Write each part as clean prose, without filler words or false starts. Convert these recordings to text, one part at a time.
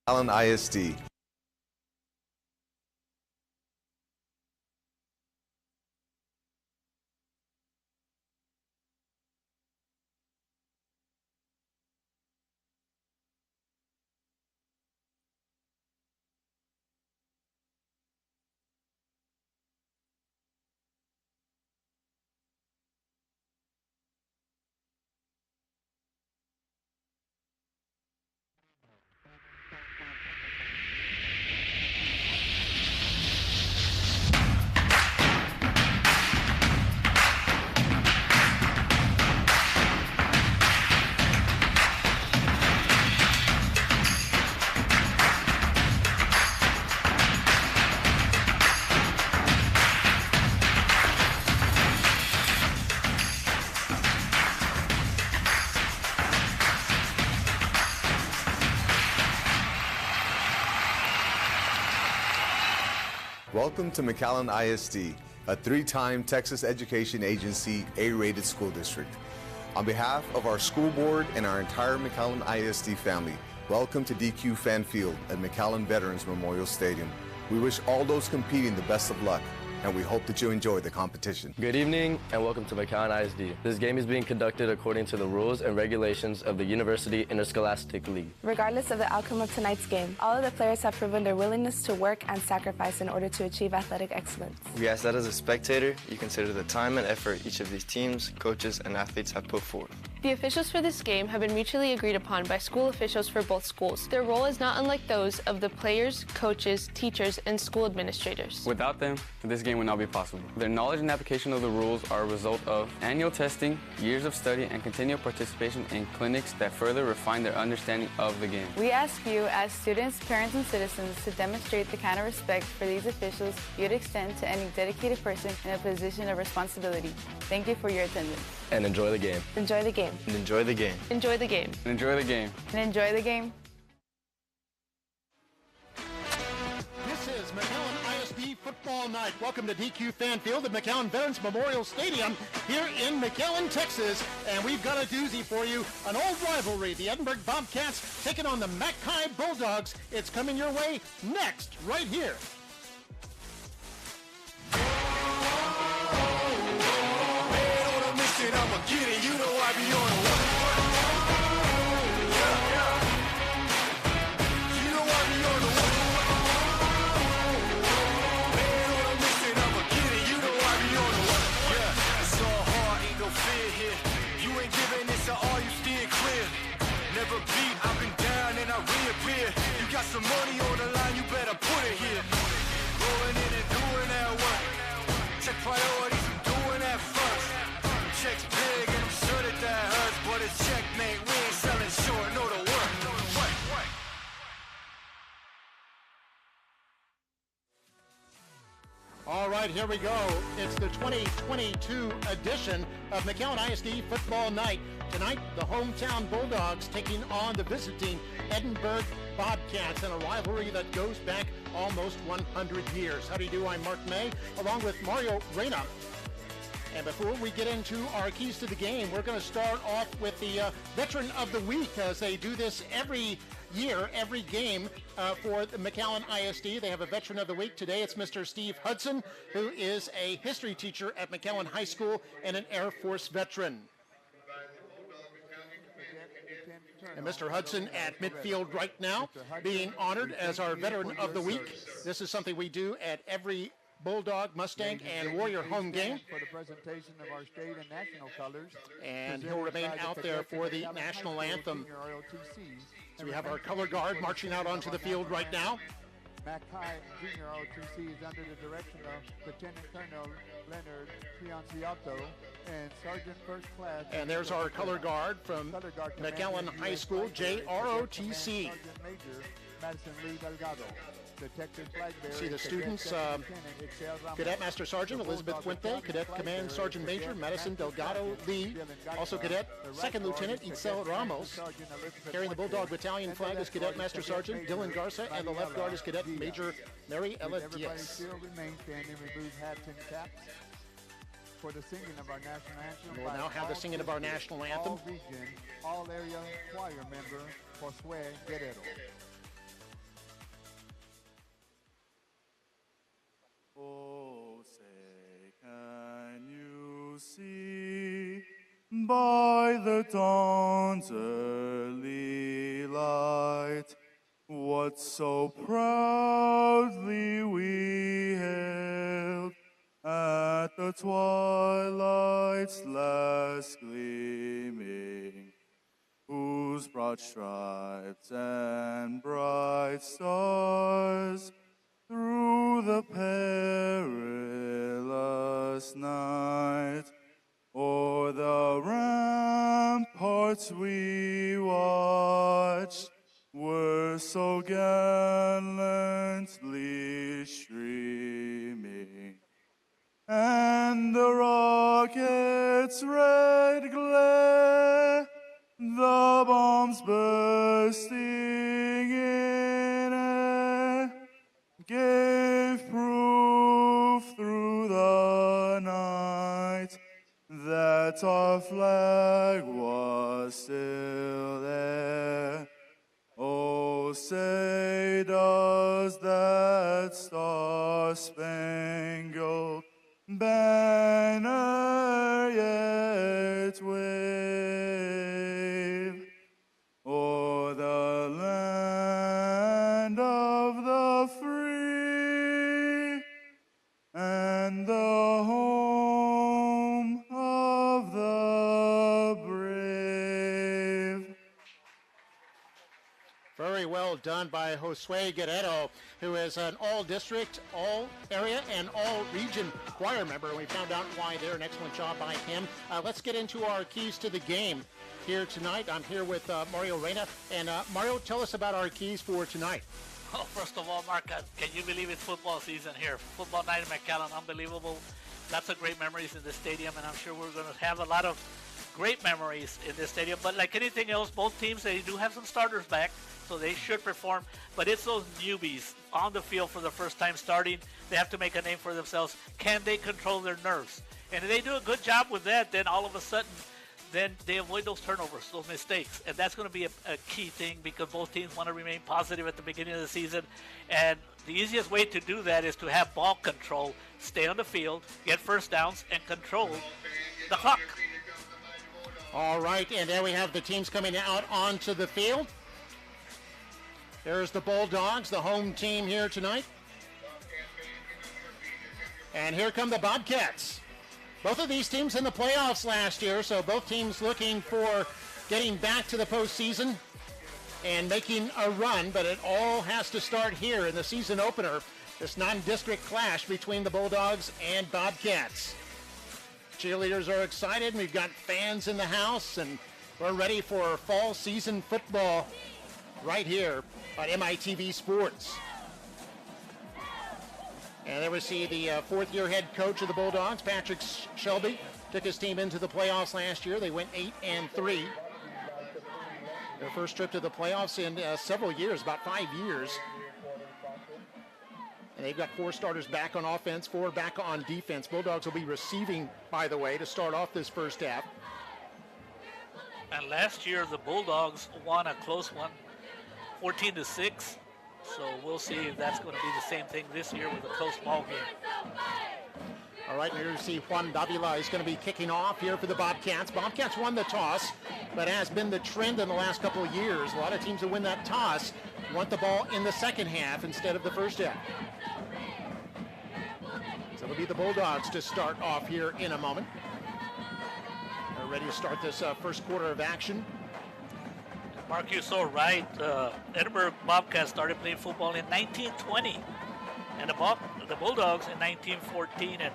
McAllen ISD. Welcome to McAllen ISD, a three-time Texas Education Agency A-rated school district. On behalf of our school board and our entire McAllen ISD family, welcome to DQ Fan Field at McAllen Veterans Memorial Stadium. We wish all those competing the best of luck, and we hope that you enjoy the competition. Good evening and welcome to McAllen ISD. This game is being conducted according to the rules and regulations of the University Interscholastic League. Regardless of the outcome of tonight's game, all of the players have proven their willingness to work and sacrifice in order to achieve athletic excellence. We ask that as a spectator, you consider the time and effort each of these teams, coaches, and athletes have put forth. The officials for this game have been mutually agreed upon by school officials for both schools. Their role is not unlike those of the players, coaches, teachers, and school administrators. Without them, this game would not be possible. Their knowledge and application of the rules are a result of annual testing, years of study, and continual participation in clinics that further refine their understanding of the game. We ask you, as students, parents, and citizens, to demonstrate the kind of respect for these officials you'd extend to any dedicated person in a position of responsibility. Thank you for your attendance. And enjoy the game. Enjoy the game. And enjoy the game. Enjoy the game. And enjoy the game. And enjoy the game. This is McAllen ISD Football Night. Welcome to DQ Fan Field at McAllen Veterans Memorial Stadium here in McAllen, Texas. And we've got a doozy for you, an old rivalry. The Edinburg Bobcats taking on the McKay Bulldogs. It's coming your way next, right here. I'ma get it, you know I be on the one. You know I be on the one. Man, on a mission, I'ma get it, you know I be on the one. Yeah, it's all hard, ain't no fear here. You ain't giving this to all, you steer clear. Never beat, I've been down and I reappear. You got some money on the line, you better put it here. Rolling in and doing that work. Check priorities, I'm doing that first. Checks big and I'm sure that hurts, but it's checkmate. We ain't selling short, know the work. All right, here we go. It's the 2022 edition of McAllen ISD Football Night. Tonight, the hometown Bulldogs taking on the visiting Edinburg Bobcats in a rivalry that goes back almost 100 years. How do you do? I'm Mark May, along with Mario Reyna. And before we get into our keys to the game, we're going to start off with the Veteran of the Week, as they do this every year, every game for the McAllen ISD. They have a Veteran of the Week. Today it's Mr. Steve Hudson, who is a history teacher at McAllen High School and an Air Force veteran. And Mr. Hudson at midfield right now, being honored as our Veteran of the Week. This is something we do at every Bulldog, Mustang, and Warrior home game. For the presentation of our state and national colors. And he'll remain out there for the national anthem. So we have our color guard marching out onto the field right now. McKay Junior ROTC is under the direction of Lieutenant Colonel Leonard Fianciato and Sergeant First Class. And there's our color guard from McAllen High School, JROTC. Sergeant Major Madison Lee Delgado. The Texas flag bearer. See the is students, Cadet Lieutenant Excel Ramos. Cadet Master Sergeant Elizabeth Fuente, Cadet Command Sergeant Major Madison Delgado Lee, also Cadet Second Lieutenant Excel Ramos. Carrying the Bulldog Battalion flag is Cadet Master Sergeant Dylan Garza, and the left guard is Cadet Major Mary Ella Diaz. Still remain standing, remove hats and caps for the singing of our national anthem. We'll now have the singing of our national anthem. All region, all area choir member Josue Guerrero. Oh, say, can you see by the dawn's early light what so proudly we hailed at the twilight's last gleaming, whose broad stripes and bright stars through the perilous night o'er the ramparts we watched were so gallantly streaming, and the rocket's red glare, the bombs bursting in air, gave proof through the night that our flag was still there. Oh, say does that star-spangled banner yet wave o'er the land of the free and the home of the brave? Very well done by Josue Guerrero, who is an all-district, all-area, and all-region choir member. And we found out why there. An excellent job by him. Let's get into our keys to the game here tonight. I'm here with Mario Reyna. And Mario, tell us about our keys for tonight. Oh, first of all, Mark, can you believe it's football season here? Football night in McAllen, unbelievable. Lots of great memories in the stadium, and I'm sure we're going to have a lot of great memories in this stadium. But like anything else, both teams, they do have some starters back, so they should perform. But it's those newbies on the field for the first time starting. They have to make a name for themselves. Can they control their nerves? And if they do a good job with that, then all of a sudden, then they avoid those turnovers, those mistakes. And that's going to be a key thing, because both teams want to remain positive at the beginning of the season. And the easiest way to do that is to have ball control, stay on the field, get first downs, and control the clock. All right, and there we have the teams coming out onto the field. There's the Bulldogs, the home team here tonight. And here come the Bobcats. Both of these teams in the playoffs last year, so both teams looking for getting back to the postseason and making a run, but it all has to start here in the season opener, this non-district clash between the Bulldogs and Bobcats. Cheerleaders are excited, and we've got fans in the house, and we're ready for fall season football right here on MITV Sports. And there we see the fourth-year head coach of the Bulldogs, Patrick Shelby, took his team into the playoffs last year. They went 8-3. Their first trip to the playoffs in several years, about 5 years. And they've got 4 starters back on offense, 4 back on defense. Bulldogs will be receiving, by the way, to start off this first half. And last year, the Bulldogs won a close one, 14-6. So we'll see if that's going to be the same thing this year with a close ball game. All right, here you see Juan Davila is going to be kicking off here for the Bobcats. Bobcats won the toss, but has been the trend in the last couple of years. A lot of teams that win that toss want the ball in the second half instead of the first half. So it'll be the Bulldogs to start off here in a moment. They're ready to start this first quarter of action. Mark, you're so right. Edinburg Bobcats started playing football in 1920, and the Bulldogs in 1914. And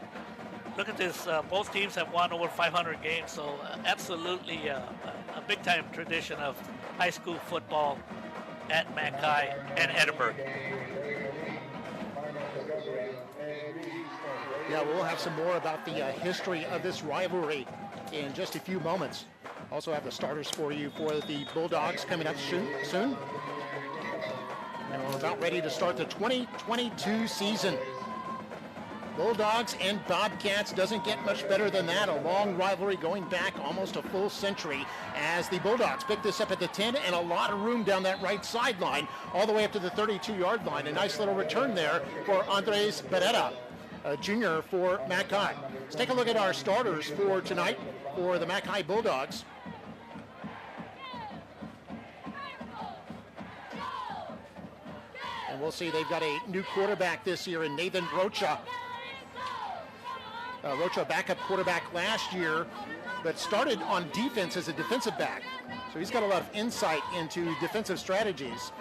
look at this, both teams have won over 500 games, so absolutely a big-time tradition of high school football at McAllen and Edinburg. Yeah, we'll have some more about the history of this rivalry in just a few moments. Also have the starters for you for the Bulldogs coming up soon. And we're about ready to start the 2022 season. Bulldogs and Bobcats, doesn't get much better than that. A long rivalry going back almost a full century as the Bulldogs pick this up at the 10 and a lot of room down that right sideline all the way up to the 32-yard line. A nice little return there for Andres Beretta, a junior for McAllen. Let's take a look at our starters for tonight for the McAllen Bulldogs. And we'll see they've got a new quarterback this year in Nathan Rocha. Rocha, backup quarterback last year, but started on defense as a defensive back. So he's got a lot of insight into defensive strategies.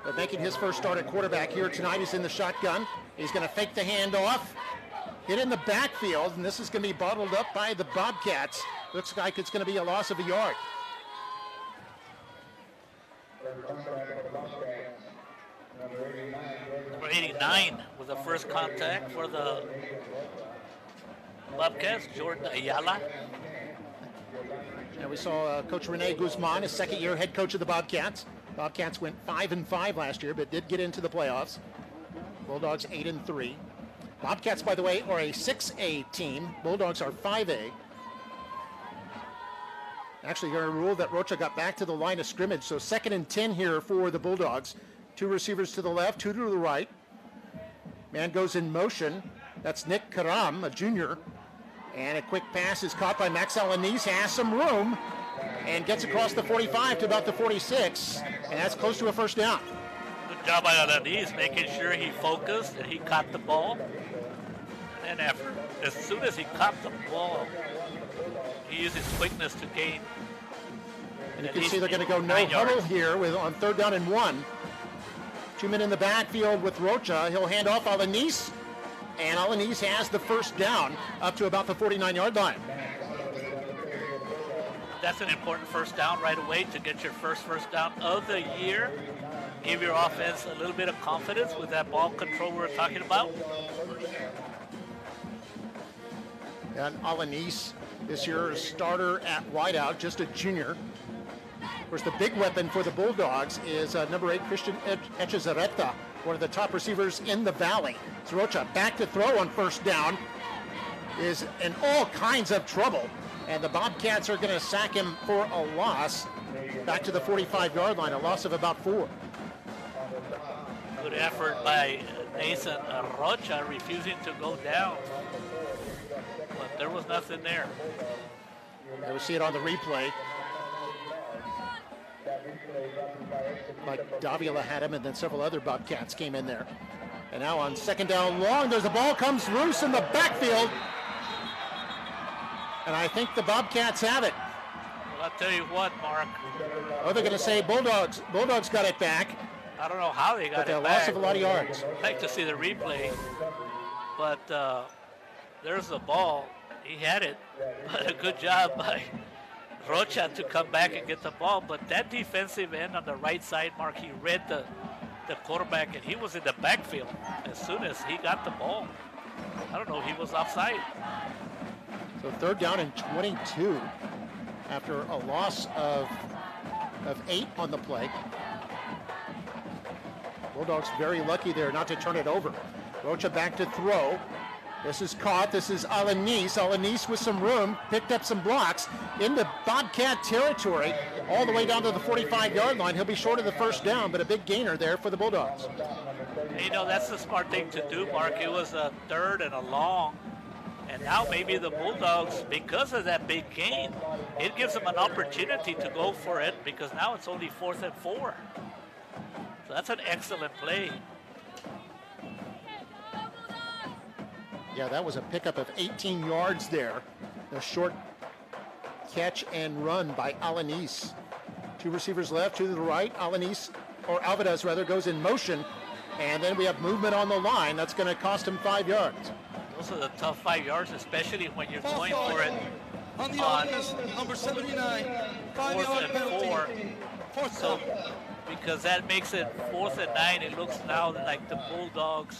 But making his first start at quarterback here tonight, he's in the shotgun. He's going to fake the handoff, hit in the backfield, and this is going to be bottled up by the Bobcats. Looks like it's going to be a loss of a yard. Number 89 was the first contact for the Bobcats, Jordan Ayala. And we saw Coach Rene Guzman, his second-year head coach of the Bobcats. Bobcats went 5-5 last year, but did get into the playoffs. Bulldogs 8-3. Bobcats, by the way, are a 6A team. Bulldogs are 5A. Actually, going to rule that Rocha got back to the line of scrimmage. So 2nd and 10 here for the Bulldogs. 2 receivers to the left, 2 to the right. Man goes in motion. That's Nick Karam, a junior. And a quick pass is caught by Max Alanis, has some room, and gets across the 45 to about the 46, and that's close to a first down. Good job by Alanis, making sure he focused and he caught the ball. And then as soon as he caught the ball, he used his quickness to gain. And you can see they're going to go no huddle here on 3rd down and 1. 2 men in the backfield with Rocha. He'll hand off Alanis. And Alanis has the first down up to about the 49-yard line. That's an important first down right away to get your first down of the year. Give your offense a little bit of confidence with that ball control we're talking about. And Alanis this year is starter at wideout, just a junior. Of course, the big weapon for the Bulldogs is number 8, Christian Echezarreta, one of the top receivers in the Valley. Rocha back to throw on first down, is in all kinds of trouble, and the Bobcats are going to sack him for a loss back to the 45-yard line, a loss of about 4. Good effort by Nathan Rocha, refusing to go down, but there was nothing there. And we see it on the replay. Like Davila had him, and then several other Bobcats came in there. And now on 2nd down long, there's a ball comes loose in the backfield. And I think the Bobcats have it. Well, I'll tell you what, Mark. Oh, they're going to say Bulldogs. Bulldogs got it back. I don't know how they got it back. But they lost of a lot of yards. I'd like to see the replay. But there's the ball. He had it. But a good job by Rocha to come back and get the ball. But that defensive end on the right side, Mark, he read the quarterback, and he was in the backfield as soon as he got the ball. I don't know, he was offside. So 3rd down and 22 after a loss of 8 on the play. Bulldogs very lucky there not to turn it over. Rocha back to throw. This is caught. This is Alanis. Alanis with some room, picked up some blocks into Bobcat territory, all the way down to the 45-yard line. He'll be short of the first down, but a big gainer there for the Bulldogs. You know, that's the smart thing to do, Mark. It was a 3rd and a long. And now maybe the Bulldogs, because of that big gain, it gives them an opportunity to go for it, because now it's only 4th and 4. So that's an excellent play. Yeah, that was a pickup of 18 yards there. A short catch and run by Alanis. 2 receivers left, 2 to the right. Alanis, or Alvarez rather, goes in motion. And then we have movement on the line. That's going to cost him 5 yards. Those are the tough 5 yards, especially when you're going for it on the offense, number 79, 5-yard penalty. 4th. So because that makes it 4th and 9. It looks now like the Bulldogs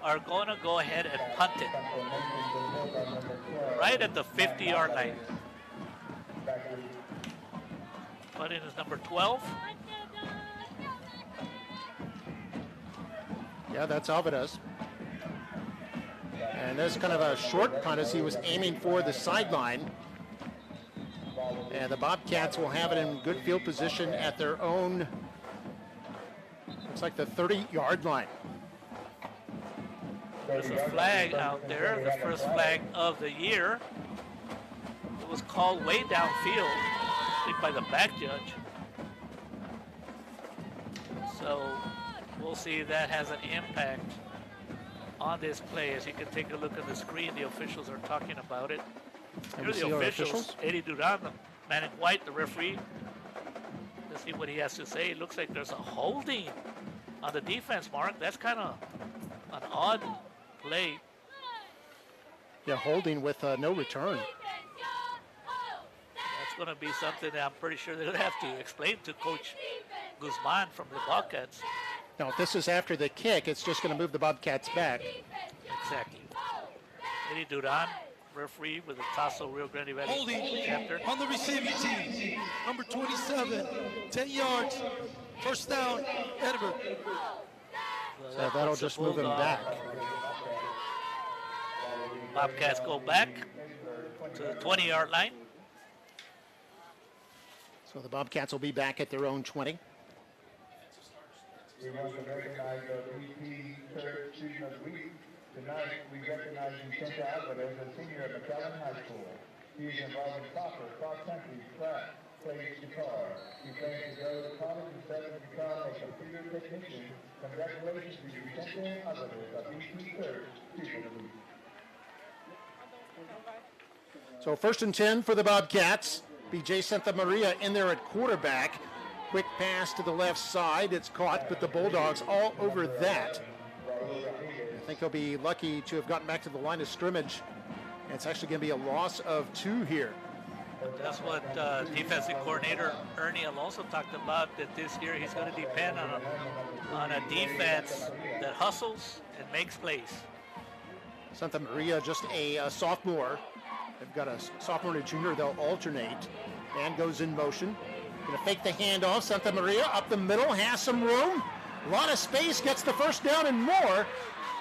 are going to go ahead and punt it right at the 50-yard line. Punting is number 12. Yeah, that's Alvarez. And there's kind of a short punt as he was aiming for the sideline. And the Bobcats will have it in good field position at their own, looks like the 30-yard line. There's a flag out there, the first flag of the year. It was called way downfield, I think by the back judge. So we'll see if that has an impact on this play. As you can take a look at the screen, the officials are talking about it. Here are the officials. Eddie Duran, the man in white, the referee. Let's see what he has to say. It looks like there's a holding on the defense, Mark. That's kind of an odd play. Yeah, holding with no return. That's going to be something that I'm pretty sure they're going to have to explain to Coach Guzman from the Bobcats. Now, if this is after the kick, it's just going to move the Bobcats back. Exactly. Eddie Duran, referee with the Tasso Rio Grande Valley Holding chapter. on the receiving team, number 27, 10 yards, first down, Edinburg. So that'll just move him back. Bobcats go back to the 20-yard line. So the Bobcats will be back at their own 20. We want to recognize the VP third student of the week. Tonight, we recognize Vicente Alvarez, a senior at McAllen High School. He is involved in soccer, cross country, track, plays guitar. He plans to go to college and study to become a computer technician. Congratulations to Vicente Alvarez, a VP third student of the week. So 1st and 10 for the Bobcats. BJ Santa Maria in there at quarterback. Quick pass to the left side. It's caught, but the Bulldogs all over that. I think he'll be lucky to have gotten back to the line of scrimmage. And it's actually going to be a loss of 2 here. That's what defensive coordinator Ernie Alonso talked about, that this year he's going to depend on a defense that hustles and makes plays. Santa Maria, just a sophomore. They've got a sophomore and a junior. They'll alternate. Man goes in motion. Going to fake the handoff. Santa Maria up the middle, has some room. A lot of space, gets the first down and more.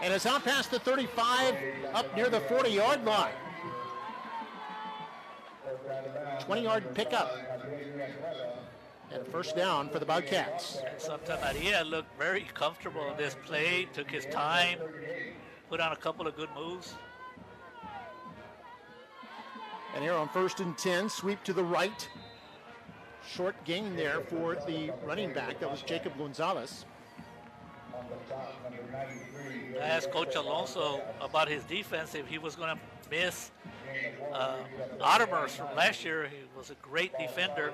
And is out past the 35, up near the 40-yard line. 20-yard pickup. And first down for the Bobcats. Santa Maria looked very comfortable in this play, took his time, put on a couple of good moves. And here on 1st and 10, sweep to the right. Short gain there for the running back. That was Jacob Gonzalez. I asked Coach Alonso about his defense, if he was going to miss Ottomers from last year. He was a great defender.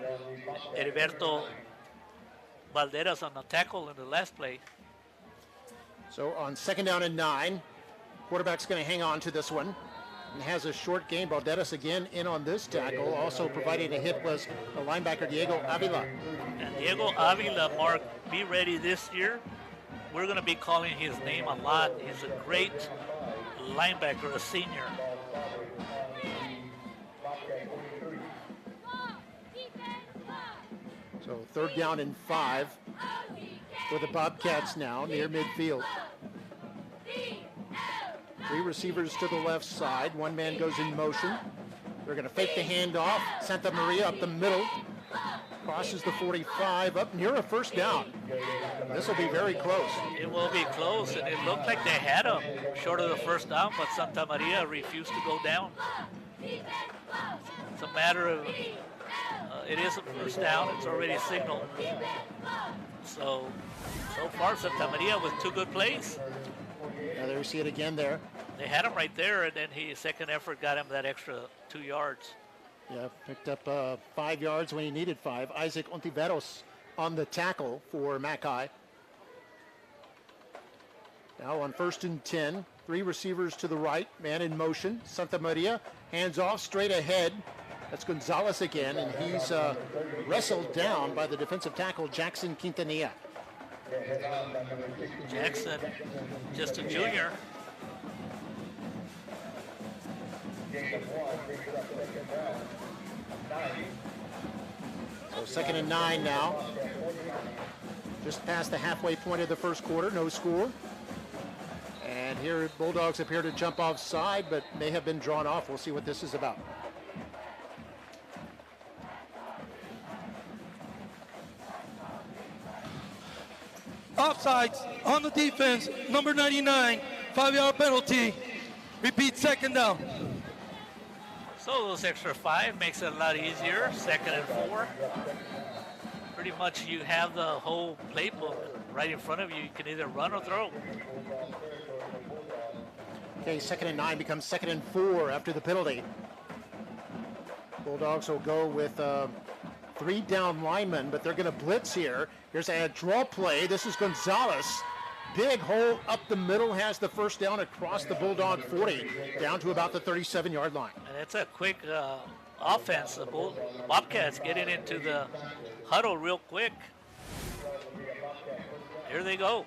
Heriberto Valderas on the tackle in the last play. So on 2nd down and 9, quarterback's going to hang on to this one. And has a short gain. Valderas again in on this tackle. Also providing a hit was the linebacker Diego Avila. And Diego Avila, Mark, be ready this year. We're going to be calling his name a lot. He's a great linebacker, a senior. So 3rd down and 5 for the Bobcats now near midfield. 3 receivers to the left side. One man goes in motion. They're going to fake the handoff. Santa Maria up the middle. Crosses the 45 up near a first down. This will be very close. It will be close, and it looked like they had him short of the first down, but Santa Maria refused to go down. It's a matter of, it is a first down. It's already signaled. So far, Santa Maria with 2 good plays. Yeah, there we see it again there. They had him right there, and then his second effort got him that extra 2 yards. Yeah, picked up 5 yards when he needed 5. Isaac Ontiveros on the tackle for Mackay. Now on 1st and 10, 3 receivers to the right, man in motion. Santa Maria hands off straight ahead. That's Gonzalez again, and he's wrestled down by the defensive tackle, Jackson Quintanilla. Jackson, just a junior. So 2nd and 9 now. Just past the halfway point of the first quarter, no score. And here Bulldogs appear to jump offside, but may have been drawn off. We'll see what this is about. Offsides on the defense, number 99, 5-yard penalty. Repeat, 2nd down. So those extra 5 makes it a lot easier. 2nd and 4. Pretty much you have the whole playbook right in front of you. You can either run or throw. Okay, 2nd and 9 becomes 2nd and 4 after the penalty. Bulldogs will go with 3 down linemen, but they're going to blitz here. Here's a draw play. This is Gonzalez. Big hole up the middle, has the first down across the Bulldog 40, down to about the 37-yard line. And it's a quick offense. The Bobcats getting into the huddle real quick. Here they go.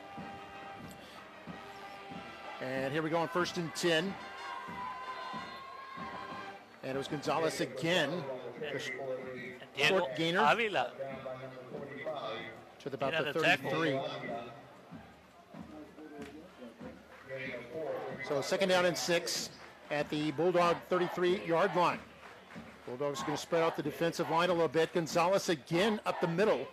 And here we go on 1st and 10. And it was Gonzalez again. Short gainer. Avila. To about the 33. So 2nd down and 6 at the Bulldog 33-yard line. Bulldogs going to spread out the defensive line a little bit. Gonzalez again up the middle.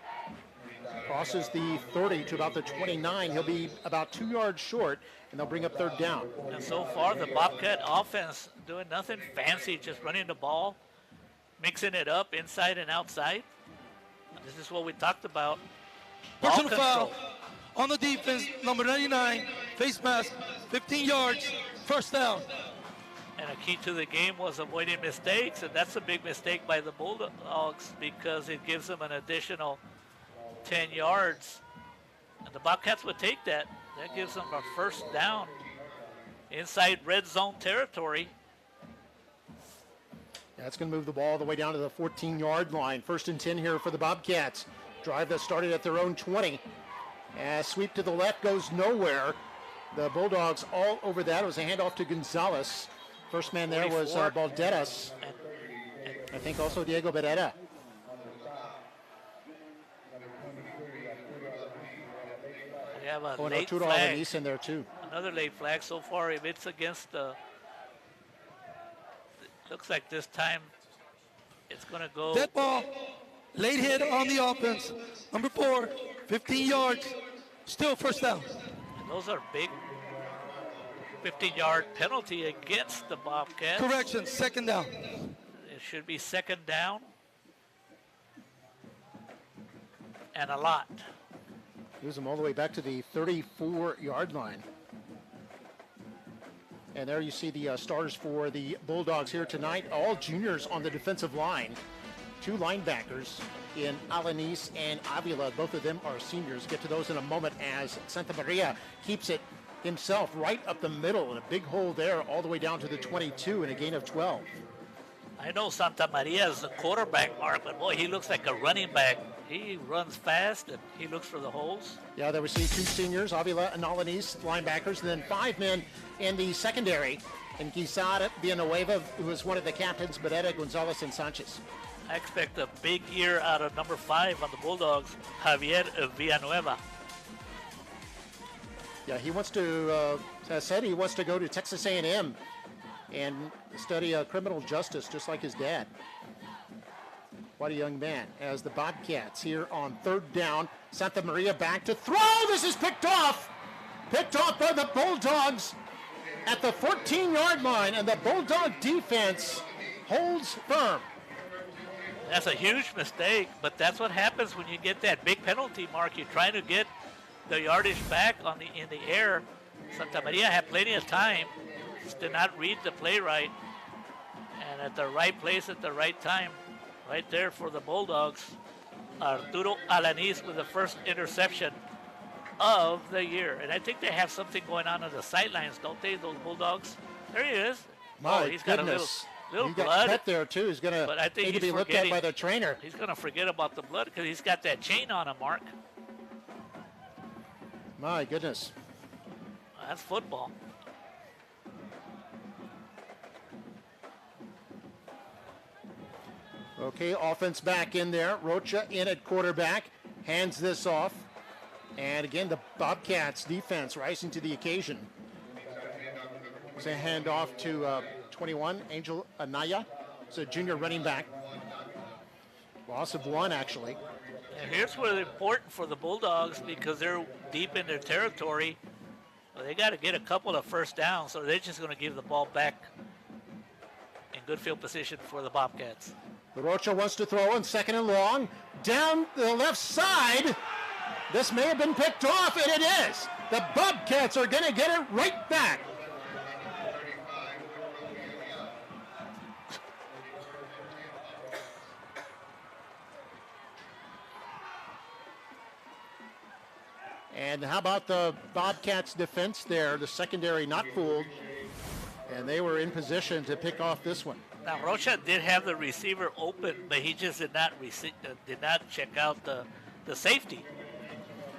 Crosses the 30 to about the 29. He'll be about 2 yards short, and they'll bring up 3rd down. And so far, the Bobcat offense doing nothing fancy, just running the ball, mixing it up inside and outside. This is what we talked about. Personal foul on the defense, number 99, face mask, 15 yards, 1st down. And a key to the game was avoiding mistakes, and that's a big mistake by the Bulldogs because it gives them an additional 10 yards. And the Bobcats would take that. That gives them a 1st down inside red zone territory. That's going to move the ball all the way down to the 14-yard line. 1st and 10 here for the Bobcats. Drive that started at their own 20. Sweep to the left goes nowhere. The Bulldogs all over that. It was a handoff to Gonzalez. First man there was Balderas. I think also Diego Beretta. We have a Oh, late no, flag. Tudor in there too. Another late flag so far. If it's against the, looks like this time it's going to go. Dead ball, late hit on the offense, number 4, 15 yards, still 1st down. And those are big 15-yard penalty against the Bobcats. Correction, 2nd down. It should be 2nd down. And a lot. Moves them all the way back to the 34-yard line. And there you see the starters for the Bulldogs here tonight. All juniors on the defensive line. 2 linebackers in Alanis and Avila. Both of them are seniors. Get to those in a moment as Santa Maria keeps it himself right up the middle. And a big hole there all the way down to the 22 and a gain of 12. I know Santa Maria is the quarterback, Mark, but boy, he looks like a running back. He runs fast and he looks for the holes. Yeah, there we see 2 seniors, Avila and Alanis, linebackers, and then 5 men in the secondary. And Guisada Villanueva, who was one of the captains, Beretta, Gonzalez, and Sanchez. I expect a big year out of number 5 on the Bulldogs, Javier Villanueva. Yeah, he wants to, said he wants to go to Texas A&M and study criminal justice just like his dad. What a young man. As the Bobcats here on 3rd down, Santa Maria back to throw. This is picked off. Picked off by the Bulldogs at the 14-yard line, and the Bulldog defense holds firm. That's a huge mistake, but that's what happens when you get that big penalty, Mark. You're trying to get the yardage back in the air. Santa Maria had plenty of time, just did not read the play right, and at the right place at the right time. Right there for the Bulldogs, Arturo Alanis with the first interception of the year. And I think they have something going on the sidelines, don't they, those Bulldogs? There he is. My he's got a goodness. Little He got blood. cut there too. He's going But I to think need to he's be looked at forgetting- by the trainer. He's going to forget about the blood because he's got that chain on him, Mark. My goodness. That's football. Okay, offense back in there. Rocha in at quarterback. Hands this off. And again, the Bobcats defense rising to the occasion. It's a handoff to 21, Angel Anaya. It's a junior running back. Loss of 1, actually. And here's where it's important for the Bulldogs because they're deep in their territory. Well, they got to get a couple of first downs, so they're just going to give the ball back in good field position for the Bobcats. Rocha wants to throw on 2nd and long. Down the left side. This may have been picked off, and it is. The Bobcats are going to get it right back. And how about the Bobcats defense there? The secondary not fooled. And they were in position to pick off this one. Now, Rocha did have the receiver open, but he just did not check out the safety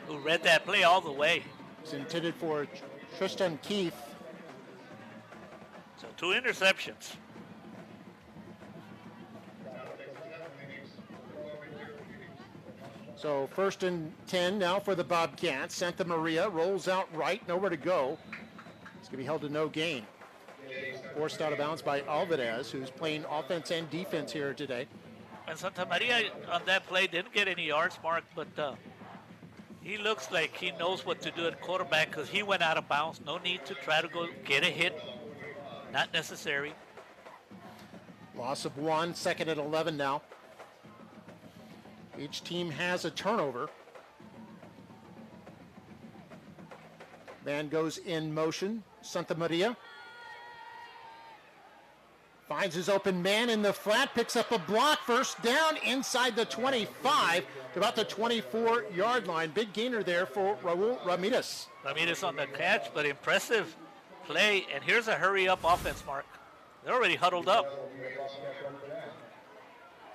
who read that play all the way. It's intended for Tristan Keith. So 2 interceptions. So 1st and 10 now for the Bobcats. Santa Maria rolls out right, nowhere to go. It's going to be held to no gain. Forced out of bounds by Alvarez, who's playing offense and defense here today. And Santa Maria on that play didn't get any yards, Mark, but he looks like he knows what to do at quarterback because he went out of bounds. No need to try to go get a hit. Not necessary. Loss of 1, 2nd and 11 now. Each team has a turnover. Man goes in motion. Santa Maria finds his open man in the flat, picks up a block, first down inside the 25, about the 24-yard line. Big gainer there for Raul Ramirez. Ramirez on the catch, but impressive play. And here's a hurry-up offense, Mark. They're already huddled up.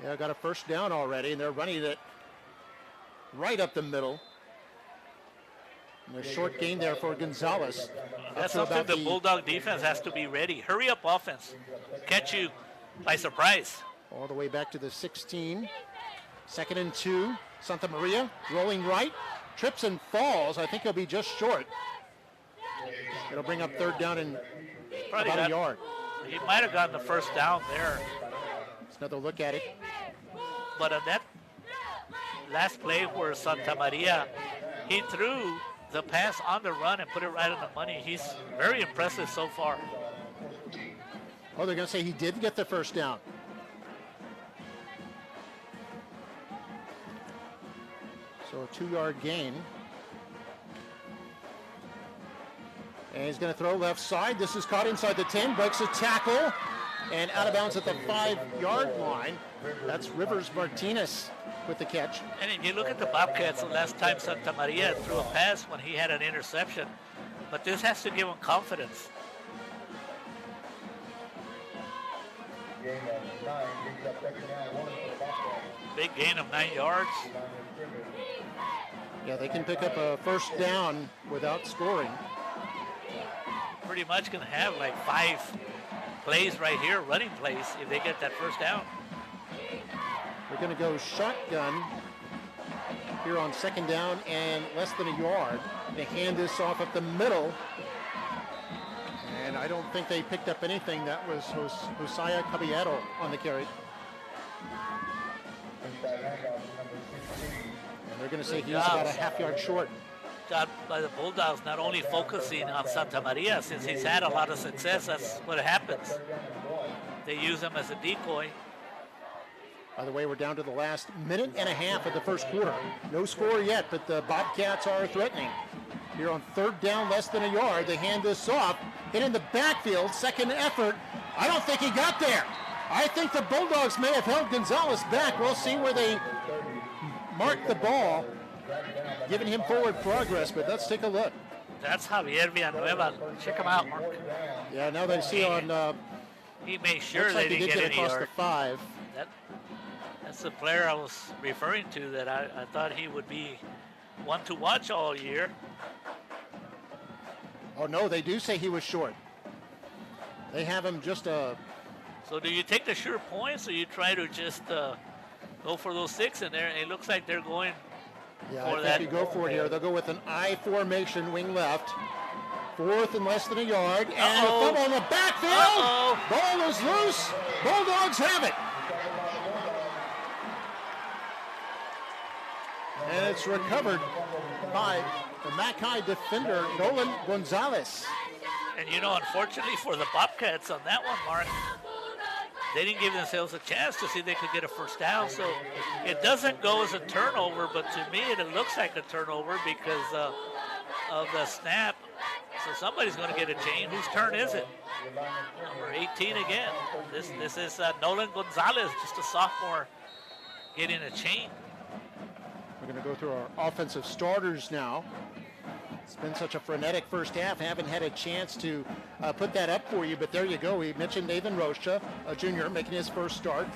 Yeah, got a first down already, and they're running it right up the middle. And a short gain there for Gonzalez. That's something the Bulldog defense has to be ready. Hurry up offense. Catch you by surprise. All the way back to the 16. 2nd and 2. Santa Maria rolling right. Trips and falls. I think he'll be just short. It'll bring up 3rd down and Probably about a yard. He might have gotten the first down there. Let's another look at it. But on that last play where Santa Maria, he threw the pass on the run and put it right on the money. He's very impressive so far. Oh, they're going to say he did get the first down. So a 2-yard gain. And he's going to throw left side. This is caught inside the 10, breaks a tackle, and out of bounds at the 5-yard line. That's Rivers Martinez with the catch. And if you look at the Bobcats, the last time Santa Maria threw a pass when he had an interception. But this has to give him confidence. Big gain of 9 yards. Yeah, they can pick up a first down without scoring. Pretty much going to have like 5 plays right here, running plays, if they get that first down. We're going to go shotgun here on 2nd down and less than a yard. They hand this off up the middle. And I don't think they picked up anything. That was Josiah Caballero on the carry. And they're going to say he's about a half-yard short. Job by the Bulldogs, not only focusing on Santa Maria, since he's had a lot of success, that's what happens. They use him as a decoy. By the way, we're down to the last minute and a half of the first quarter. No score yet, but the Bobcats are threatening. Here on 3rd down, less than a yard, they hand this off. Hit in the backfield, second effort. I don't think he got there. I think the Bulldogs may have held Gonzalez back. We'll see where they mark the ball, giving him forward progress, but let's take a look. That's Javier Villanueva. Check him out, Mark. Yeah, now they see on He made sure Looks they like he didn't did get get any across the yards. 5. That's the player I was referring to that I thought he would be one to watch all year. Oh, no, they do say he was short. They have him just a... So do you take the sure points, or you try to just go for those 6 in there? It looks like they're going Yeah, for I that. think you go for it here. They'll go with an I formation, wing left. 4th and less than a yard. And a fumble in the backfield. Ball is loose. Bulldogs have it. And it's recovered by the Mackay defender, Nolan Gonzalez. And you know, unfortunately for the Bobcats on that one, Mark, they didn't give themselves a chance to see if they could get a first down. So it doesn't go as a turnover, but to me it looks like a turnover because of the snap. So somebody's going to get a chain. Whose turn is it? Number 18 again. This is Nolan Gonzalez, just a sophomore, getting a chain. We're going to go through our offensive starters now. It's been such a frenetic first half. Haven't had a chance to put that up for you, but there you go. We mentioned Nathan Rocha, a junior, making his first start.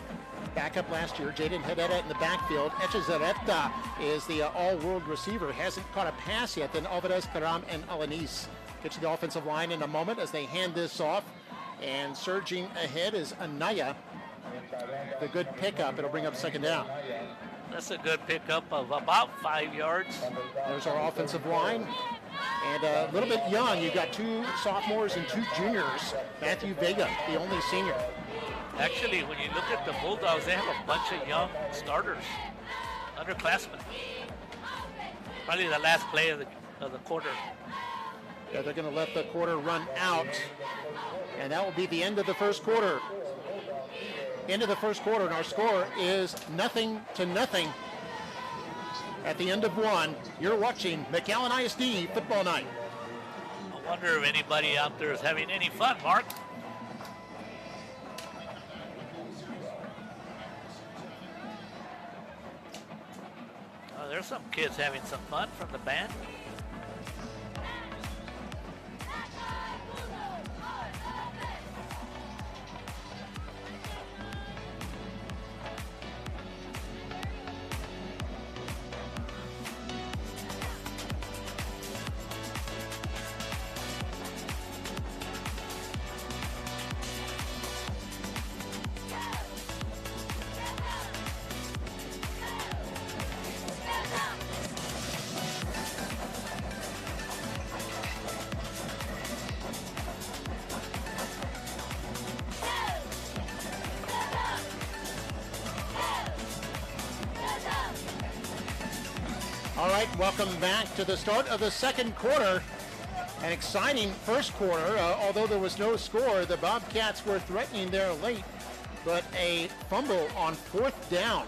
Back up last year. Jaden Hedetta in the backfield. Echezarreta is the all-world receiver. Hasn't caught a pass yet. Then Alvarez, Karam, and Alanis. Get to the offensive line in a moment as they hand this off. And surging ahead is Anaya. The good pickup. It'll bring up second down. That's a good pickup of about 5 yards. There's our offensive line. And a little bit young. You've got 2 sophomores and 2 juniors. Matthew Vega, the only senior. Actually, when you look at the Bulldogs, they have a bunch of young starters, underclassmen. Probably the last play of the quarter. Yeah, they're going to let the quarter run out. And that will be the end of the first quarter. End of the first quarter, and our score is 0-0 at the end of 1. You're watching McAllen ISD Football Night. I wonder if anybody out there is having any fun, Mark. Oh, there's some kids having some fun from the band. All right, welcome back to the start of the second quarter. An exciting first quarter. Although there was no score, the Bobcats were threatening there late, but a fumble on 4th down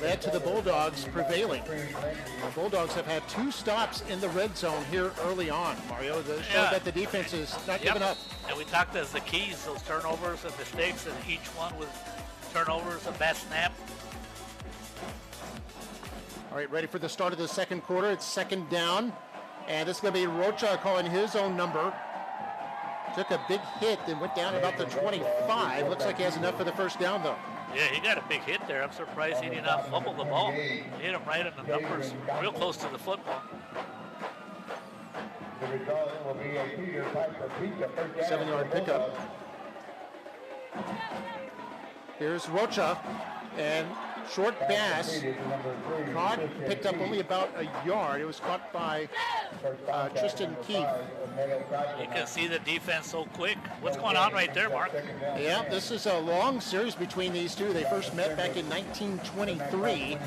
led to the Bulldogs prevailing. The Bulldogs have had 2 stops in the red zone here early on, Mario. That showed that the defense is not giving up. And we talked as the keys, those turnovers and mistakes, and each one with turnovers, a bad snap. All right, ready for the start of the second quarter. It's second down. And this is going to be Rocha calling his own number. Took a big hit and went down about the 25. Looks like he has enough for the first down, though. Yeah, he got a big hit there. I'm surprised he did not fumble the ball. He hit him right in the numbers, real close to the football. The result will be a 7-yard pickup. Here's Rocha, and short pass, caught, picked up only about a yard. It was caught by Tristan Keefe. You can see the defense so quick. What's going on right there, Mark? Yeah, this is a long series between these two. They first met back in 1923,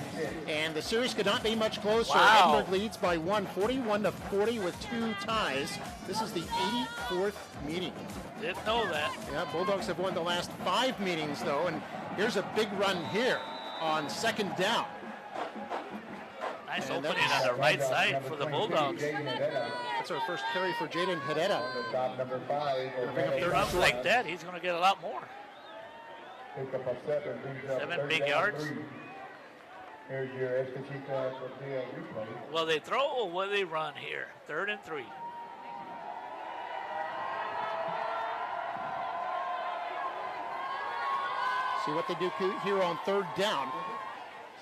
and the series could not be much closer. Wow. Edinburg leads by 41-40 with 2 ties. This is the 84th meeting. Didn't know that. Yeah, Bulldogs have won the last 5 meetings, though, and here's a big run here on second down. Nice opening on the right side for the Bulldogs. That's our first carry for Jaden Hedetta. If he runs like that, he's going to get a lot more. 7 big yards. Will they throw or will they run here? 3rd and 3. See what they do here on third down.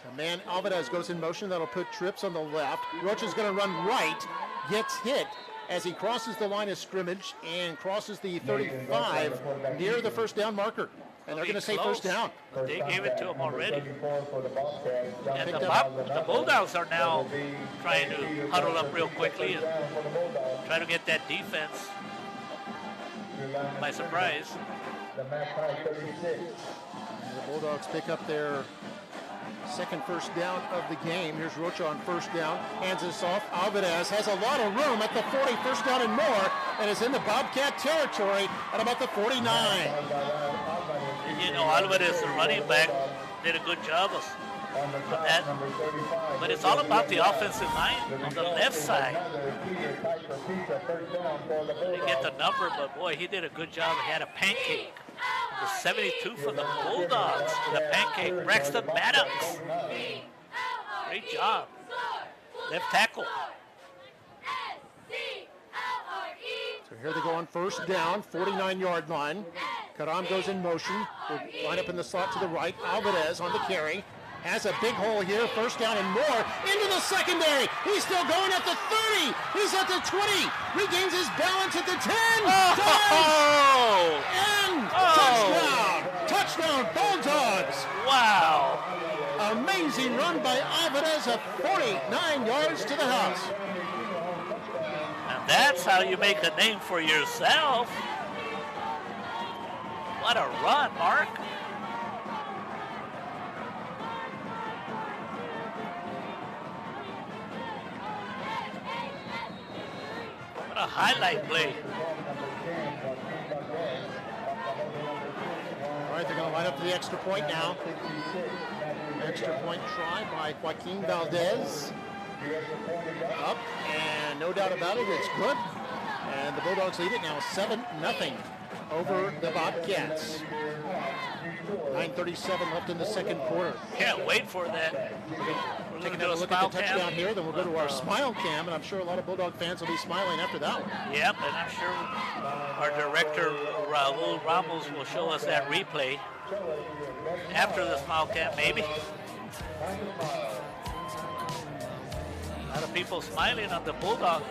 So man Alvarez goes in motion. That'll put Trips on the left. Rocha's going to run right, gets hit as he crosses the line of scrimmage and crosses the 35 near the first down marker. And they're going to say first down. They gave it to him already. And the Bulldogs are now trying to huddle up real quickly and try to get that defense by surprise. The Bulldogs pick up their second first down of the game. Here's Rocha on first down. Hands this off. Alvarez has a lot of room at the 40, first down and more, and is in the Bobcat territory at about the 49. You know, Alvarez, the running back, did a good job of that. But it's all about the offensive line on the left side. Didn't get the number, but boy, he did a good job. He had a pancake. The 72 for the Bulldogs. The pancake. Braxton Maddox. Great job. Left tackle. So here they go on first down, 49-yard line. Karam goes in motion. Will line up in the slot to the right. Alvarez on the carry. Has a big hole here. First down and more. Into the secondary. He's still going at the 30. He's at the 20. Regains his balance at the 10. And touchdown. Touchdown, Bulldogs. Wow. Amazing run by Alvarez of 49 yards to the house. And that's how you make a name for yourself. What a run, Mark. What a highlight play. All right, they're going to line up for the extra point now. Extra point try by Joaquin Valdez. Up, and no doubt about it, it's good. And the Bulldogs lead it now 7-0 over the Bobcats. 9:37 left in the second quarter. Can't wait for that. Taking a look at the touchdown here, then we'll go to our smile cam, and I'm sure a lot of Bulldog fans will be smiling after that one. Yep, and I'm sure our director, Raul Ramos, will show us that replay after the smile cam, maybe. A lot of people smiling on the Bulldog.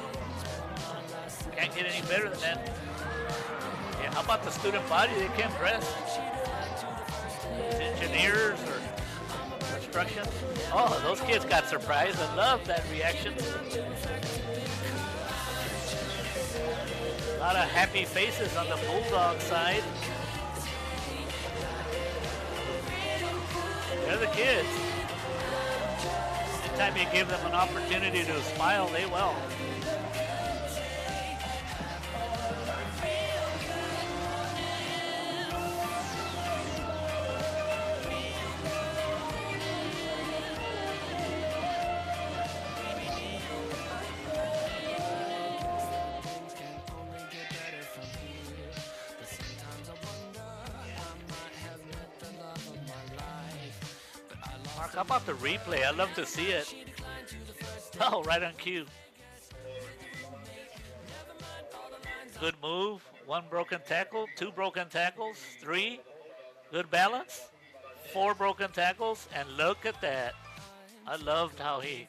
Can't get any better than that. Yeah, how about the student body? They can't dress. Engineers or construction. Oh, those kids got surprised. I love that reaction. A lot of happy faces on the Bulldog side. They're the kids. Anytime you give them an opportunity to smile, they will. Mark, how about the replay? I'd love to see it. Oh, right on cue. Good move. 1 broken tackle, 2 broken tackles, 3. Good balance. 4 broken tackles, and look at that. I loved how he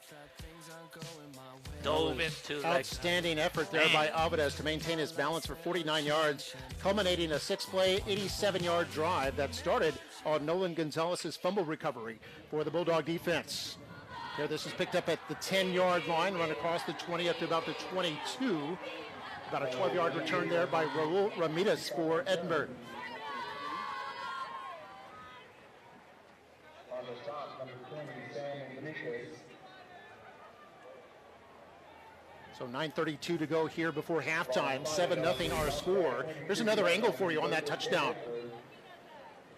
dove into outstanding effort there by Alvarez to maintain his balance for 49 yards, culminating a 6-play, 87-yard drive that started on Nolan Gonzalez's fumble recovery for the Bulldog defense. Here, this is picked up at the 10-yard line, run across the 20 up to about the 22. About a 12-yard return there by Raul Ramirez for Edinburg. On the top, number 20, Sam Enriquez. So 9:32 to go here before halftime. 7-0 our score. Here's another angle for you on that touchdown.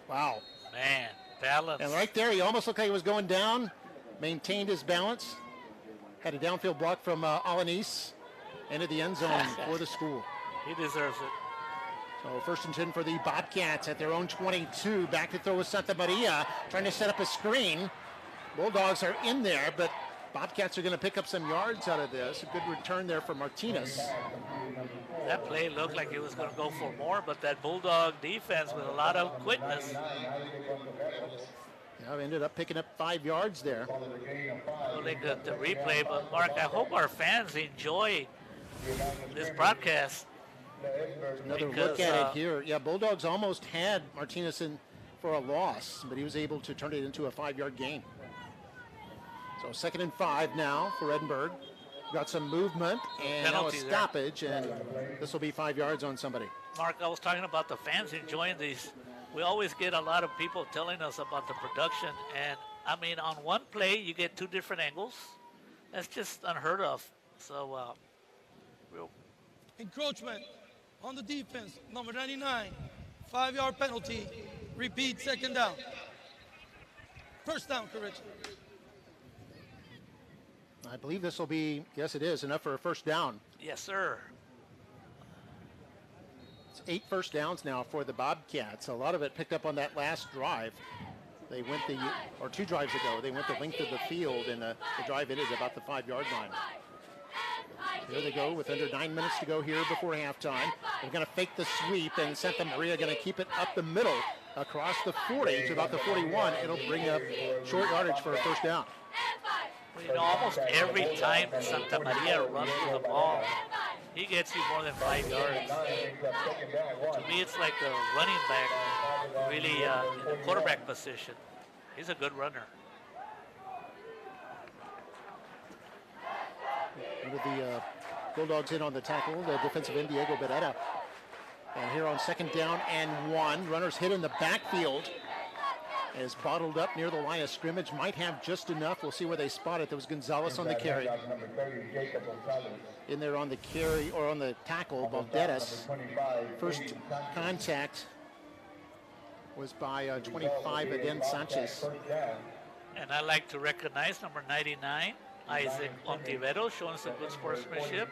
Wow. Man, balance. And right there, he almost looked like he was going down. Maintained his balance. Had a downfield block from Alanis. Into the end zone for the school. He deserves it. So 1st and 10 for the Bobcats at their own 22. Back to throw with Santa Maria. Trying to set up a screen. Bulldogs are in there, but Bobcats are going to pick up some yards out of this. A good return there for Martinez. That play looked like it was going to go for more, but that Bulldog defense with a lot of quickness. Yeah, ended up picking up 5 yards there. We'll look at the replay, but Mark, I hope our fans enjoy this broadcast. Another look at it here. Yeah, Bulldogs almost had Martinez in for a loss, but he was able to turn it into a 5-yard gain. So 2nd and 5 now for Edinburg. Got some movement and now a stoppage, and this will be 5 yards on somebody. Mark, I was talking about the fans enjoying these. We always get a lot of people telling us about the production, and I mean, on one play you get 2 different angles. That's just unheard of. So, encroachment on the defense, number 99, 5-yard penalty. Repeat, 2nd down. First down, correction. I believe this will be, yes it is, enough for a first down. Yes, sir. It's 8 first downs now for the Bobcats. A lot of it picked up on that last drive. They went 2 drives ago, they went the length of the field, and the drive ended about the 5-yard line. Here they go with under 9 minutes to go here before halftime. They're going to fake the sweep, and Santa Maria going to keep it up the middle across the 40 to about the 41. It'll bring up short yardage for a first down. Well, you know, almost every time Santa Maria runs with the ball, he gets you more than 5 yards. To me, it's like a running back, really in the quarterback position. He's a good runner. With the Bulldogs in on the tackle, the defensive end, Diego Beretta. And here on 2nd down and 1, runners hit in the backfield. Is bottled up near the line of scrimmage, might have just enough. We'll see where they spot it. There was Gonzalez on the carry. In there on the carry, or on the tackle, Valderas. First contact was by 25, Eden Sanchez. And I like to recognize number 99, Isaac Ontivero, showing some good sportsmanship.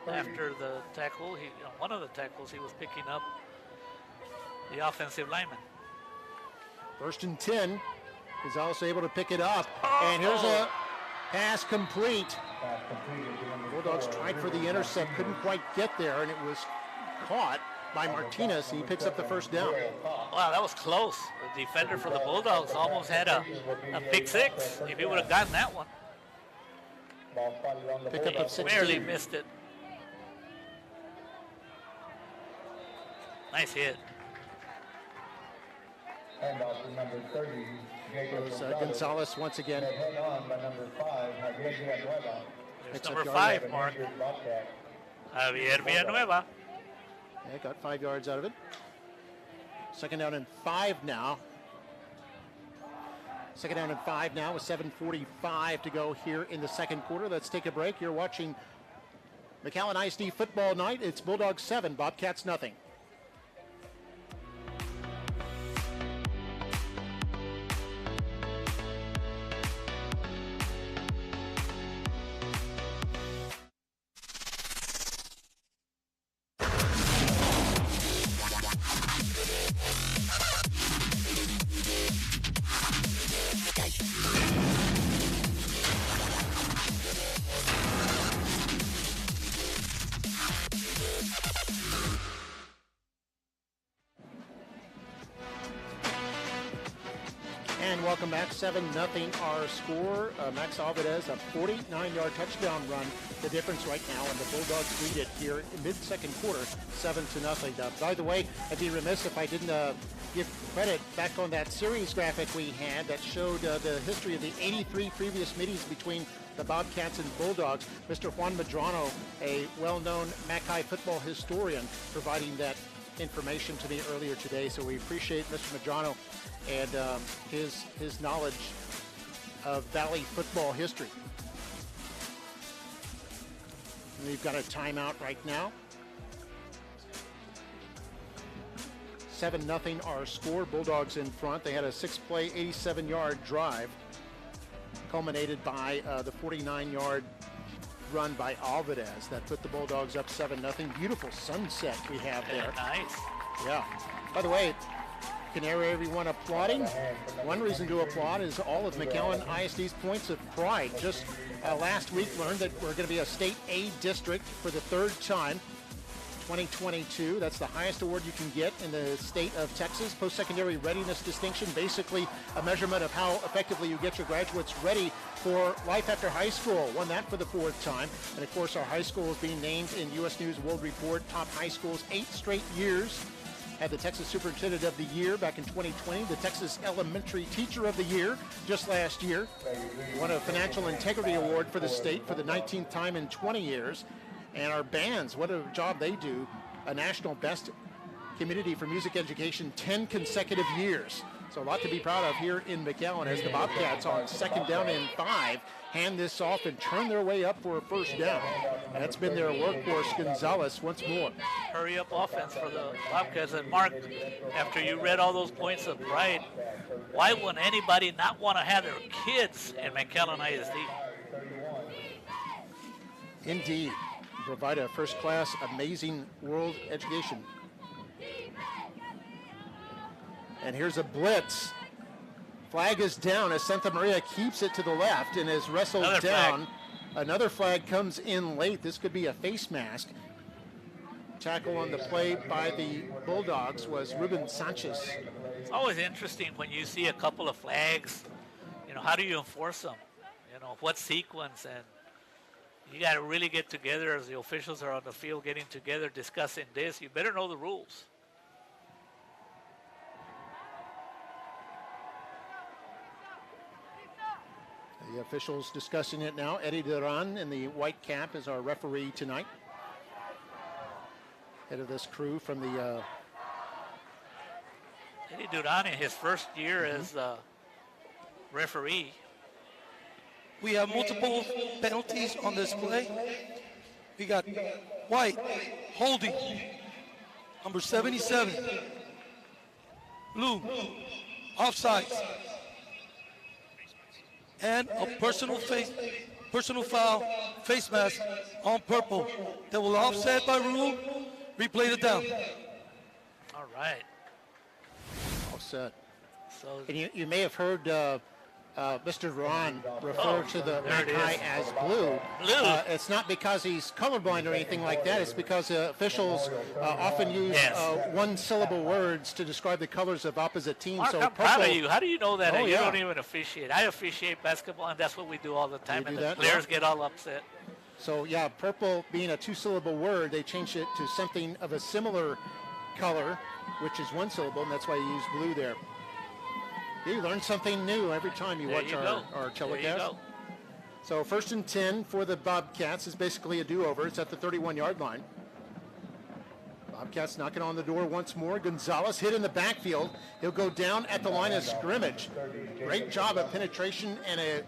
After the tackle, one of the tackles, he was picking up the offensive lineman. 1st and 10. Gonzalez able to pick it up. And here's a pass complete. Bulldogs tried for the intercept, couldn't quite get there, and it was caught by Martinez. He picks up the first down. Wow, that was close. The defender for the Bulldogs almost had a pick 6. If he would have gotten that one. Pick up of 16. Barely missed it. Nice hit. Gonzalez once again. There's number 5, Mark. Javier Villanueva. Yeah, got 5 yards out of it. 2nd down and 5 now. 2nd down and 5 now with 7:45 to go here in the 2nd quarter. Let's take a break. You're watching McAllen ISD football night. It's Bulldogs 7, Bobcats nothing. Welcome back. 7-0 our score. Max Alvarez, a 49-yard touchdown run. The difference right now, and the Bulldogs lead it here in mid-2nd quarter, 7-0. By the way, I'd be remiss if I didn't give credit back on that series graphic we had that showed the history of the 83 previous meetings between the Bobcats and Bulldogs. Mr. Juan Medrano, a well-known Mackay football historian, providing that information to me earlier today. So we appreciate Mr. Medrano and his knowledge of Valley football history. And we've got a timeout right now. 7-0 our score. Bulldogs in front. They had a 6-play, 87-yard drive, culminated by the 49-yard run by Alvarez that put the Bulldogs up 7-0. Beautiful sunset we have there. Nice. Yeah. By the way, can hear everyone applauding. One reason to applaud is all of McAllen ISD's points of pride. Just last week learned that we're going to be a state A district for the third time. 2022, that's the highest award you can get in the state of Texas. Post-secondary readiness distinction, basically a measurement of how effectively you get your graduates ready for life after high school. Won that for the fourth time. And of course, our high school is being named in U.S. News World Report top high schools 8 straight years. Had the Texas Superintendent of the Year back in 2020, the Texas Elementary Teacher of the Year just last year. Won a Financial Integrity Award for the state for the 19th time in 20 years. And our bands, what a job they do. A national best community for music education 10 consecutive years. So a lot to be proud of here in McAllen as the Bobcats on 2nd down and 5 hand this off and turn their way up for a first down. That's been their workhorse, Gonzalez, once more. Hurry up offense for the Bobcats. And Mark, after you read all those points of pride, why would anybody not want to have their kids in McAllen ISD? Indeed. Provide a first-class, amazing world education. And here's a blitz. Flag is down as Santa Maria keeps it to the left and is wrestled down. Another flag comes in late. This could be a face mask. Tackle on the play by the Bulldogs was Ruben Sanchez. It's always interesting when you see a couple of flags. You know, how do you enforce them? You know, what sequence? And you got to really get together as the officials are on the field getting together discussing this. You better know the rules. The officials discussing it now. Eddie Duran in the white cap is our referee tonight. Head of this crew from the... Eddie Duran in his first year as referee. We have multiple penalties on this play. We got white, holding, number 77. Blue, offsides. And a personal foul, face mask on purple. That will offset by rule, replay it down. All right. All set. So, and you may have heard Mr. Ron refer to the Mackay as blue. It's not because he's colorblind or anything like that. It's because officials often use one-syllable words to describe the colors of opposite teams. Mark, so I'm proud of you. How do you know that? Oh, You don't even officiate. I officiate basketball, and that's what we do all the time. And the players get all upset. So, yeah, purple being a 2-syllable word, they changed it to something of a similar color, which is 1 syllable, and that's why you use blue there. You learn something new every time you watch our telecast. So 1st and 10 for the Bobcats is basically a do-over. It's at the 31-yard line. Bobcats knocking on the door once more. Gonzalez hit in the backfield. He'll go down at the line of scrimmage. Great job of penetration and a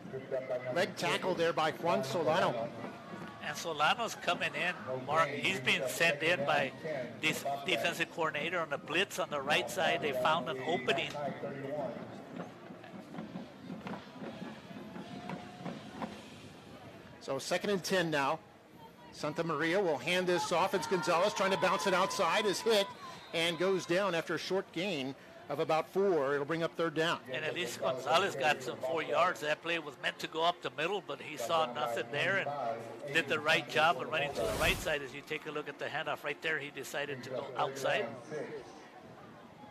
leg tackle there by Juan Solano. And Solano's coming in, Mark. He's being sent in by this defensive coordinator on the blitz on the right side. They found an opening. So 2nd and 10 now. Santa Maria will hand this off. It's Gonzalez trying to bounce it outside. Is hit and goes down after a short gain of about 4. It'll bring up 3rd down. And at least Gonzalez got some 4 yards. That play was meant to go up the middle, but he saw nothing there and did the right job of running to the right side. As you take a look at the handoff right there, he decided to go outside.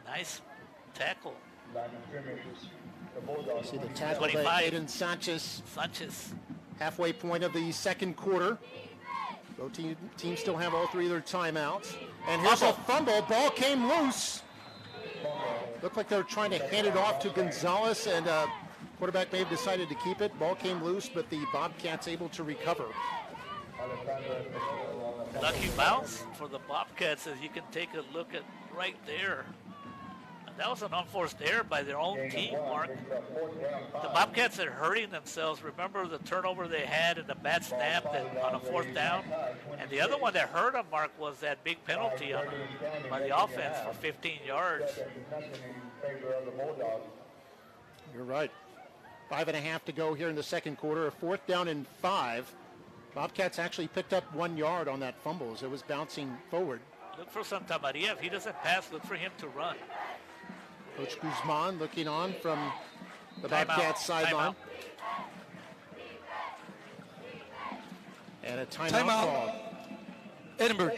Nice tackle. See the tackle by Aiden Sanchez. Halfway point of the second quarter. Both teams still have all 3 of their timeouts. And here's a fumble. Ball came loose. Looked like they were trying to hand it off to Gonzalez, and quarterback may have decided to keep it. Ball came loose, but the Bobcats able to recover. Lucky bounce for the Bobcats, as you can take a look at right there. That was an unforced error by their own team, Mark. The Bobcats are hurting themselves. Remember the turnover they had and the bad snap on a 4th down? And the other one that hurt them, Mark, was that big penalty by the offense for 15 yards. You're right. 5.5 to go here in the second quarter. A 4th down and 5. Bobcats actually picked up 1 yard on that fumble as it was bouncing forward. Look for Santa Maria. If he doesn't pass, look for him to run. Coach Guzman looking on from the Bobcats sideline. And a timeout called. Edinburg.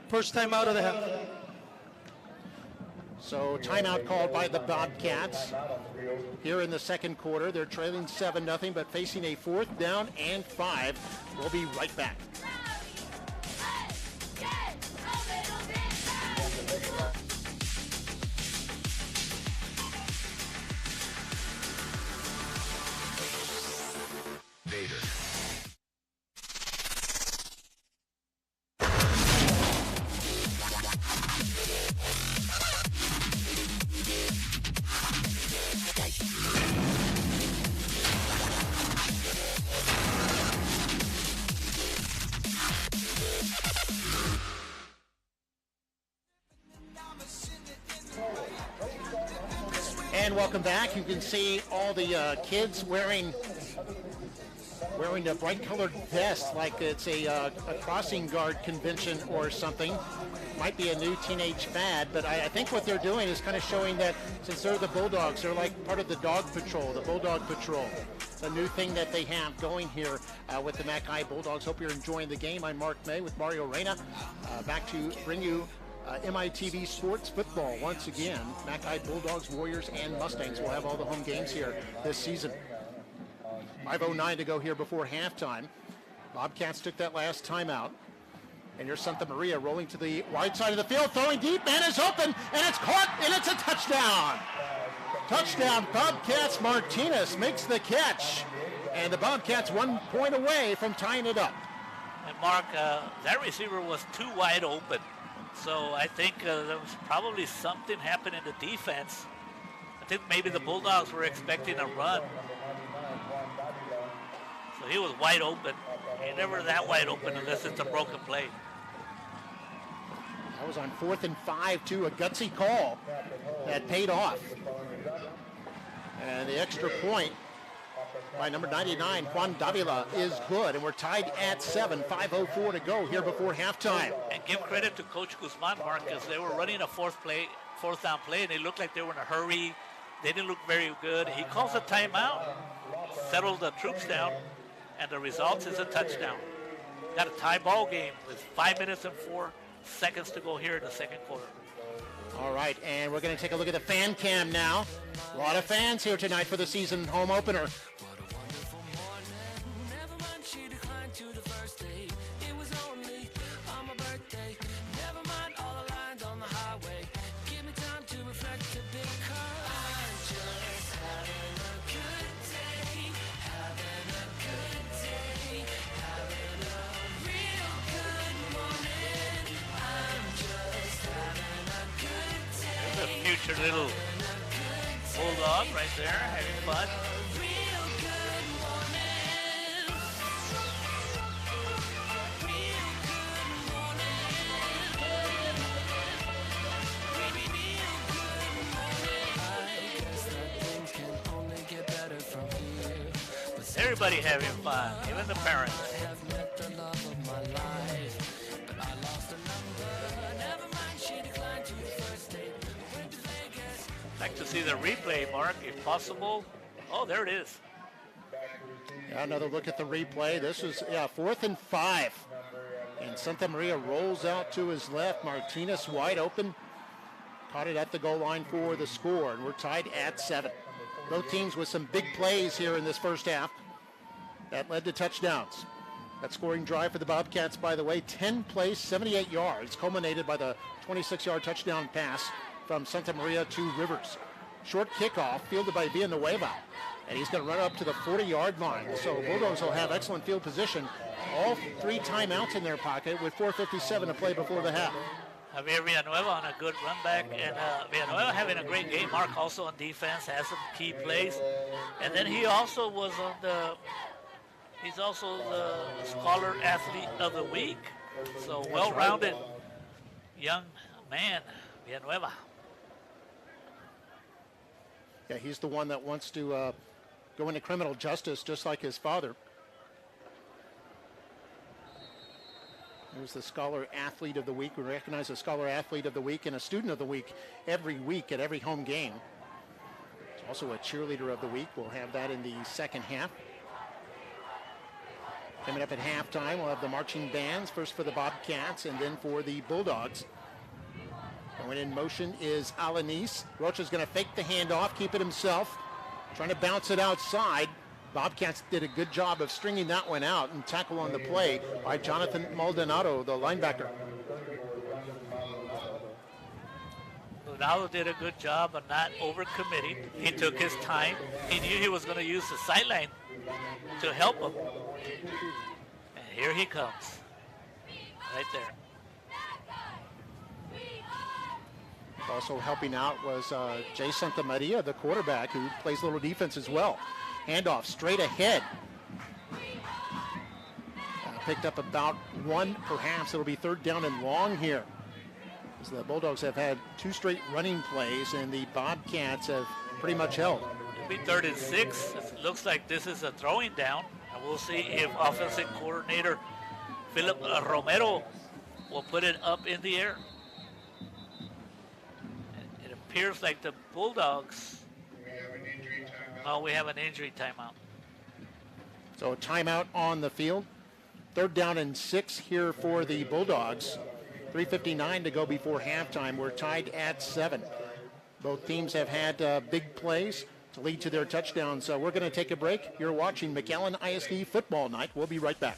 First timeout of the half. So timeout called by the Bobcats. Here in the second quarter, they're trailing 7-0, but facing a 4th down and 5. We'll be right back. And welcome back. You can see all the kids wearing a bright-colored vest, like it's a crossing guard convention or something. Might be a new teenage fad, but I think what they're doing is kind of showing that since they're the Bulldogs, they're like part of the Dog Patrol, the Bulldog Patrol. A new thing that they have going here with the Mackay Bulldogs. Hope you're enjoying the game. I'm Mark May with Mario Reyna, back to bring you MITV Sports Football once again. Mackay Bulldogs, Warriors, and Mustangs will have all the home games here this season. 5:09 to go here before halftime. Bobcats took that last timeout. And here's Santa Maria rolling to the wide side of the field, throwing deep, man is open, and it's caught, and it's a touchdown. Touchdown, Bobcats. Martinez makes the catch. And the Bobcats 1 point away from tying it up. And Mark, that receiver was too wide open. So I think there was probably something happened in the defense. I think maybe the Bulldogs were expecting a run. So he was wide open. He's never that wide open unless it's a broken play. That was on 4th and 5 too, a gutsy call that paid off. And the extra point by number 99, Juan Davila, is good. And we're tied at 7, 5:04 to go here before halftime. And give credit to Coach Guzman, Marcus. They were running a fourth down play, and they looked like they were in a hurry. They didn't look very good. He calls a timeout, settles the troops down, and the result is a touchdown. Got a tie ball game with 5 minutes and 4 seconds to go here in the second quarter. All right, and we're going to take a look at the fan cam now. A lot of fans here tonight for the season home opener. Future little Bulldog right there, having fun. Everybody having fun, even the parents. Like to see the replay, Mark, if possible. Oh, there it is. Yeah, another look at the replay. This is 4th and 5. And Santa Maria rolls out to his left. Martinez wide open. Caught it at the goal line for the score. And we're tied at 7. Both teams with some big plays here in this first half that led to touchdowns. That scoring drive for the Bobcats, by the way, 10 plays, 78 yards, culminated by the 26-yard touchdown pass from Santa Maria to Rivers. Short kickoff fielded by Villanueva, and he's going to run up to the 40-yard line. So Bulldogs will have excellent field position. All 3 timeouts in their pocket with 4:57 to play before the half. Javier Villanueva on a good run back, and Villanueva having a great game. Mark also on defense, has some key plays. And then he also was on he's also the Scholar Athlete of the Week. So well-rounded young man, Villanueva. Yeah, he's the one that wants to go into criminal justice just like his father. He was the Scholar Athlete of the Week. We recognize a Scholar Athlete of the Week and a Student of the Week every week at every home game. He's also a Cheerleader of the Week. We'll have that in the second half. Coming up at halftime, we'll have the marching bands, first for the Bobcats and then for the Bulldogs. Going in motion is Alanis. Rocha's going to fake the handoff, keep it himself, trying to bounce it outside. Bobcats did a good job of stringing that one out, and tackle on the play by Jonathan Maldonado, the linebacker. Maldonado did a good job of not overcommitting. He took his time. He knew he was going to use the sideline to help him. And here he comes, right there. Also helping out was Jay Santamaria, the quarterback, who plays a little defense as well. Handoff straight ahead. Picked up about one, perhaps. It'll be third down and long here. As the Bulldogs have had two straight running plays, and the Bobcats have pretty much held. It'll be 3rd and 6. It looks like this is a throwing down. And we'll see if offensive coordinator Philip Romero will put it up in the air. It appears like the Bulldogs. Oh, we have an injury timeout. So a timeout on the field. 3rd down and 6 here for the Bulldogs. 3:59 to go before halftime. We're tied at 7. Both teams have had big plays to lead to their touchdowns. So we're going to take a break. You're watching McAllen ISD Football Night. We'll be right back.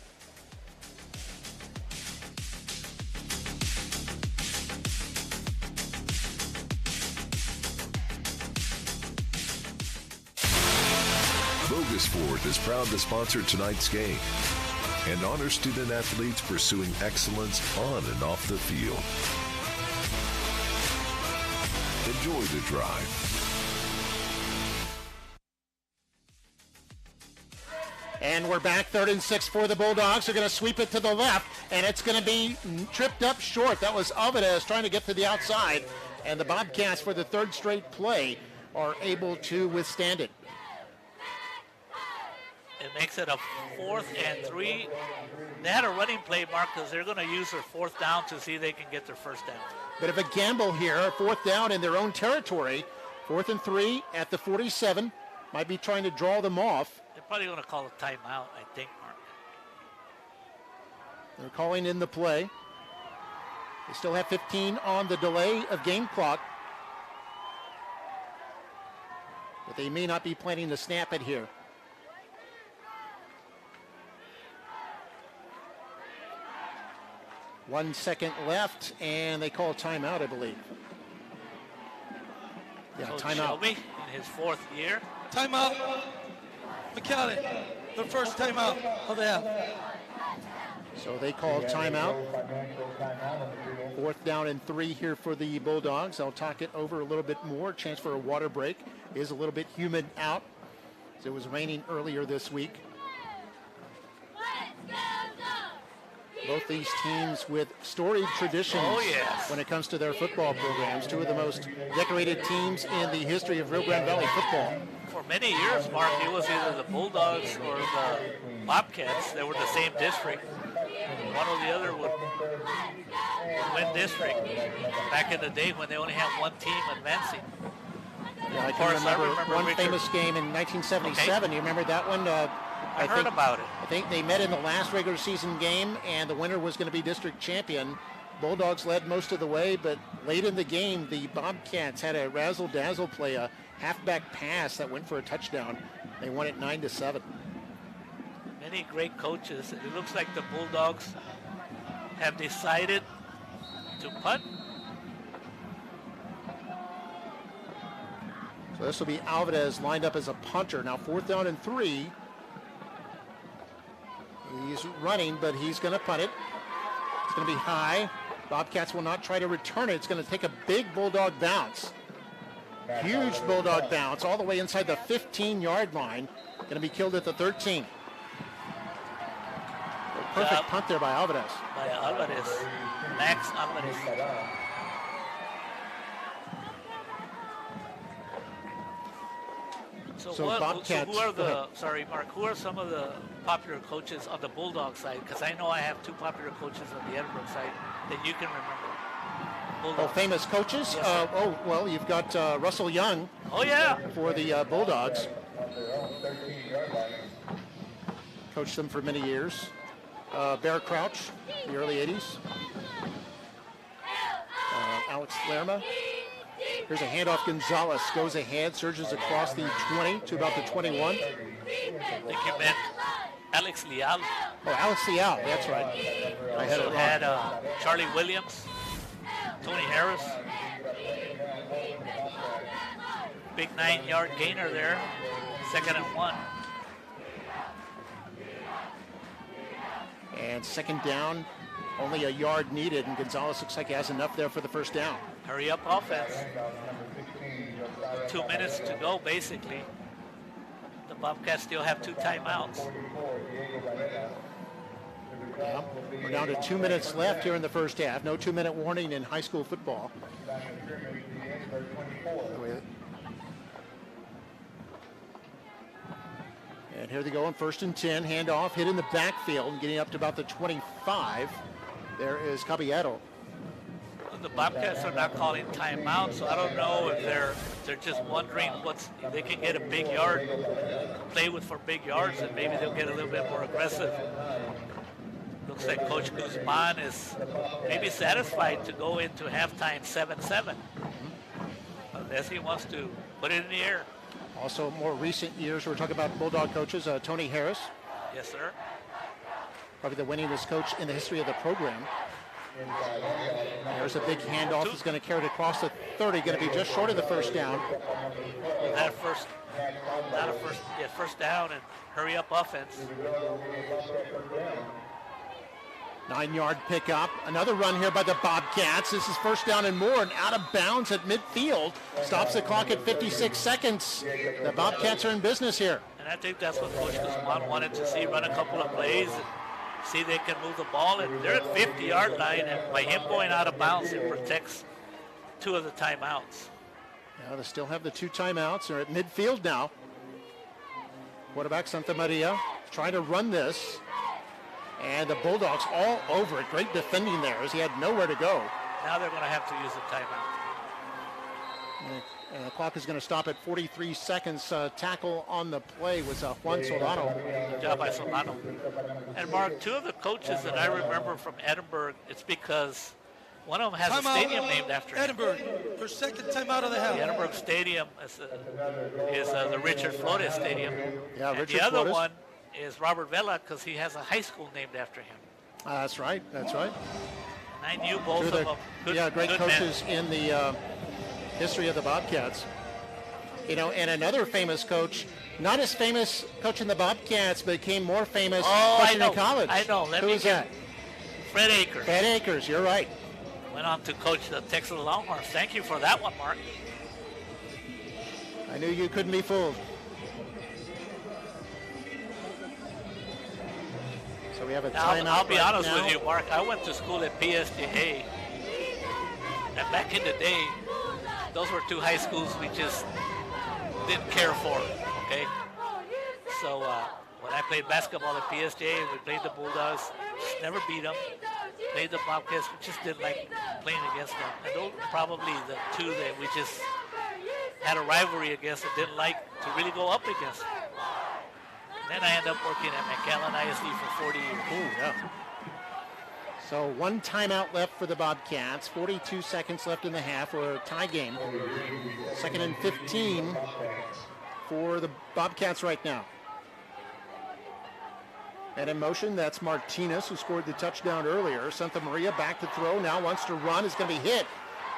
Bogusport is proud to sponsor tonight's game and honor student athletes pursuing excellence on and off the field. Enjoy the drive. And we're back, 3rd and 6 for the Bulldogs. They're going to sweep it to the left, and it's going to be tripped up short. That was Alvarez trying to get to the outside, and the Bobcats, for the 3rd straight play, are able to withstand it. It makes it a 4th and 3. They had a running play, Mark, because they're going to use their 4th down to see if they can get their 1st down. Bit of a gamble here, 4th down in their own territory. 4th and 3 at the 47. Might be trying to draw them off. They're probably going to call a timeout, I think, Mark. They're calling in the play. They still have 15 on the delay of game clock. But they may not be planning to snap it here. 1 second left, and they call a timeout, I believe. Yeah, So timeout. Shelby in his 4th year. Timeout. McAllen, their first timeout of the half. So they call timeout. 4th down and 3 here for the Bulldogs. I'll talk it over a little bit more. Chance for a water break. Is a little bit humid out. It was raining earlier this week. Both these teams with storied traditions when it comes to their football programs. Two of the most decorated teams in the history of Rio Grande Valley football. For many years, Mark, it was either the Bulldogs or the Bobcats. They were the same district. One or the other would win district. Back in the day when they only had one team advancing. Yeah, I can remember one Richard. Famous game in 1977. Okay. You remember that one? I heard about it. I think they met in the last regular season game, and the winner was going to be district champion. Bulldogs led most of the way, but late in the game, the Bobcats had a razzle-dazzle play, a halfback pass that went for a touchdown. They won it 9-7. Many great coaches. It looks like the Bulldogs have decided to punt. So this will be Alvarez lined up as a punter. Now 4th down and 3. He's running, but he's going to punt it. It's going to be high. Bobcats will not try to return it. It's going to take a big Bulldog bounce. Huge Bulldog bounce all the way inside the 15-yard line. Going to be killed at the 13. Perfect punt there by Alvarez. Max Alvarez. So So Bobcats. who are Mark, who are some of the popular coaches on the Bulldog side? Because I know I have two popular coaches on the Edinburg side that you can remember. Bulldogs. Oh, famous coaches? Yes, well, you've got Russell Young. Oh, yeah. For the Bulldogs. Coached them for many years. Bear Crouch, the early 80s. Alex Lerma. Here's a handoff. Gonzalez goes ahead, surges across the 20 to about the 21. I think you meant Alex Leal. Oh, Alex Leal, that's right. I had it wrong. Had Charlie Williams, Tony Harris. Big 9-yard gainer there. 2nd and 1. And 2nd down, only a yard needed, and Gonzalez looks like he has enough there for the 1st down. Hurry up offense. 2 minutes to go, basically. The Bobcats still have 2 timeouts. Yeah, we're down to 2 minutes left here in the 1st half. No 2-minute warning in high school football. And here they go on 1st and 10. Handoff, hit in the backfield, getting up to about the 25. There is Caballero. The Bobcats are not calling timeout, so I don't know if they're just wondering if they can get a big yard, play with for big yards, and maybe they'll get a little bit more aggressive. Looks like Coach Guzman is maybe satisfied to go into halftime 7-7. Unless he wants to put it in the air. Also, more recent years, we're talking about Bulldog coaches, Tony Harris. Yes, sir. Probably the winningest coach in the history of the program. There's a big handoff. He's going to carry it across the 30, going to be just short of the 1st down. First down and hurry up offense. 9-yard pickup. Another run here by the Bobcats. This is 1st down and more, and out of bounds at midfield. Stops the clock at 56 seconds. The Bobcats are in business here. And I think that's what Coach Guzman wanted to see, run a couple of plays, see they can move the ball. And they're at 50-yard line, and by him going out of bounds, it protects 2 of the timeouts. Yeah, they still have the 2 timeouts. They're at midfield now. Quarterback Santa Maria trying to run this. And the Bulldogs all over it. Great defending there as he had nowhere to go. Now they're going to have to use the timeout. And the clock is going to stop at 43 seconds. Tackle on the play was Juan Solano. Good job by Solano. And Mark, 2 of the coaches that I remember from Edinburg, it's because one of them has a stadium named after him. Edinburg, their 2nd timeout of the half. The Edinburg Stadium is the Richard Flores Stadium. Yeah, and Richard the other Flores. one is Robert Vela because he has a high school named after him. That's right. That's right. And I knew both of them. Great good coaches men. in the history of the Bobcats. You know, and another famous coach, not as famous coaching the Bobcats, but became more famous coaching in college. I know. Who is that? Fred Akers. Fred Akers, you're right. Went on to coach the Texas Longhorns. Thank you for that one, Mark. I knew you couldn't be fooled. So we have a timeout. I'll be honest now. with you, Mark. I went to school at PSDA, and back in the day, those were 2 high schools we just didn't care for. Okay, so when I played basketball at PSDA, we played the Bulldogs, just never beat them. Played the Bobcats, we just didn't like playing against them. And those were probably the 2 that we just had a rivalry against and didn't like to really go up against. Then I ended up working at McAllen ISD for 40 years. Ooh, yeah. So 1 timeout left for the Bobcats. 42 seconds left in the half, or a tie game. 2nd and 15 for the Bobcats right now. And in motion, that's Martinez, who scored the touchdown earlier. Santa Maria back to throw, now wants to run. It's going to be hit,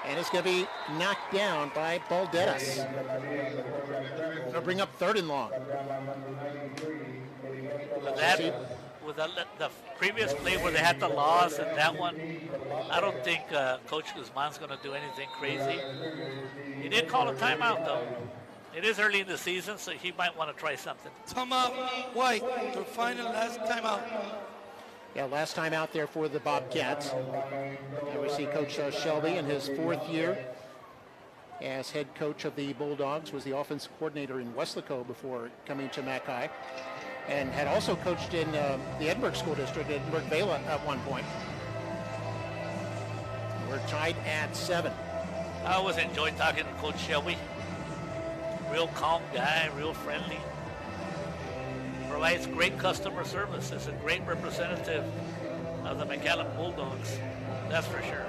and it's going to be knocked down by Balderas. Going to bring up 3rd and long. With the previous play where they had the loss and that one, I don't think Coach Guzman's going to do anything crazy. He did call a timeout, though. It is early in the season, so he might want to try something. Timeout, White, their final last timeout. Yeah, last time out there for the Bobcats. And we see Coach Shelby in his 4th year as head coach of the Bulldogs, was the offensive coordinator in Weslaco before coming to Mackay, and had also coached in the Edinburg School District, Edinburg Vela at one point. We're tied at 7. I always enjoyed talking to Coach Shelby. Real calm guy, real friendly. Provides great customer service. Is a great representative of the McAllen Bulldogs. That's for sure.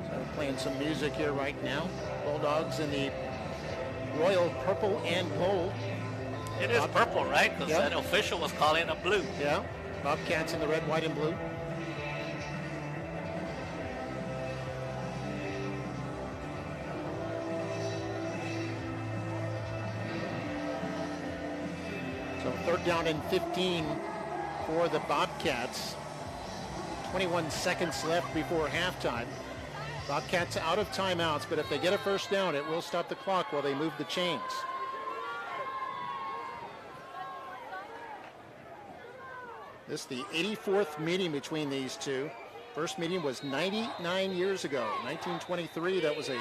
So we're playing some music here right now. Bulldogs in the royal purple and gold. It is purple, right? Because that official was calling it blue. Yeah. Bobcats in the red, white, and blue. So 3rd down and 15 for the Bobcats. 21 seconds left before halftime. Bobcats out of timeouts, but if they get a first down, it will stop the clock while they move the chains. This is the 84th meeting between these two. First meeting was 99 years ago, 1923. That was a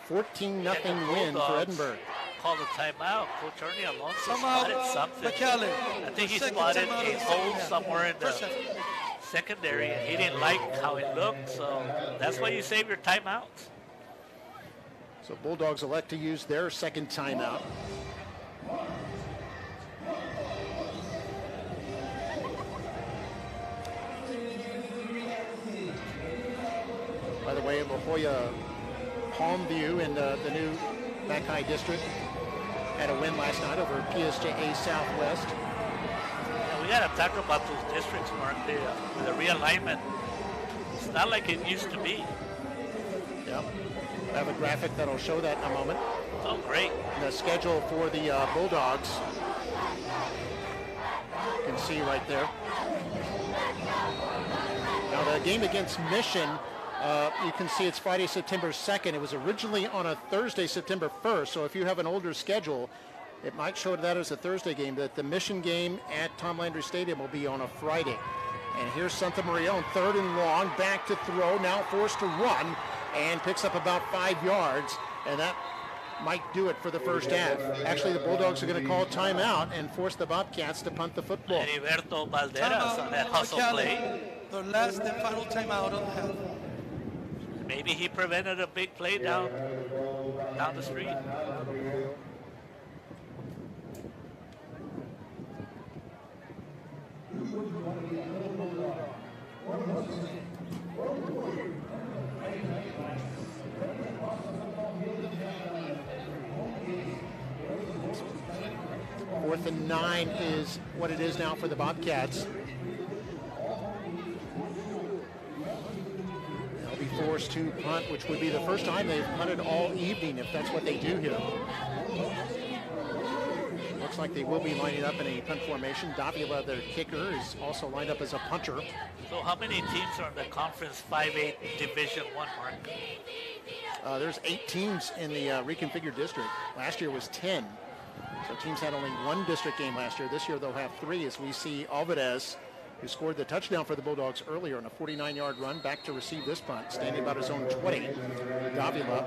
14-0 win for Edinburg. Called a timeout. Coach Ernie Alonso Timeout, spotted something. McAllen. I think he spotted a hole somewhere in the secondary, and he didn't like how it looked, so that's why you save your timeouts. So Bulldogs elect to use their second timeout. By the way, La Jolla Palmview in the new Mackay district had a win last night over PSJA Southwest. Yeah, we got to talk about those districts, Mark. With the realignment, it's not like it used to be. Yep. I have a graphic that'll show that in a moment. Oh, great. And the schedule for the Bulldogs. You can see right there. Now the game against Mission, you can see it's Friday, September 2nd. It was originally on a Thursday, September 1st. So if you have an older schedule, it might show that as a Thursday game. That the Mission game at Tom Landry Stadium will be on a Friday. And here's Santa Maria on 3rd and long, back to throw, now forced to run, and picks up about 5 yards. And that might do it for the first half. Actually, the Bulldogs are going to call a timeout and force the Bobcats to punt the football. Heriberto Valderas on that hustle play. The last and final timeout of the half. Maybe he prevented a big play down the street. Fourth and 9 is what it is now for the Bobcats. They'll be forced to punt, which would be the first time they've punted all evening, if that's what they do here. Looks like they will be lining up in a punt formation. Davila, their kicker, is also lined up as a punter. So how many teams are in the Conference 5A Division I, Mark? There's 8 teams in the reconfigured district. Last year was 10. So teams had only one district game last year. This year they'll have 3, as we see Alvarez, who scored the touchdown for the Bulldogs earlier on a 49-yard run, back to receive this punt, standing about his own 20. Davila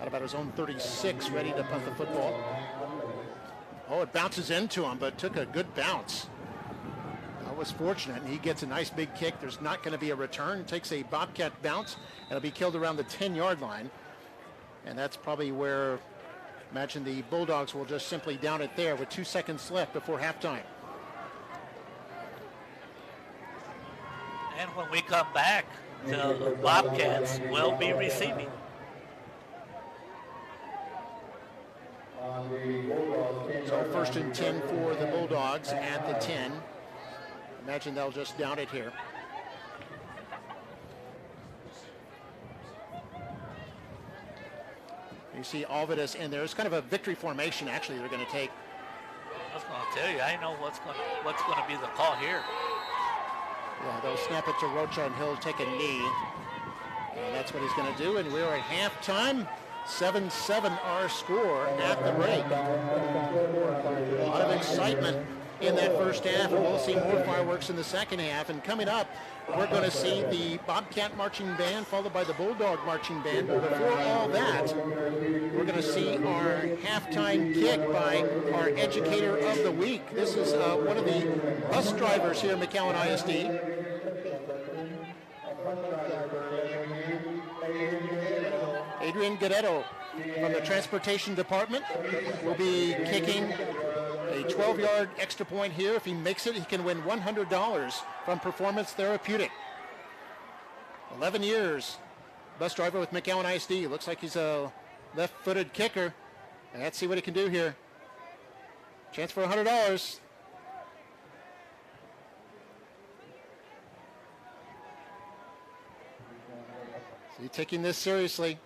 at about his own 36, ready to punt the football. Oh, it bounces into him, but took a good bounce. That was fortunate, and he gets a nice big kick. There's not going to be a return. Takes a Bobcat bounce, and it'll be killed around the 10-yard line. And that's probably where, imagine the Bulldogs will just simply down it there with 2 seconds left before halftime. And when we come back, the Bobcats will be receiving. So 1st and 10 for the Bulldogs at the 10. Imagine they'll just down it here. You see Alvarez in there. It's kind of a victory formation, actually, they're going to take. I was going to tell you, I know what's going to be the call here. Yeah, they'll snap it to Rocha, and he'll take a knee. And that's what he's going to do, and we're at halftime. 7-7 our score at the break. A lot of excitement in that first half, and we'll see more fireworks in the second half. And coming up, we're going to see the Bobcat Marching Band followed by the Bulldog Marching Band. But before all that, we're going to see our halftime kick by our Educator of the Week. This is one of the bus drivers here at McAllen ISD. Adrian Guerrero from the Transportation Department will be kicking a 12-yard extra point here. If he makes it, he can win $100 from Performance Therapeutic. 11 years, bus driver with McAllen ISD. Looks like he's a left-footed kicker. And let's see what he can do here. Chance for $100. So he's taking this seriously.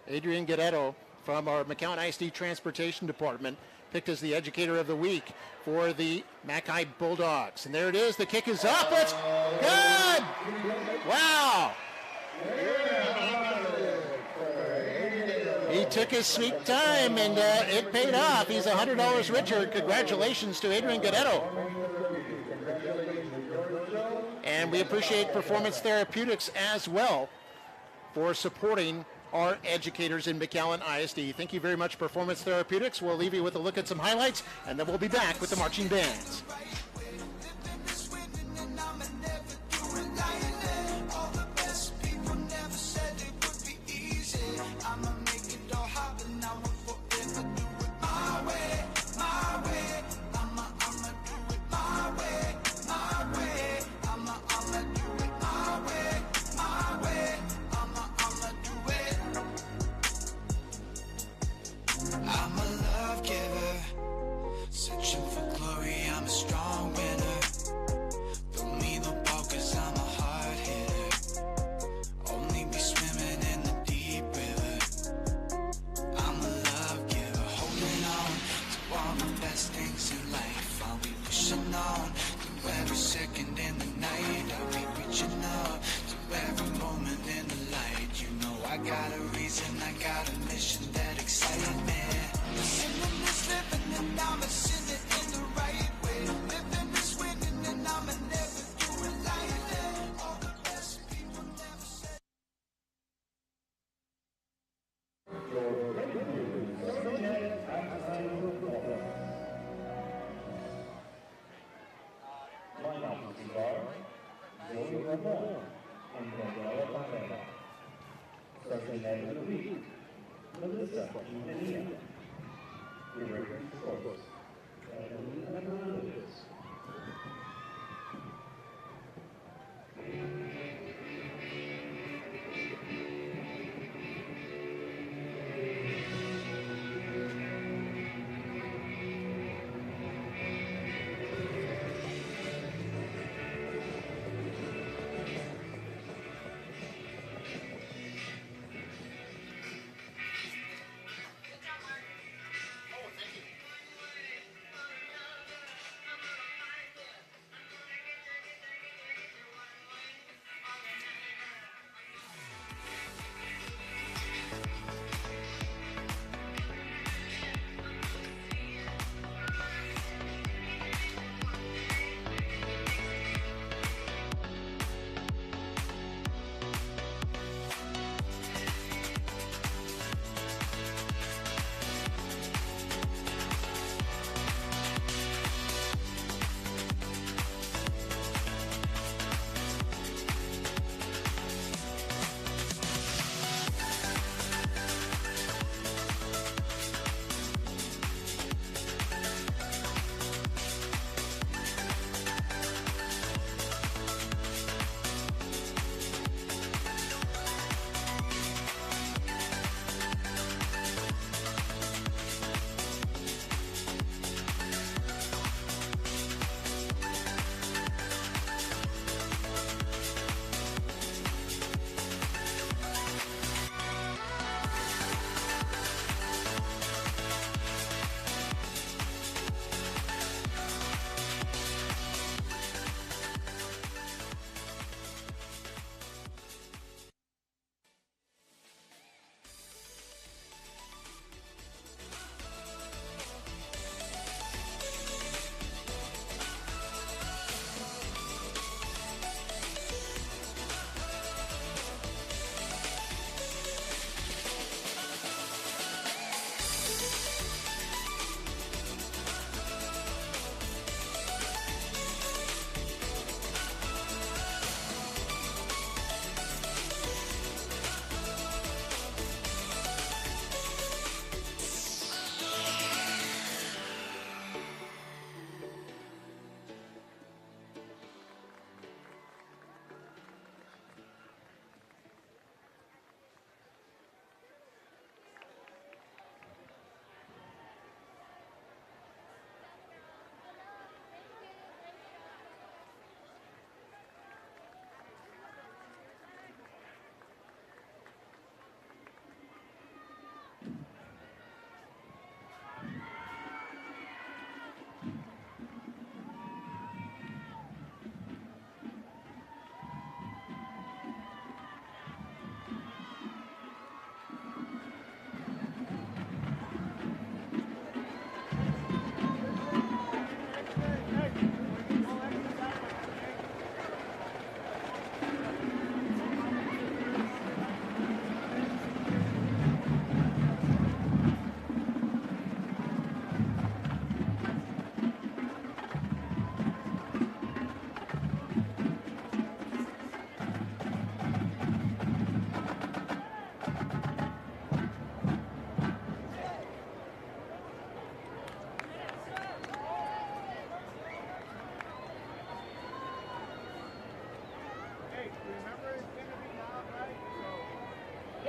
Adrian Guerrero from our McAllen ISD Transportation Department, picked as the Educator of the Week for the Mackay Bulldogs. And there it is. The kick is up. It's good. Wow. He took his sweet time, and it paid off. He's $100 richer. Congratulations to Adrian Guerrero. And we appreciate Performance Therapeutics as well for supporting our educators in McAllen ISD. Thank you very much, Performance Therapeutics. We'll leave you with a look at some highlights, and then we'll be back with the marching bands. I'm a love giver, searching for glory, I'm a strong winner. Throw me the ball cause I'm a hard hitter. Only be swimming in the deep river. I'm a love giver, holding on to all the best things in life. I'll be pushing on through every second in the night. I'll be reaching up to every moment in the light. You know I got a reason, I got a mission that excites me. Sinning is living and I'm a sinning in the right way. Living is winning and I'm a never do it lightly. All the best people never say.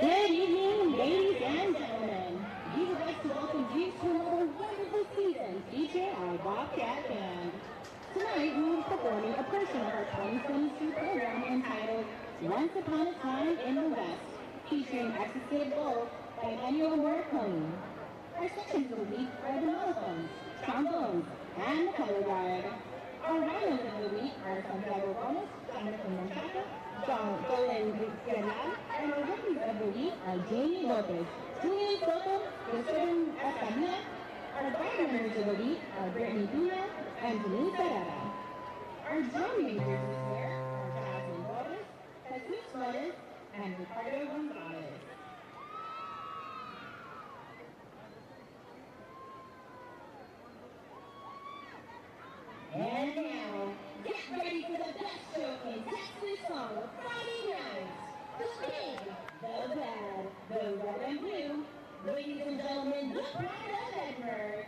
Good evening, ladies and gentlemen. We would like to welcome you to another wonderful season featuring our Bobcat Band. Tonight, we will be performing a portion of our 2022 program entitled Once Upon a Time in the West, featuring Ecstasy of Gold by Ennio Morricone. Our sections of the week are the mellophones, trombones, and the color guard. Our rhinos of the week are Santiago Gomez, Jonathan Menchaca, Dolan Guerrero, and our rookies of the week are Jamie Lopez, Julian Soto, Cristian Escamilla. Our guard members of the week are Brittany Pina and Denise Herrera. Our drum majors this year are Jasmine Torres, Jesus Flores, and Ricardo Gonzalez. And now, get ready for the best show in Texas song of Friday nights. The big, the bad, the red and blue. Ladies and gentlemen, the pride of Edinburg,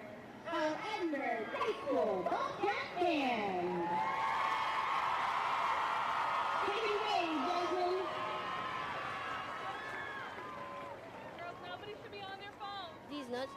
our Edinburg High School Bobcat Band. Take it away, Jasmine. Girls, nobody should be on their phone. These nuts.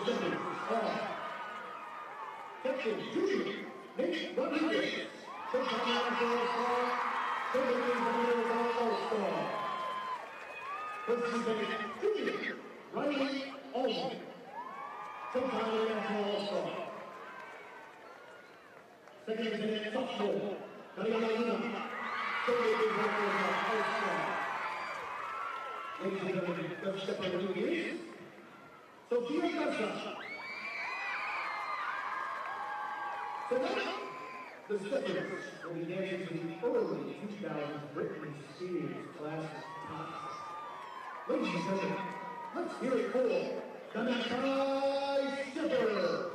Steppers are Captain Junior Nate Rodriguez, two-time NFL All-Star, two-time NFL All-Star. First lieutenant Junior Riley Allman, two-time NFL All-Star. Second lieutenant sophomore Diana Luna, two-time NFL All-Star. Ladies and gentlemen, first stepper of the year is Sophia Garza. So now, the steppers will be dancing to the early 2000s Britney Spears classic Tops. Ladies and gentlemen, let's hear it for the McAllen Stepper.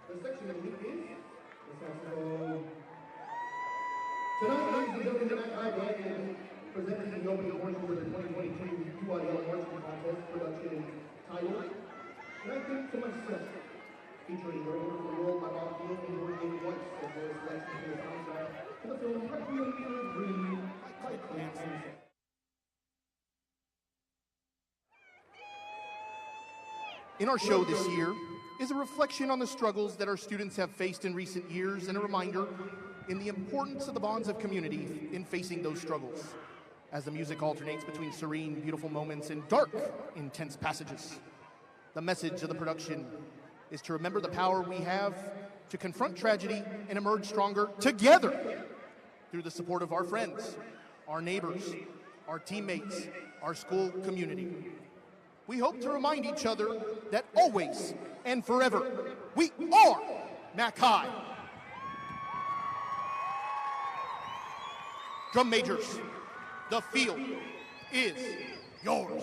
The section of the week is the saxophone. Tonight, ladies and gentlemen, the McAllen Band will be presenting the opening portion of the 2022 UIL Marching Contest production titled "And I Think to Myself," featuring the wonderful role by Bob Field and George David Weiss, as well as selections from the soundtrack to the film Requiem for a Dream by Clint Eastwood. In our show this year is a reflection on the struggles that our students have faced in recent years and a reminder in the importance of the bonds of community in facing those struggles. As the music alternates between serene, beautiful moments and dark, intense passages, the message of the production is to remember the power we have to confront tragedy and emerge stronger together through the support of our friends, our neighbors, our teammates, our school community. We hope to remind each other that always and forever, we are McAllen. Drum majors, the field is yours.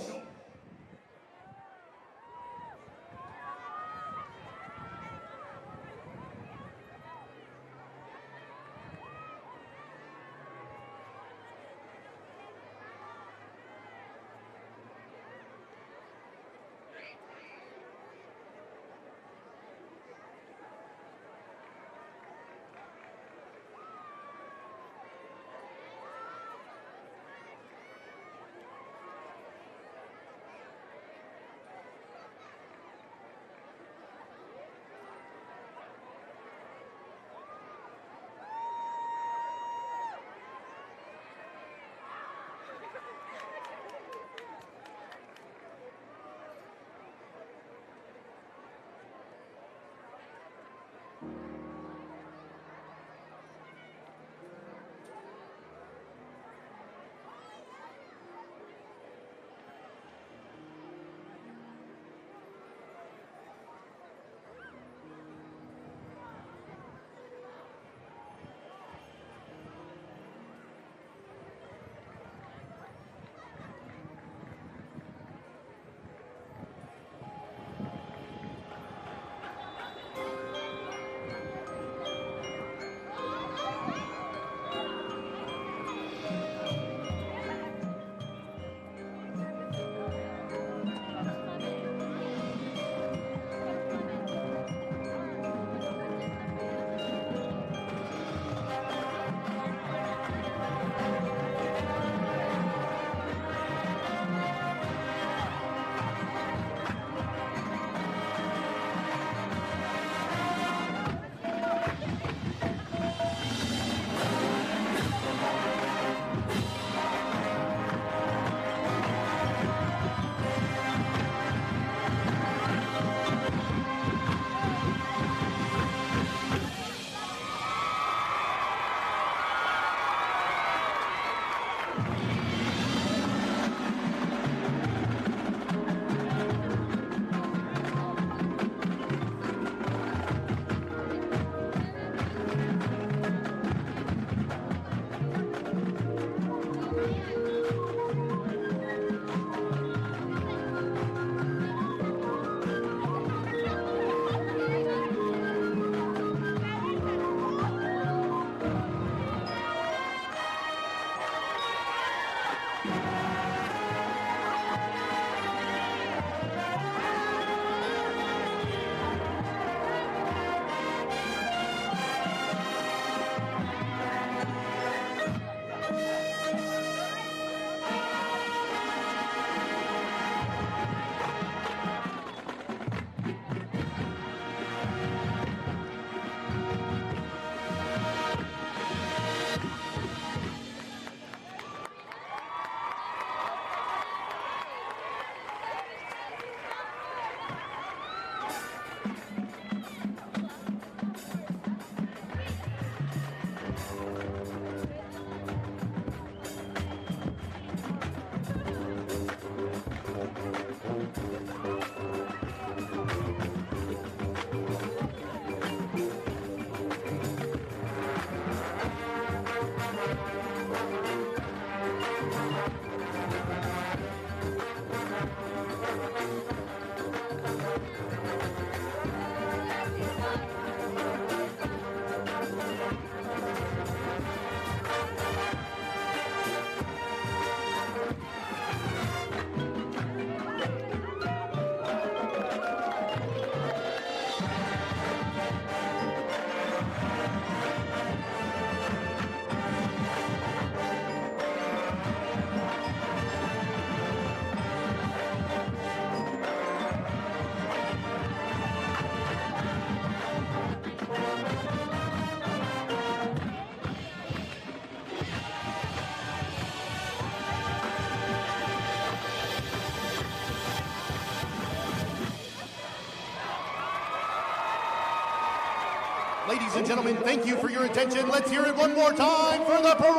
Ladies and gentlemen, thank you for your attention. Let's hear it one more time for the Pride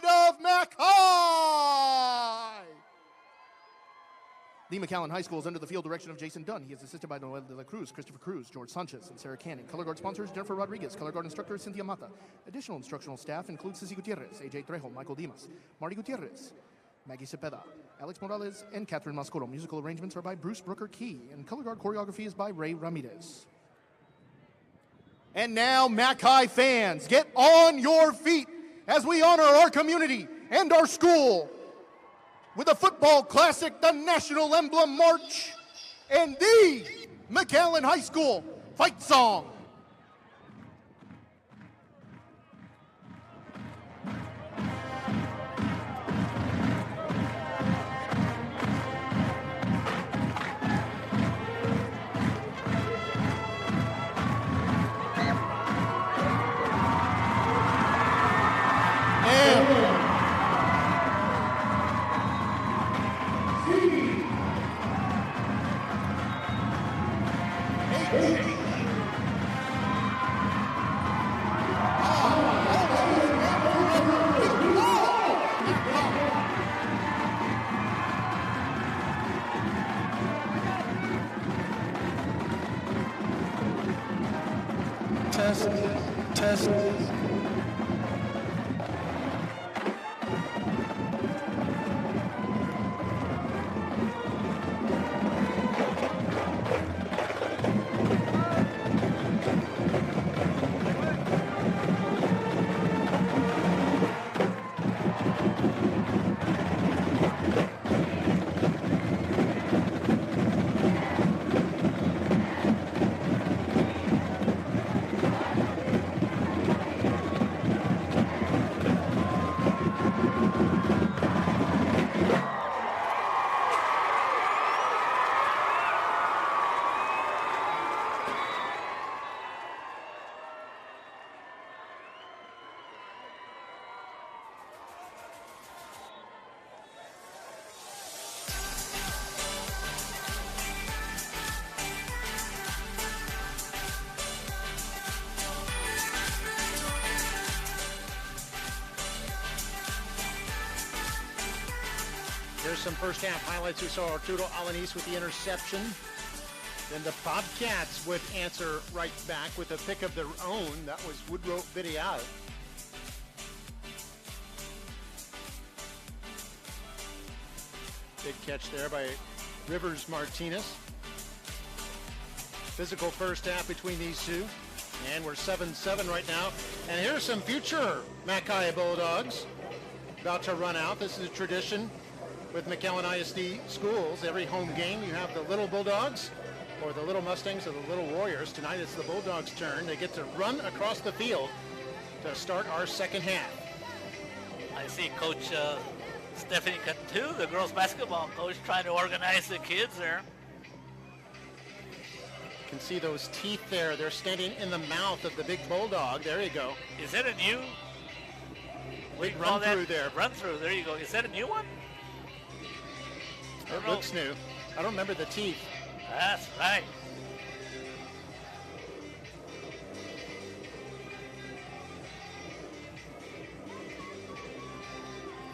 of McAllen. The McAllen High School is under the field direction of Jason Dunn. He is assisted by Noel de la Cruz, Christopher Cruz, George Sanchez, and Sarah Canning. Color Guard sponsors Jennifer Rodriguez. Color Guard instructor Cynthia Mata. Additional instructional staff include Ceci Gutierrez, AJ Trejo, Michael Dimas, Marty Gutierrez, Maggie Cepeda, Alex Morales, and Catherine Mascoro. Musical arrangements are by Bruce Brooker Key, and Color Guard choreography is by Ray Ramirez. And now, Mac High fans, get on your feet as we honor our community and our school with a football classic, the National Emblem March, and the McAllen High School Fight Song. Test. There's some first half highlights. We saw Arturo Alanis with the interception. Then the Bobcats would answer right back with a pick of their own. That was Woodrow Vidial. Big catch there by Rivers Martinez. Physical first half between these two. And we're 7-7 right now. And here's some future Mackay Bulldogs about to run out. This is a tradition with McAllen ISD schools. Every home game you have the Little Bulldogs or the Little Mustangs or the Little Warriors. Tonight it's the Bulldogs' turn. They get to run across the field to start our second half. I see Coach Stephanie Cantu, the girls basketball coach, trying to organize the kids there. You can see those teeth there. They're standing in the mouth of the big Bulldog. There you go. Is that a new? Big run through there. Run through, there you go. Is that a new one? It looks new. I don't remember the teeth. That's right.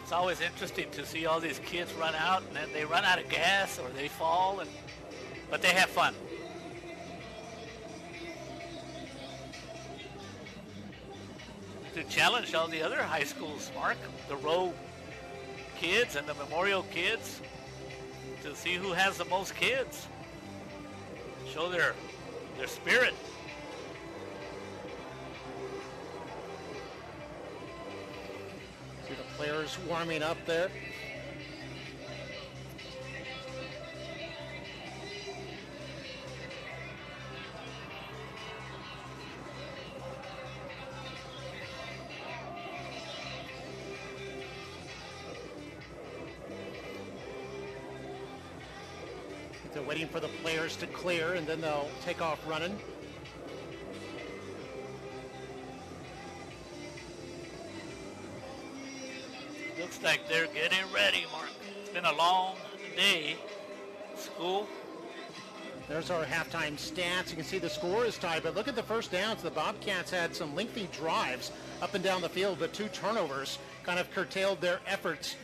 It's always interesting to see all these kids run out and then they run out of gas or they fall, but they have fun. To challenge all the other high schools, Mark, the Rowe kids and the Memorial kids, to see who has the most kids. Show their spirit. See the players warming up there. They're waiting for the players to clear, and then they'll take off running. Looks like they're getting ready, Mark. It's been a long day. School. There's our halftime stats. You can see the score is tied, but look at the first downs. The Bobcats had some lengthy drives up and down the field, but 2 turnovers kind of curtailed their efforts.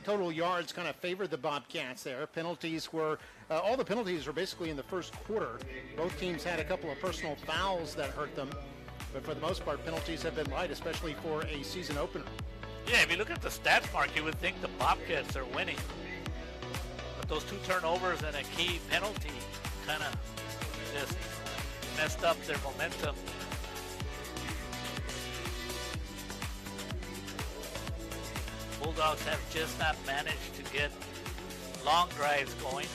Total yards kind of favored the Bobcats there. Penalties were, all the penalties were basically in the first quarter. Both teams had a couple of personal fouls that hurt them, but for the most part, penalties have been light, especially for a season opener. Yeah, if you look at the stats, Mark, you would think the Bobcats are winning. But those 2 turnovers and a key penalty kind of just messed up their momentum. Bulldogs have just not managed to get long drives going.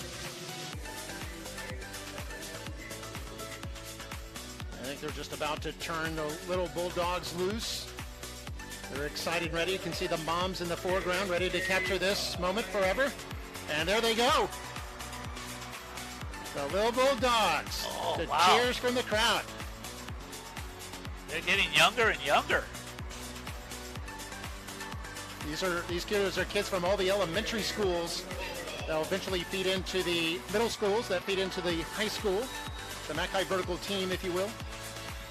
I think they're just about to turn the little Bulldogs loose. They're excited, ready. You can see the moms in the foreground ready to capture this moment forever. And there they go. The little Bulldogs. Oh, the wow. cheers from the crowd. They're getting younger and younger. These kids are kids from all the elementary schools that will eventually feed into the middle schools, that feed into the high school, the Mackay vertical team, if you will.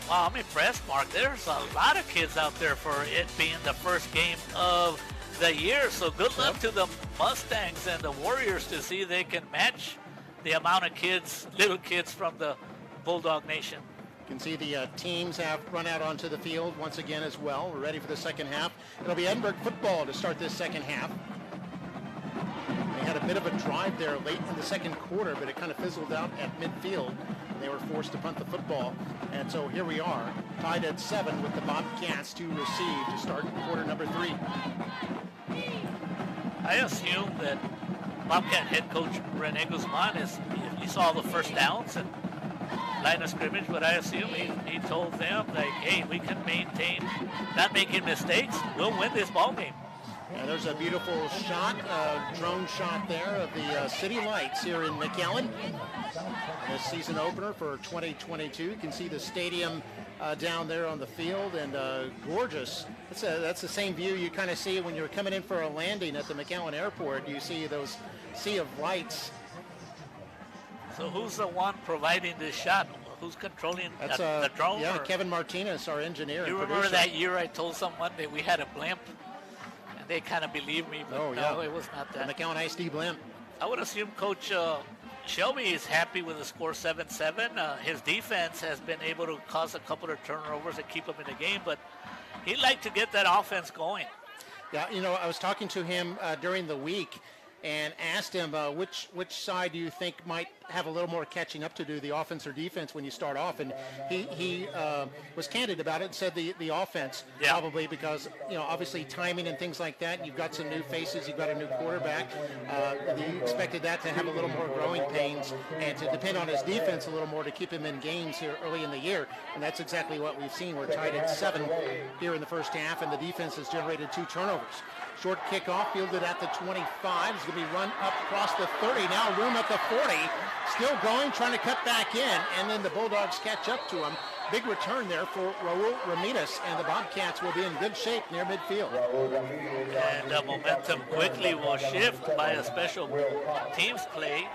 Wow, I'm impressed, Mark. There's a lot of kids out there for it being the first game of the year. So good luck to the Mustangs and the Warriors to see they can match the amount of kids, little kids from the Bulldog Nation. You can see the teams have run out onto the field once again as well. We're ready for the second half. It'll be Edinburg football to start this second half. They had a bit of a drive there late in the second quarter, but it kind of fizzled out at midfield. They were forced to punt the football. And so here we are, tied at 7 with the Bobcats to receive to start quarter number 3. I assume that Bobcat head coach Rene Guzman he saw the first downs and line of scrimmage, but I assume he told them, like, hey, we can maintain not making mistakes. We'll win this ball game. And there's a beautiful shot, drone shot there of the City Lights here in McAllen. This season opener for 2022. You can see the stadium down there on the field, and gorgeous. That's the same view you kind of see when you're coming in for a landing at the McAllen Airport. You see those sea of lights. So who's the one providing this shot? Who's controlling the drone? Yeah, Kevin Martinez, our engineer. You remember that year I told someone that we had a blimp? And they kind of believed me, but no, it was not that. The McAllen ISD blimp. I would assume Coach Shelby is happy with the score 7-7. His defense has been able to cause a couple of turnovers and keep them in the game, but he'd like to get that offense going. Yeah, you know, I was talking to him during the week and asked him which side do you think might have a little more catching up to do, the offense or defense, when you start off. And he was candid about it and said the offense, probably, because, you know, obviously timing and things like that. You've got some new faces. You've got a new quarterback. He expected that to have a little more growing pains and to depend on his defense a little more to keep him in games here early in the year. And that's exactly what we've seen. We're tied at 7 here in the first half, and the defense has generated 2 turnovers. Short kickoff fielded at the 25. It's going to be run up across the 30. Now room at the 40. Still going, trying to cut back in. And then the Bulldogs catch up to him. Big return there for Raul Ramirez. And the Bobcats will be in good shape near midfield. And the momentum quickly will shift by a special teams play.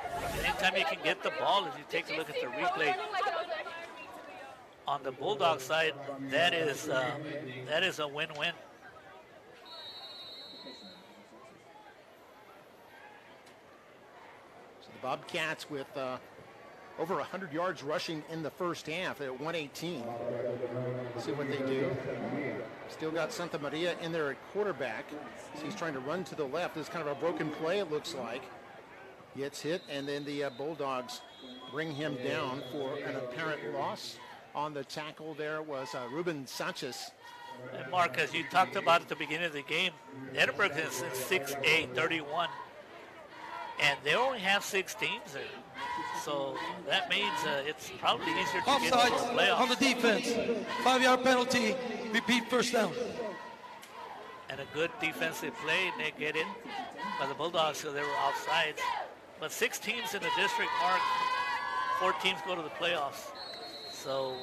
Anytime you can get the ball, if you take a look at the replay, on the Bulldog side, that is a win-win. Bobcats with over 100 yards rushing in the first half. They're at 118. See what they do. Still got Santa Maria in there at quarterback. So he's trying to run to the left. It's kind of a broken play, it looks like. Gets hit, and then the Bulldogs bring him down for an apparent loss. On the tackle there was Ruben Sanchez. And Mark, as you talked about at the beginning of the game, Edinburg is 6'8", 31. And they only have 6 teams there. So that means it's probably easier to get to the playoffs. On the defense. 5-yard penalty. Repeat first down. And a good defensive play. They get it by the Bulldogs, so they were offsides. But 6 teams in the district, Mark. 4 teams go to the playoffs. So,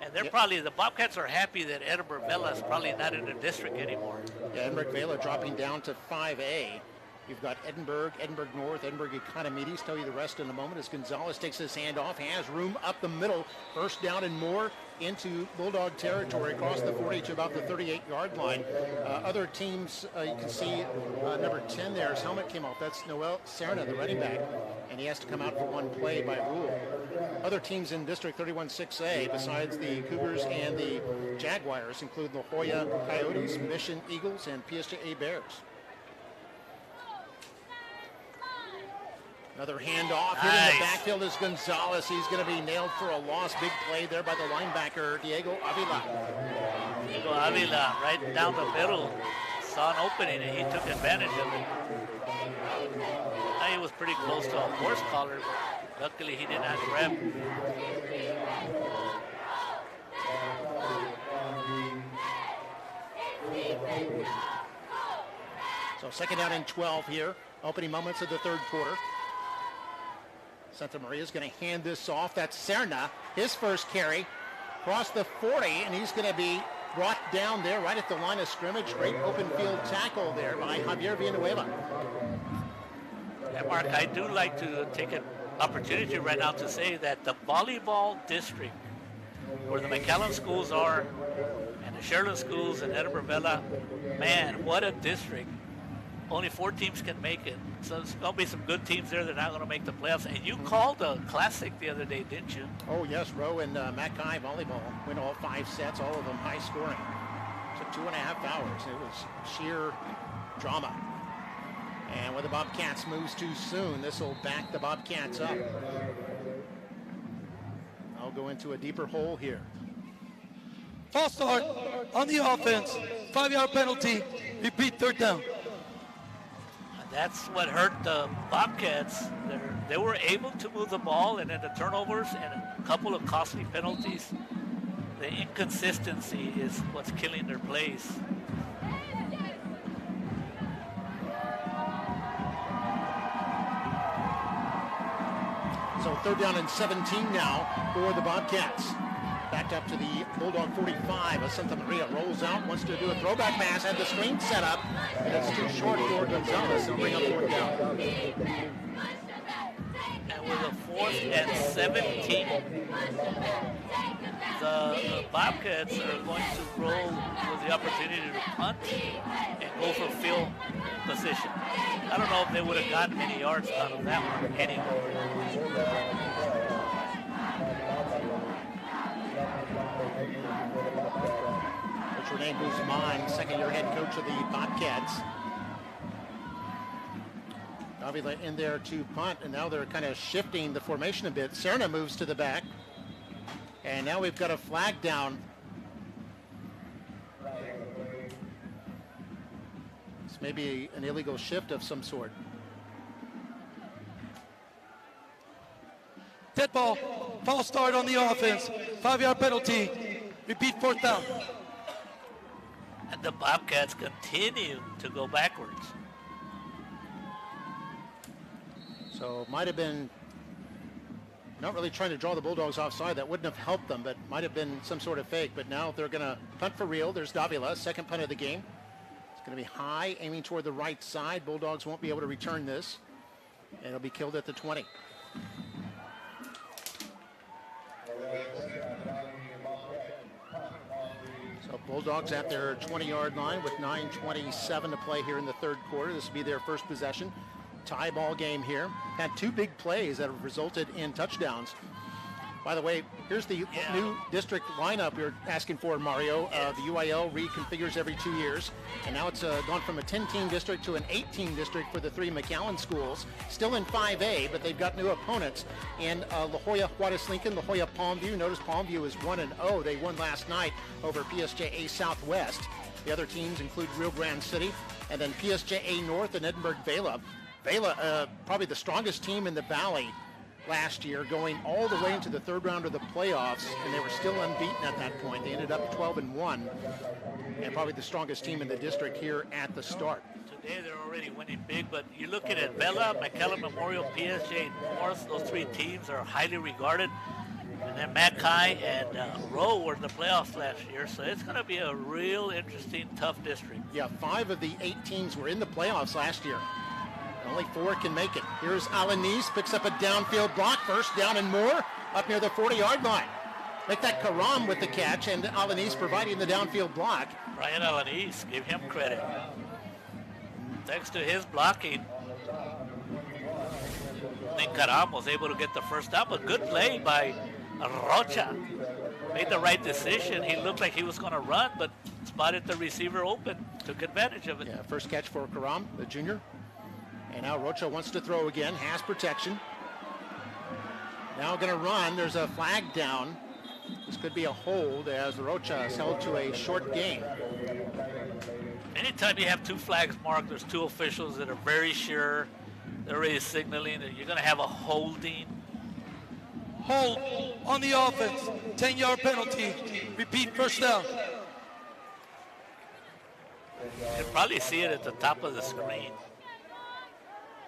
and they're probably, the Bobcats are happy that Edinburg Vela is probably not in the district anymore. Yeah, Edinburg Vela dropping down to 5A. You've got Edinburg, Edinburg North, Edinburg Economides. Tell you the rest in a moment as Gonzalez takes his hand off, has room up the middle, first down and more into Bulldog territory across the 40 to about the 38-yard line. Other teams, you can see number 10 there, his helmet came off. That's Noel Serna, the running back, and he has to come out for one play by rule. Other teams in District 31-6A, besides the Cougars and the Jaguars, include La Jolla Coyotes, Mission Eagles, and PSJA Bears. Another handoff. Nice. Hitting the backfield is Gonzalez. He's going to be nailed for a loss. Big play there by the linebacker, Diego Avila. Diego Avila, right down the middle. Saw an opening and he took advantage of it. He was pretty close to a horse collar. Luckily, he did not grab. So second down and 12 here. Opening moments of the third quarter. Santa Maria is going to hand this off. That's Serna, his first carry. Across the 40, and he's going to be brought down there right at the line of scrimmage. Great open field tackle there by Javier Villanueva. Yeah, Mark, I do like to take an opportunity right now to say that the volleyball district, where the McAllen schools are, and the Sherland schools and Edinburg Vela, man, what a district. Only 4 teams can make it. So there's going to be some good teams there that are not going to make the playoffs. And you called a classic the other day, didn't you? Oh, yes. Rowe and Mackay volleyball win all 5 sets, all of them high scoring. Took 2.5 hours. It was sheer drama. And when the Bobcats moves too soon, this will back the Bobcats up. I'll go into a deeper hole here. False start on the offense. 5-yard penalty. Repeat, third down. That's what hurt the Bobcats. They were able to move the ball, and then the turnovers and a couple of costly penalties. The inconsistency is what's killing their plays. So third down and 17 now for the Bobcats. Backed up to the Bulldog 45 as Santa Maria rolls out, wants to do a throwback pass, had the screen set up, and it's too short for Gonzalez. They'll bring up fourth down. And with a 4th and 17, the Bobcats are going to roll with the opportunity to punt and go for field position. I don't know if they would have gotten many yards out of that one anyway. Coach Rene Guzman, second-year head coach of the Bobcats. Avila in there to punt, and now they're kind of shifting the formation a bit. Serna moves to the back, and now we've got a flag down. It's maybe an illegal shift of some sort. Dead ball. False start on the offense. 5-yard penalty. Repeat, fourth down. And the Bobcats continue to go backwards. So might have been not really trying to draw the Bulldogs offside. That wouldn't have helped them, but might have been some sort of fake. But now they're going to punt for real. There's Davila, second punt of the game. It's going to be high, aiming toward the right side. Bulldogs won't be able to return this. And it'll be killed at the 20. So Bulldogs at their 20-yard line with 9:27 to play here in the third quarter. This will be their first possession. Tie ball game here. Had 2 big plays that have resulted in touchdowns. By the way, here's the new district lineup you're asking for, Mario. The UIL reconfigures every 2 years, and now it's gone from a 10-team district to an 8-team district for the 3 McAllen schools. Still in 5A, but they've got new opponents in La Jolla, Juarez Lincoln, La Jolla, Palmview. Notice Palmview is 1-0. They won last night over PSJA Southwest. The other teams include Rio Grande City, and then PSJA North and Edinburg Vela. Vela, probably the strongest team in the Valley last year, going all the way into the third round of the playoffs, and they were still unbeaten at that point. They ended up 12-1, and probably the strongest team in the district here at the start. Today they're already winning big, but you're looking at Vela, McAllen Memorial, PSJ North. Those 3 teams are highly regarded. And then Mackay and Rowe were in the playoffs last year, so it's going to be a real interesting, tough district. Yeah, 5 of the 8 teams were in the playoffs last year. Only 4 can make it. Here's Alanis, picks up a downfield block, first down and more, up near the 40-yard line. Make that Karam with the catch, and Alanis providing the downfield block. Brian Alanis, give him credit. Thanks to his blocking, I think Karam was able to get the first down, but good play by Rocha. Made the right decision. He looked like he was going to run, but spotted the receiver open, took advantage of it. Yeah, first catch for Karam, the junior. And now Rocha wants to throw again, has protection. Now going to run, there's a flag down. This could be a hold as Rocha is held to a short gain. Anytime you have 2 flags marked, there's 2 officials that are very sure, they're already signaling that you're going to have a holding. Hold on the offense, 10-yard penalty. Repeat, first down. You can probably see it at the top of the screen.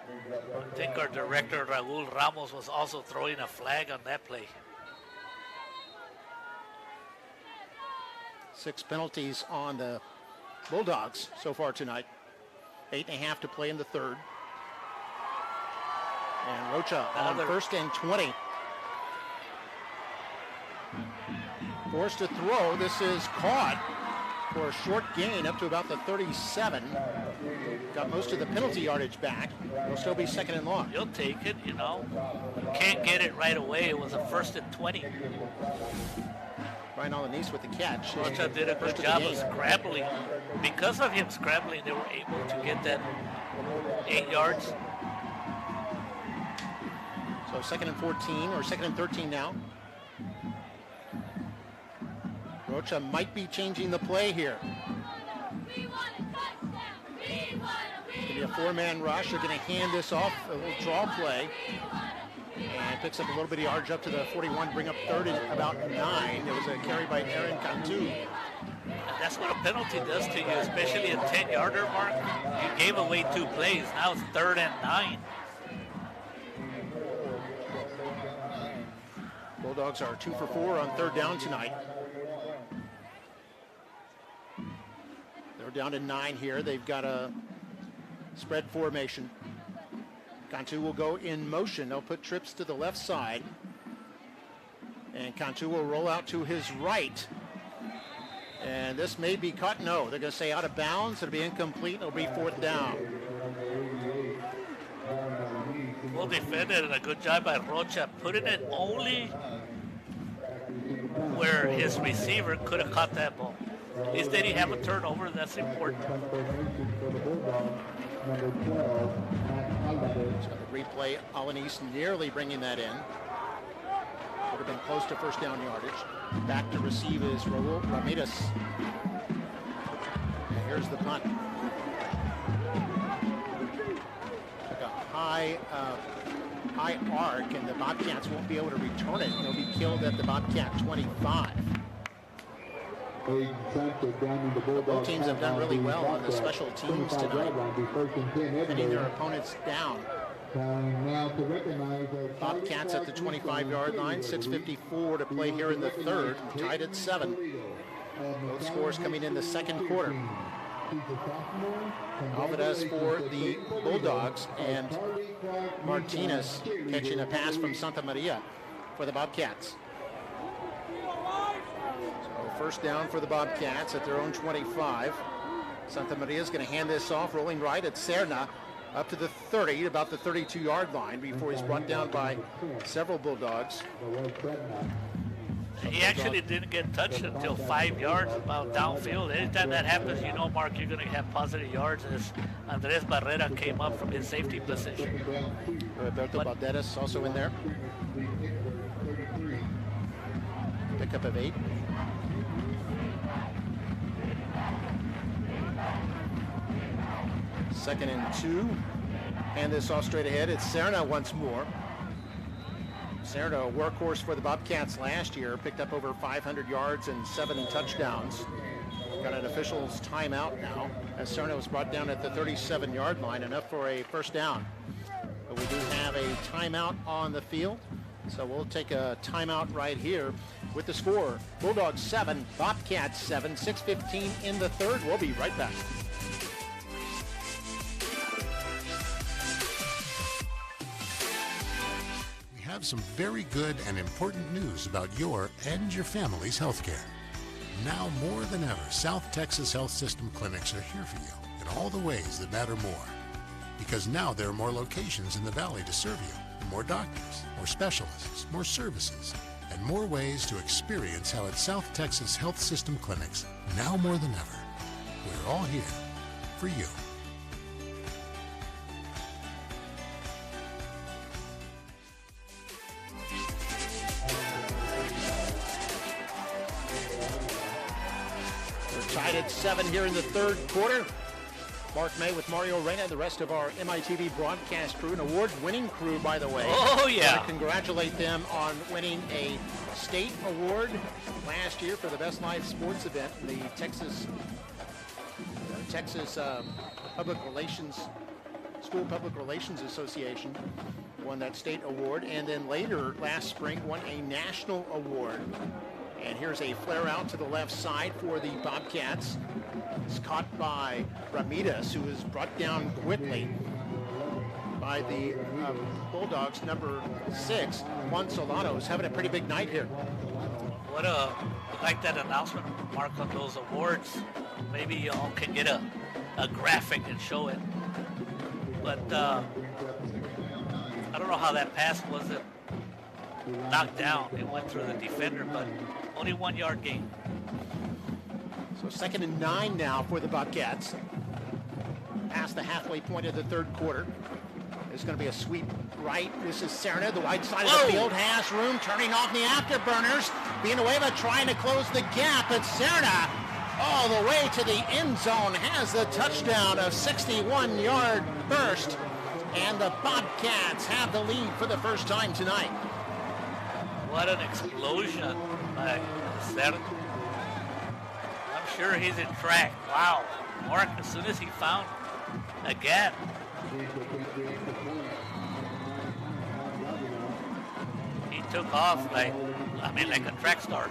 I think our director, Raul Ramos, was also throwing a flag on that play. 6 penalties on the Bulldogs so far tonight. 8.5 to play in the third. And Rocha on first and 20. Forced to throw. This is caught for a short gain up to about the 37. Got most of the penalty yardage back. It'll still be second and long. You'll take it, you know. You can't get it right away. It was a first and 20. Brian Alanis with the catch. Rocha did a good job of scrambling. Because of him scrambling, they were able to get that 8 yards. So second and 14, or second and 13 now. Rocha might be changing the play here. It's going to be a 4-man rush. They're going to hand this off, a little draw play. And picks up a little bit of yardage up to the 41, bring up third and about 9. It was a carry by Aaron Cantu. And that's what a penalty does to you, especially a 10-yarder mark. You gave away 2 plays. Now it's 3rd and 9. Bulldogs are 2 for 4 on 3rd down tonight. They're down to 9 here. They've got a spread formation. Cantu will go in motion. They'll put trips to the left side. And Cantu will roll out to his right. And this may be caught. No, they're going to say out of bounds. It'll be incomplete. It'll be 4th down. Well defended and a good job by Rocha, putting it only where his receiver could have caught that ball. At least they didn't have a turnover. That's important. So the replay, Alanis nearly bringing that in. Would have been close to first down yardage. Back to receive is Raul Ramirez. And here's the punt. Took a high arc, and the Bobcats won't be able to return it. They'll be killed at the Bobcat 25. Both teams have done really well on the special teams tonight, pinning their opponents down. Bobcats at the 25-yard line, 6:54 to play here in the third, tied at 7. Both scores coming in the second quarter. Alvarez for the Bulldogs, and Martinez catching a pass from Santa Maria for the Bobcats. First down for the Bobcats at their own 25. Santa Maria is going to hand this off, rolling right at Serna, up to the 30, about the 32-yard line, before he's brought down by several Bulldogs. He actually didn't get touched until 5 yards about downfield. Anytime that happens, you know, Mark, you're going to have positive yards as Andres Barrera came up from his safety position. Roberto Balderas also in there. Pickup of 8. Second and 2. Hand this off straight ahead. It's Serna once more. Serna, a workhorse for the Bobcats last year, picked up over 500 yards and 7 touchdowns. Got an official's timeout now, as Serna was brought down at the 37-yard line, enough for a first down. But we do have a timeout on the field, so we'll take a timeout right here with the score. Bulldogs 7, Bobcats 7, 6:15 in the third. We'll be right back. have some very good and important news about your and your family's health care. Now more than ever, South Texas Health System clinics are here for you in all the ways that matter more. Because now there are more locations in the Valley to serve you, and more doctors, more specialists, more services, and more ways to experience how at South Texas Health System clinics, now more than ever, we're all here for you. We're tied at 7 here in the third quarter. Mark May with Mario Reyna and the rest of our MITV broadcast crew, an award-winning crew, by the way. Oh, yeah. I want to congratulate them on winning a state award last year for the best live sports event in the Texas Public Relations, School Public Relations Association won that state award, and then later last spring won a national award. And here's a flare out to the left side for the Bobcats. It's caught by Ramirez, who is brought down quickly by the Bulldogs, number 6. Juan Solano is having a pretty big night here. What I like that announcement, Mark, on those awards. Maybe y'all can get a graphic and show it. But I don't know how that pass wasn't knocked down. It went through the defender, but only 1 yard gain. So 2nd and 9 now for the Bobcats. Past the halfway point of the third quarter. There's going to be a sweep right. This is Serna, the wide side of the field, has room, turning off the afterburners. Villanueva trying to close the gap, but Serna all the way to the end zone has the touchdown, a 61-yard burst. And the Bobcats have the lead for the first time tonight. What an explosion by Serna. I'm sure he's in track. Wow. Mark, as soon as he found a gap, he took off like a track star.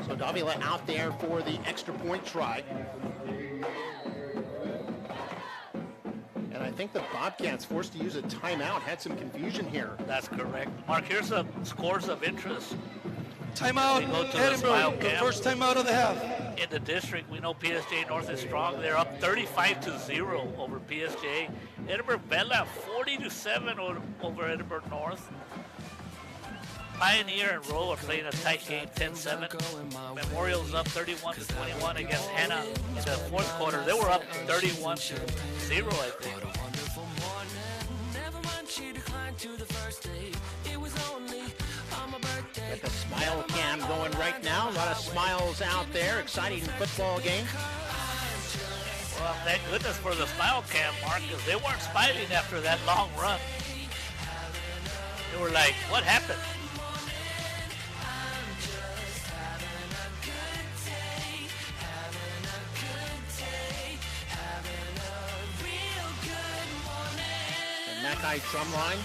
So Davila out there for the extra point try. And I think the Bobcats, forced to use a timeout, had some confusion here. That's correct. Mark, here's some scores of interest. Timeout, Edinburg, the first timeout of the half. In the district, we know PSJ North is strong. They're up 35-0 over PSJ. Edinburg Bella 40-7 over Edinburg North. Pioneer and Rowe are playing a tight game, 10-7. Memorial's up 31-21 against Hannah in the fourth quarter. They were up 31-0, I think. Got the smile cam going right now. A lot of smiles out there. Exciting football game. Well, thank goodness for the smile cam, Mark, because they weren't smiling after that long run. They were like, what happened? Mackay drumline.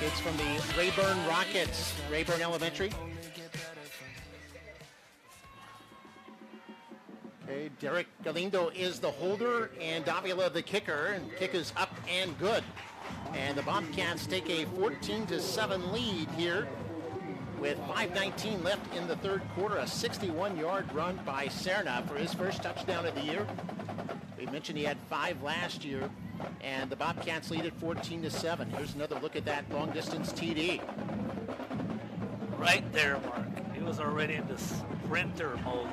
Kids from the Rayburn Rockets, Rayburn Elementary. Okay, Derek Galindo is the holder and Davila the kicker, and kick is up and good. And the Bobcats take a 14-7 lead here with 5:19 left in the third quarter. A 61-yard run by Serna for his first touchdown of the year. We mentioned he had 5 last year, and the Bobcats lead at 14-7. Here's another look at that long-distance TD. Right there, Mark. He was already in the sprinter mode.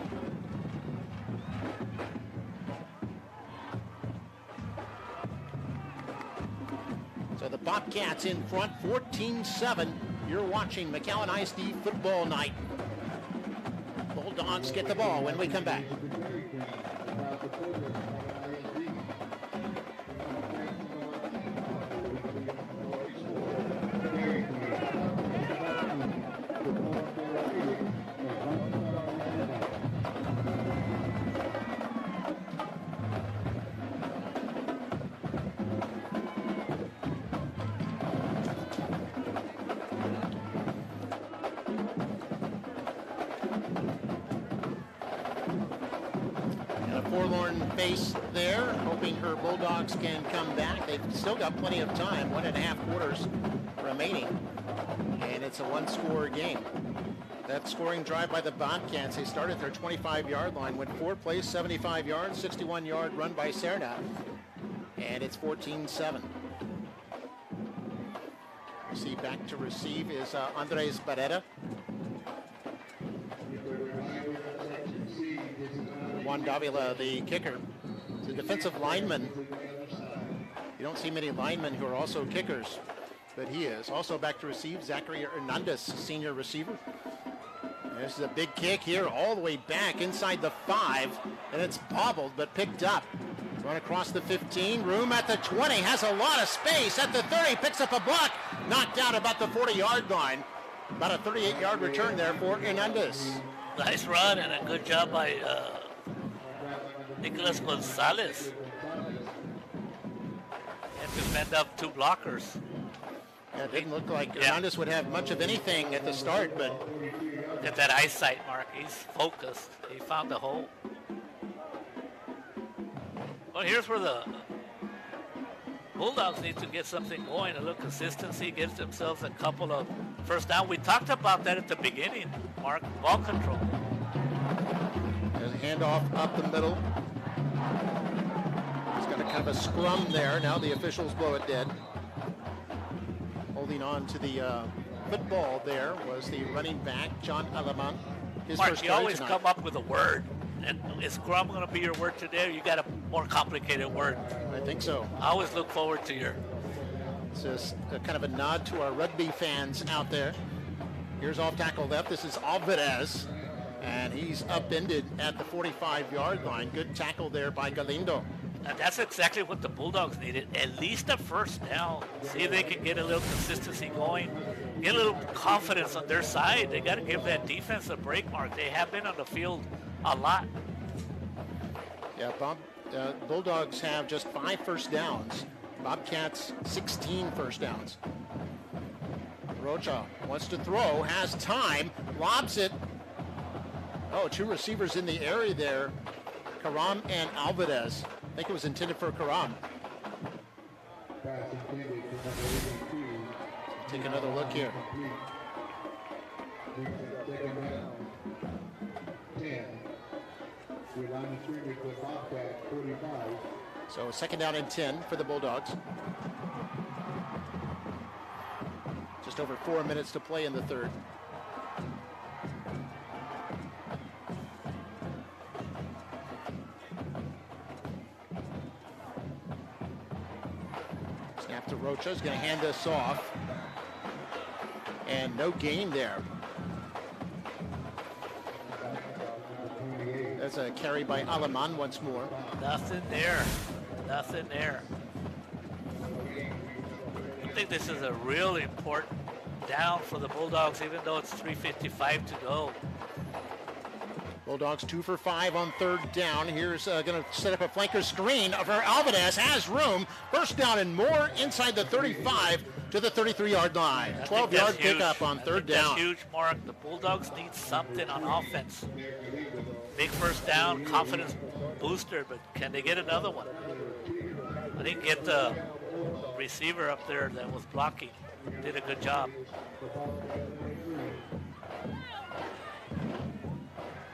So the Bobcats in front, 14-7. You're watching McAllen ISD football night. Bulldogs get the ball when we come back. stern face there, hoping her Bulldogs can come back. They've still got plenty of time, 1.5 quarters remaining, and it's a one-score game. That scoring drive by the Bobcats, they started their 25-yard line, went 4 plays, 75 yards, 61-yard run by Serna, and it's 14-7. See, back to receive is Andres Barrera. Juan Davila, the kicker. The defensive lineman. You don't see many linemen who are also kickers, but he is. Also back to receive, Zachary Hernandez, senior receiver. This is a big kick here, all the way back inside the 5, and it's bobbled but picked up. Run across the 15, room at the 20, has a lot of space at the 30, picks up a block, knocked out about the 40-yard line. About a 38-yard return there for Hernandez. Nice run and a good job by Nicolas Gonzalez. And to fend up 2 blockers. Yeah, it didn't look like Hernandez would have much of anything at the start, but... Look at that eyesight, Mark. He's focused. He found the hole. Well, here's where the Bulldogs need to get something going, a little consistency, gives themselves a couple of first down. We talked about that at the beginning, Mark, ball control. There's a handoff up the middle. He's got a kind of a scrum there. Now the officials blow it dead. Holding on to the football there was the running back, John Alaman. His Mark, first you carry always tonight. come up with a word. And is scrum going to be your word today, or you got a more complicated word? I think so. I always look forward to your... It's just a kind of a nod to our rugby fans out there. Here's off tackle left. This is Alvarez, and he's upended at the 45-yard line. Good tackle there by Galindo. And that's exactly what the Bulldogs needed, at least a first down. See if they can get a little consistency going, get a little confidence on their side. They got to give that defense a break, Mark. They have been on the field a lot. Yeah, Bulldogs have just 5 first downs. Bobcats 16 first downs. Rocha wants to throw, has time, lobs it. Oh, 2 receivers in the area there, Karam and Alvarez. I think it was intended for Karam. Take another look here. So second down and 10 for the Bulldogs. Just over 4 minutes to play in the third. Snap to Rocha, is going to hand this off. And no gain there. That's a carry by Alaman once more. Nothing there. Nothing there. I think this is a really important down for the Bulldogs, even though it's 3:55 to go. Bulldogs 2 for 5 on third down. Here's going to set up a flanker screen for Alvarez. Has room. First down and more inside the 35 to the 33-yard line. 12-yard pickup on third down. That's huge, Mark. The Bulldogs need something on offense. Big first down, confidence booster, but can they get another one? I didn't get the receiver up there that was blocking. Did a good job.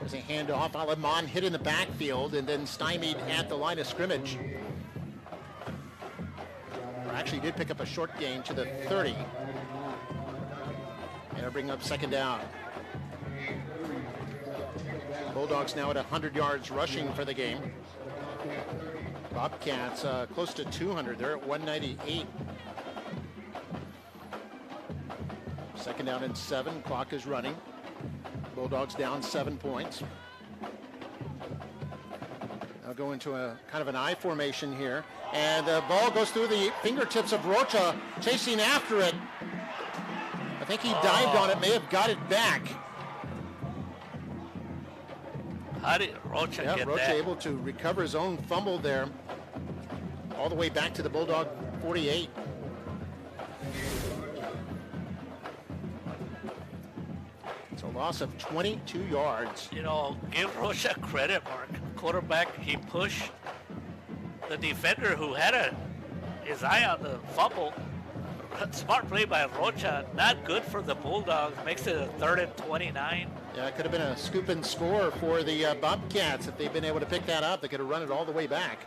There's a handoff. Alaman hit in the backfield and then stymied at the line of scrimmage. Actually did pick up a short gain to the 30. And it'll bring up second down. Bulldogs now at 100 yards rushing for the game. Bobcats close to 200. They're at 198. Second down and 7. Clock is running. Bulldogs down 7 points. Now go into a kind of an I formation here. And the ball goes through the fingertips of Rocha, chasing after it. I think he dived on it, may have got it back. How did Rocha get Rocha that? able to recover his own fumble there. All the way back to the Bulldog 48. It's a loss of 22 yards. You know, give Rocha credit, Mark. quarterback, he pushed the defender who had his eye on the fumble. Smart play by Rocha. Not good for the Bulldogs. Makes it a 3rd and 29. Yeah, it could have been a scoop and score for the Bobcats if they'd been able to pick that up. They could have run it all the way back.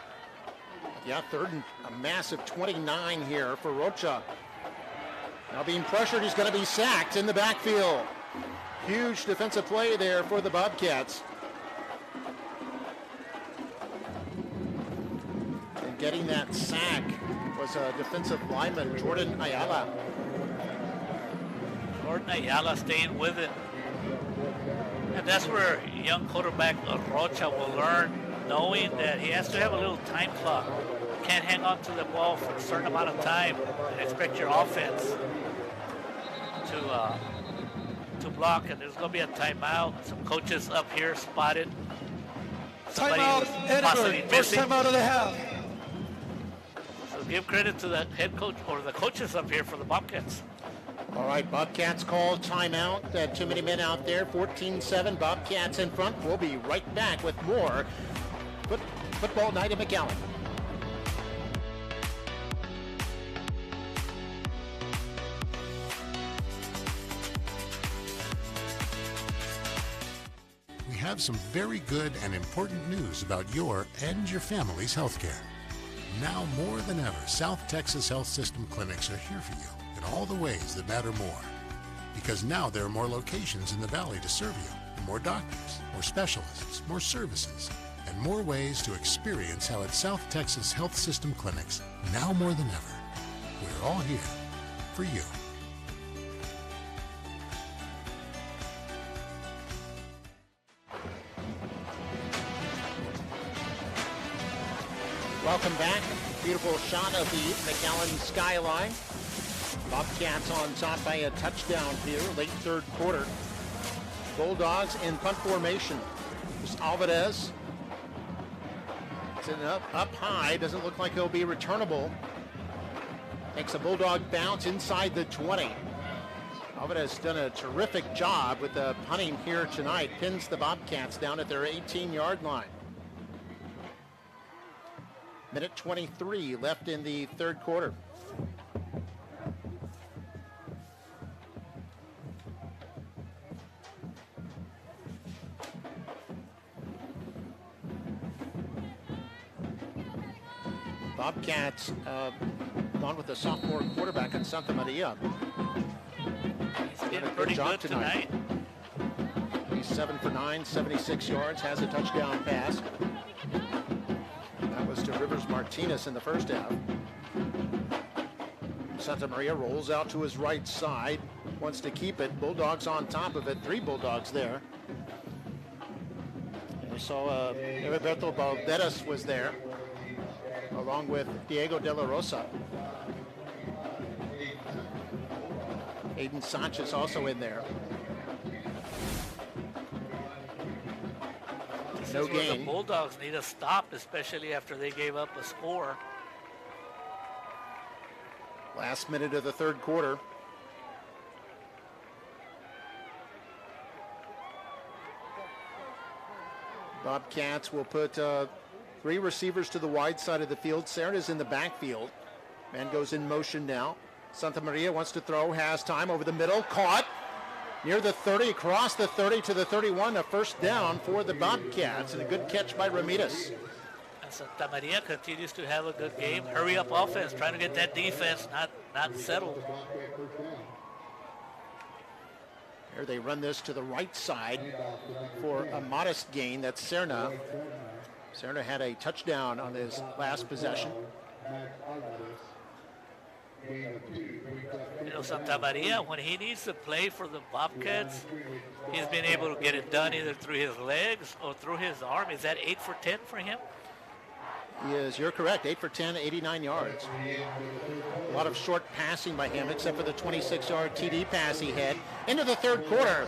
Yeah, 3rd and a massive 29 here for Rocha. Now being pressured, he's going to be sacked in the backfield. Huge defensive play there for the Bobcats. And getting that sack was a defensive lineman, Jordan Ayala. Jordan Ayala staying with it. And that's where young quarterback Rocha will learn, knowing that he has to have a little time clock. Can't hang on to the ball for a certain amount of time and expect your offense to block. And there's going to be a timeout. Some coaches up here spotted. Timeout, Edinburg. First timeout of the half. So give credit to the head coach or the coaches up here for the Bobcats. All right, Bobcats call timeout. Too many men out there. 14-7. Bobcats in front. We'll be right back with more football night in McAllen. We have some very good and important news about your and your family's health care. Now more than ever, South Texas Health System clinics are here for you in all the ways that matter more. Because now there are more locations in the Valley to serve you, and more doctors, more specialists, more services, and more ways to experience how at South Texas Health System clinics, now more than ever, we're all here for you. Welcome back. Beautiful shot of the McAllen skyline. Bobcats on top by a touchdown here, late 3rd quarter. Bulldogs in punt formation. Just Alvarez. It's up high. Doesn't look like it'll be returnable. Makes a Bulldog bounce inside the 20. Alvarez done a terrific job with the punting here tonight. Pins the Bobcats down at their 18-yard line. Minute 23 left in the 3rd quarter. Bobcats gone with the sophomore quarterback in Santa Maria. He's been pretty good tonight. He's 7 for 9, 76 yards, has a touchdown pass. That was to Rivers Martinez in the first half. Santa Maria rolls out to his right side, wants to keep it. Bulldogs on top of it, 3 Bulldogs there. And we saw Heriberto Valderas was there, along with Diego De La Rosa. Aiden Sanchez also in there. No gain. The Bulldogs need a stop, especially after they gave up a score. Last minute of the 3rd quarter. Bobcats will put 3 receivers to the wide side of the field. Serna's in the backfield. Man goes in motion now. Santa Maria wants to throw, has time over the middle, caught near the 30, across the 30 to the 31, a first down for the Bobcats, and a good catch by Ramirez. And Santa Maria continues to have a good game. Hurry up offense, trying to get that defense not settled. Here they run this to the right side for a modest gain. That's Serna. Serna had a touchdown on his last possession. You know, Santa Maria, when he needs to play for the Bobcats, he's been able to get it done either through his legs or through his arm. Is that 8 for 10 for him? Yes, you're correct. 8 for 10, 89 yards. A lot of short passing by him, except for the 26-yard TD pass he had. Into the 3rd quarter.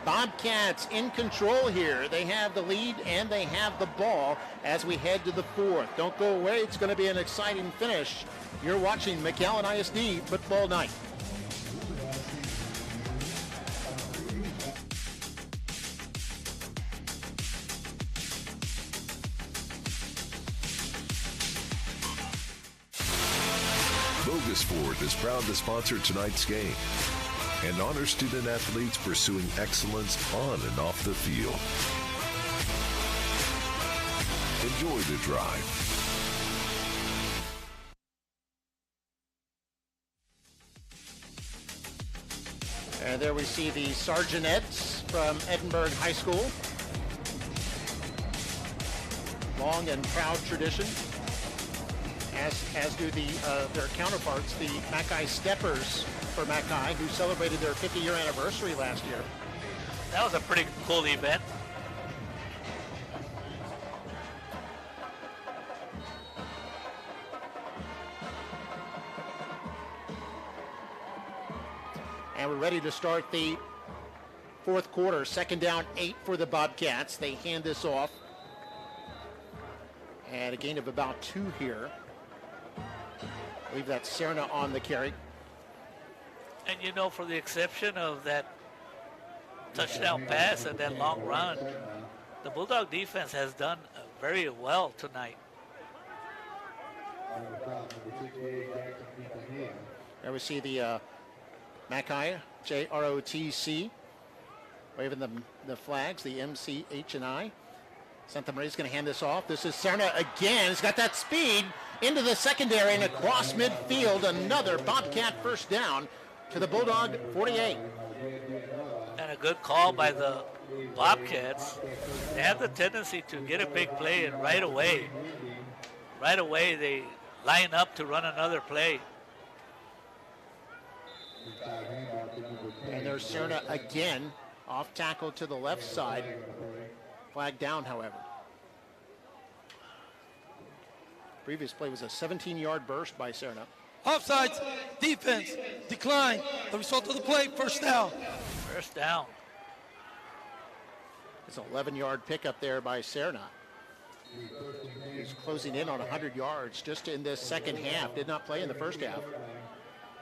Bobcats in control here. They have the lead and they have the ball as we head to the 4th. Don't go away. It's going to be an exciting finish. You're watching McAllen ISD Football Night. Fergus Ford is proud to sponsor tonight's game and honor student athletes pursuing excellence on and off the field. Enjoy the drive. And there we see the Sargenettes from Edinburg High School. Long and proud tradition, as do their counterparts, the Mackay Steppers for Mackay, who celebrated their 50-year anniversary last year. That was a pretty cool event. And we're ready to start the fourth quarter. Second down, 8 for the Bobcats. They hand this off. And a gain of about 2 here. I believe that's Serna on the carry. And you know, for the exception of that touchdown pass and that long run, the Bulldog defense has done very well tonight. There we see the Mackay, JROTC, waving the flags, the MC, H, and I. Santa Maria's going to hand this off. This is Serna again. He's got that speed into the secondary and across midfield. Another Bobcat first down to the Bulldog 48. And a good call by the Bobcats. They have the tendency to get a big play, and right away they line up to run another play. And there's Serna again, off tackle to the left side. Flag down, however. Previous play was a 17-yard burst by Serna. Offsides, defense, decline. The result of the play, first down. First down. It's an 11-yard pickup there by Serna. He's closing in on 100 yards just in this second half. Did not play in the first half,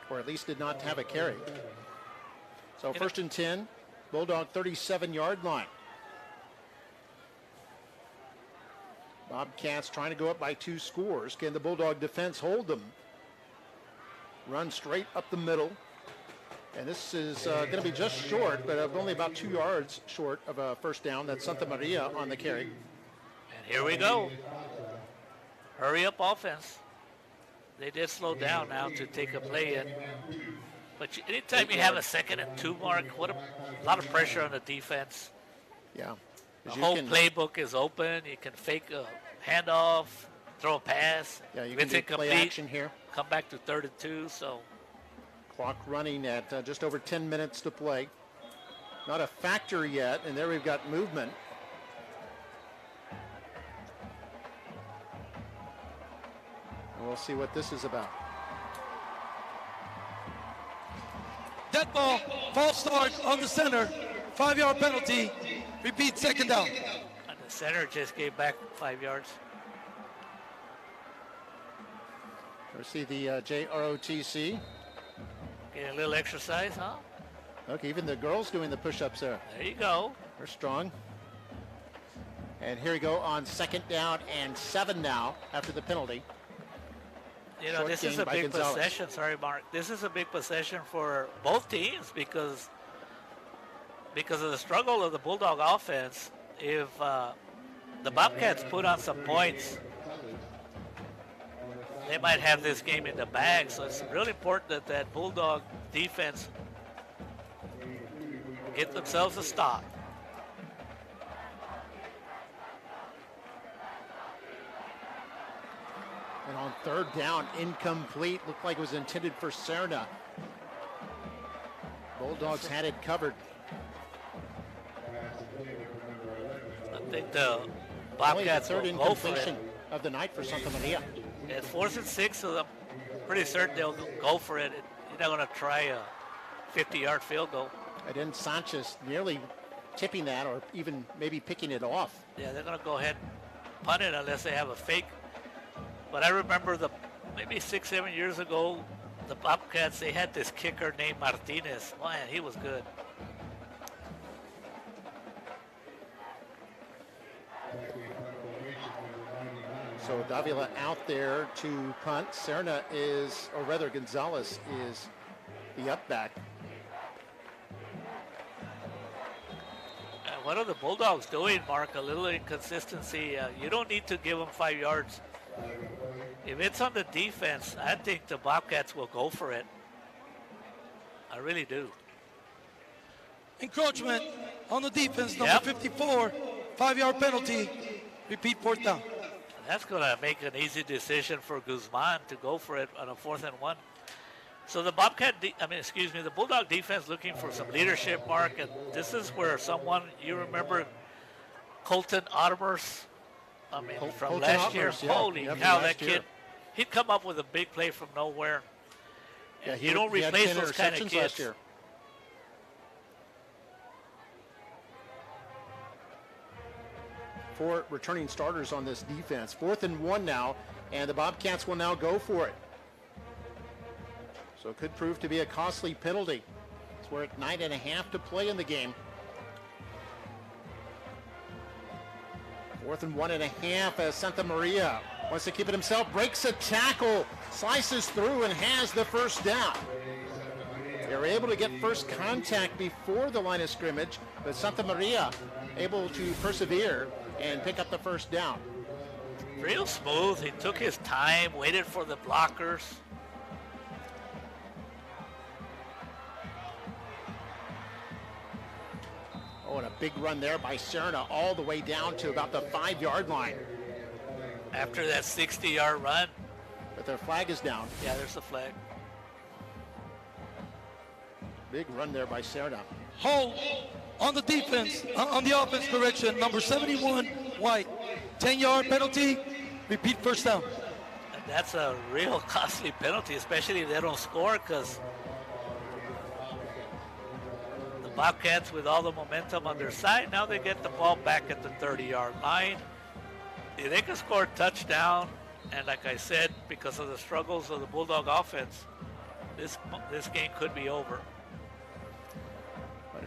or at least did not have a carry. So first and 10, Bulldog 37-yard line. Bobcats trying to go up by 2 scores. Can the Bulldog defense hold them? Run straight up the middle. And this is going to be just short, but only about 2 yards short of a first down. That's Santa Maria on the carry. And here we go. Hurry up offense. They did slow down now to take a play in. But anytime you have a 2nd and 2 mark, what a lot of pressure on the defense. Yeah. The whole playbook is open. You can fake a handoff, throw a pass. Yeah, you can do play action here. Come back to 3rd and 2. So clock running at just over 10 minutes to play. Not a factor yet, and there we've got movement. And we'll see what this is about. Dead ball, false start on the center. 5-yard penalty. Repeat, second down. And the center just gave back 5 yards. We see the JROTC. Getting a little exercise, huh? Look, even the girls doing the push-ups there. There you go. They're strong. And here we go on 2nd down and 7 now after the penalty. You know, this is a big possession. Sorry, Mark. This is a big possession for both teams because of the struggle of the Bulldog offense. If the Bobcats put on some points, they might have this game in the bag. So it's really important that Bulldog defense get themselves a stop. And on 3rd down, incomplete. Looked like it was intended for Serna. Bulldogs had it covered. I think the Bobcats third will go for it. incompletion of the night for Santa Maria. It's 4th and 6, so I'm pretty certain they'll go for it. You're not going to try a 50-yard field goal. And then Sanchez nearly tipping that or even maybe picking it off. Yeah, they're going to go ahead and punt it unless they have a fake. But I remember maybe 6-7 years ago, the Bobcats, they had this kicker named Martinez. Man, he was good. So Davila out there to punt. Serna is, or rather Gonzalez is the up back. What are the Bulldogs doing, Mark? A little inconsistency. You don't need to give them 5 yards. If it's on the defense, I think the Bobcats will go for it. I really do. Encroachment on the defense, number 54, 5-yard penalty. Repeat, 4th down. That's going to make an easy decision for Guzman to go for it on a 4th and 1. So the the Bulldog defense looking for some leadership, Mark, and this is where someone, you remember Colton Ottomers, from Colton last year. Ottomers, yeah. Holy cow, that kid, he'd come up with a big play from nowhere. Yeah, you don't replace those kind of kids. Last year. Four returning starters on this defense. 4th and 1 now, and the Bobcats will now go for it. So it could prove to be a costly penalty. So we're at 9.5 to play in the game. 4th and 1.5 as Santa Maria wants to keep it himself, breaks a tackle, slices through and has the first down. They're able to get first contact before the line of scrimmage, but Santa Maria able to persevere and pick up the first down. Real smooth. He took his time, waited for the blockers. Oh, and a big run there by Serna all the way down to about the 5-yard line. After that 60-yard run. But their flag is down. Yeah, there's a flag. Big run there by Serna. Hold on the defense, on the offense, correction, number 71, White. 10-yard penalty, repeat, 1st down. And that's a real costly penalty, especially if they don't score, because the Bobcats, with all the momentum on their side, now they get the ball back at the 30-yard line. If they can score a touchdown, and like I said, because of the struggles of the Bulldog offense, this game could be over.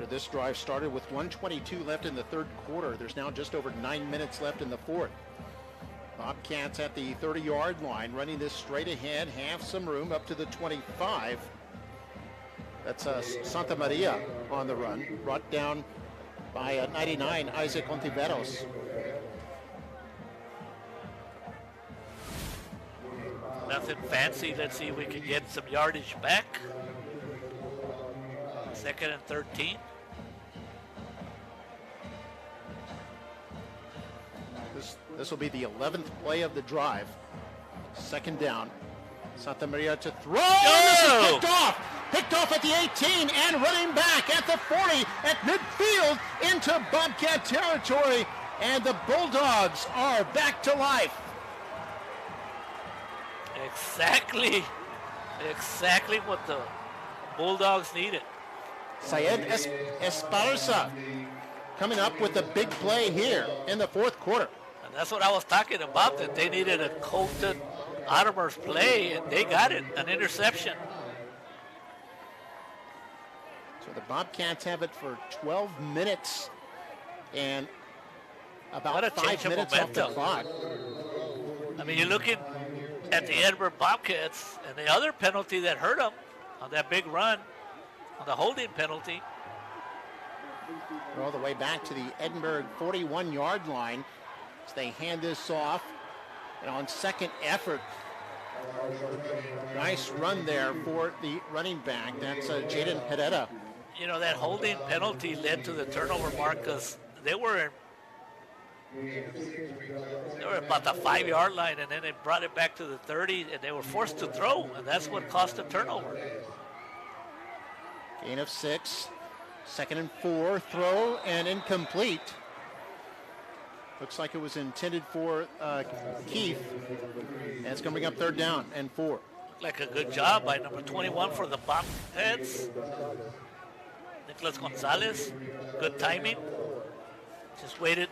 This drive started with 1:22 left in the 3rd quarter. There's now just over 9 minutes left in the 4th. Bobcats at the 30-yard line, running this straight ahead, have some room up to the 25. That's Santa Maria on the run, brought down by 99, Isaac Ontiveros. Nothing fancy. Let's see if we can get some yardage back. 2nd and 13. This will be the 11th play of the drive. 2nd down. Santa Maria to throw. And this is picked off. Picked off at the 18 and running back at the 40 at midfield into Bobcat territory. And the Bulldogs are back to life. Exactly what the Bulldogs needed. Syed Esparza coming up with a big play here in the 4th quarter. And that's what I was talking about, that they needed a Colton Ottomers play, and they got it, an interception. So the Bobcats have it for 12 minutes and about 5 minutes off the clock. I mean, you're looking at the Edinburg Bobcats, and the other penalty that hurt them on that big run, on the holding penalty. We're all the way back to the Edinburg 41-yard line as they hand this off. And on 2nd effort, nice run there for the running back. That's Jaden Herrera. You know, that holding penalty led to the turnover mark because they were about the 5-yard line, and then they brought it back to the 30, and they were forced to throw, and that's what caused the turnover. Gain of 6. 2nd and 4. Throw and incomplete. Looks like it was intended for Keith. And it's going to bring up 3rd down and 4. Like a good job by number 21 for the Bobcats. Nicholas Gonzalez. Good timing. Just waited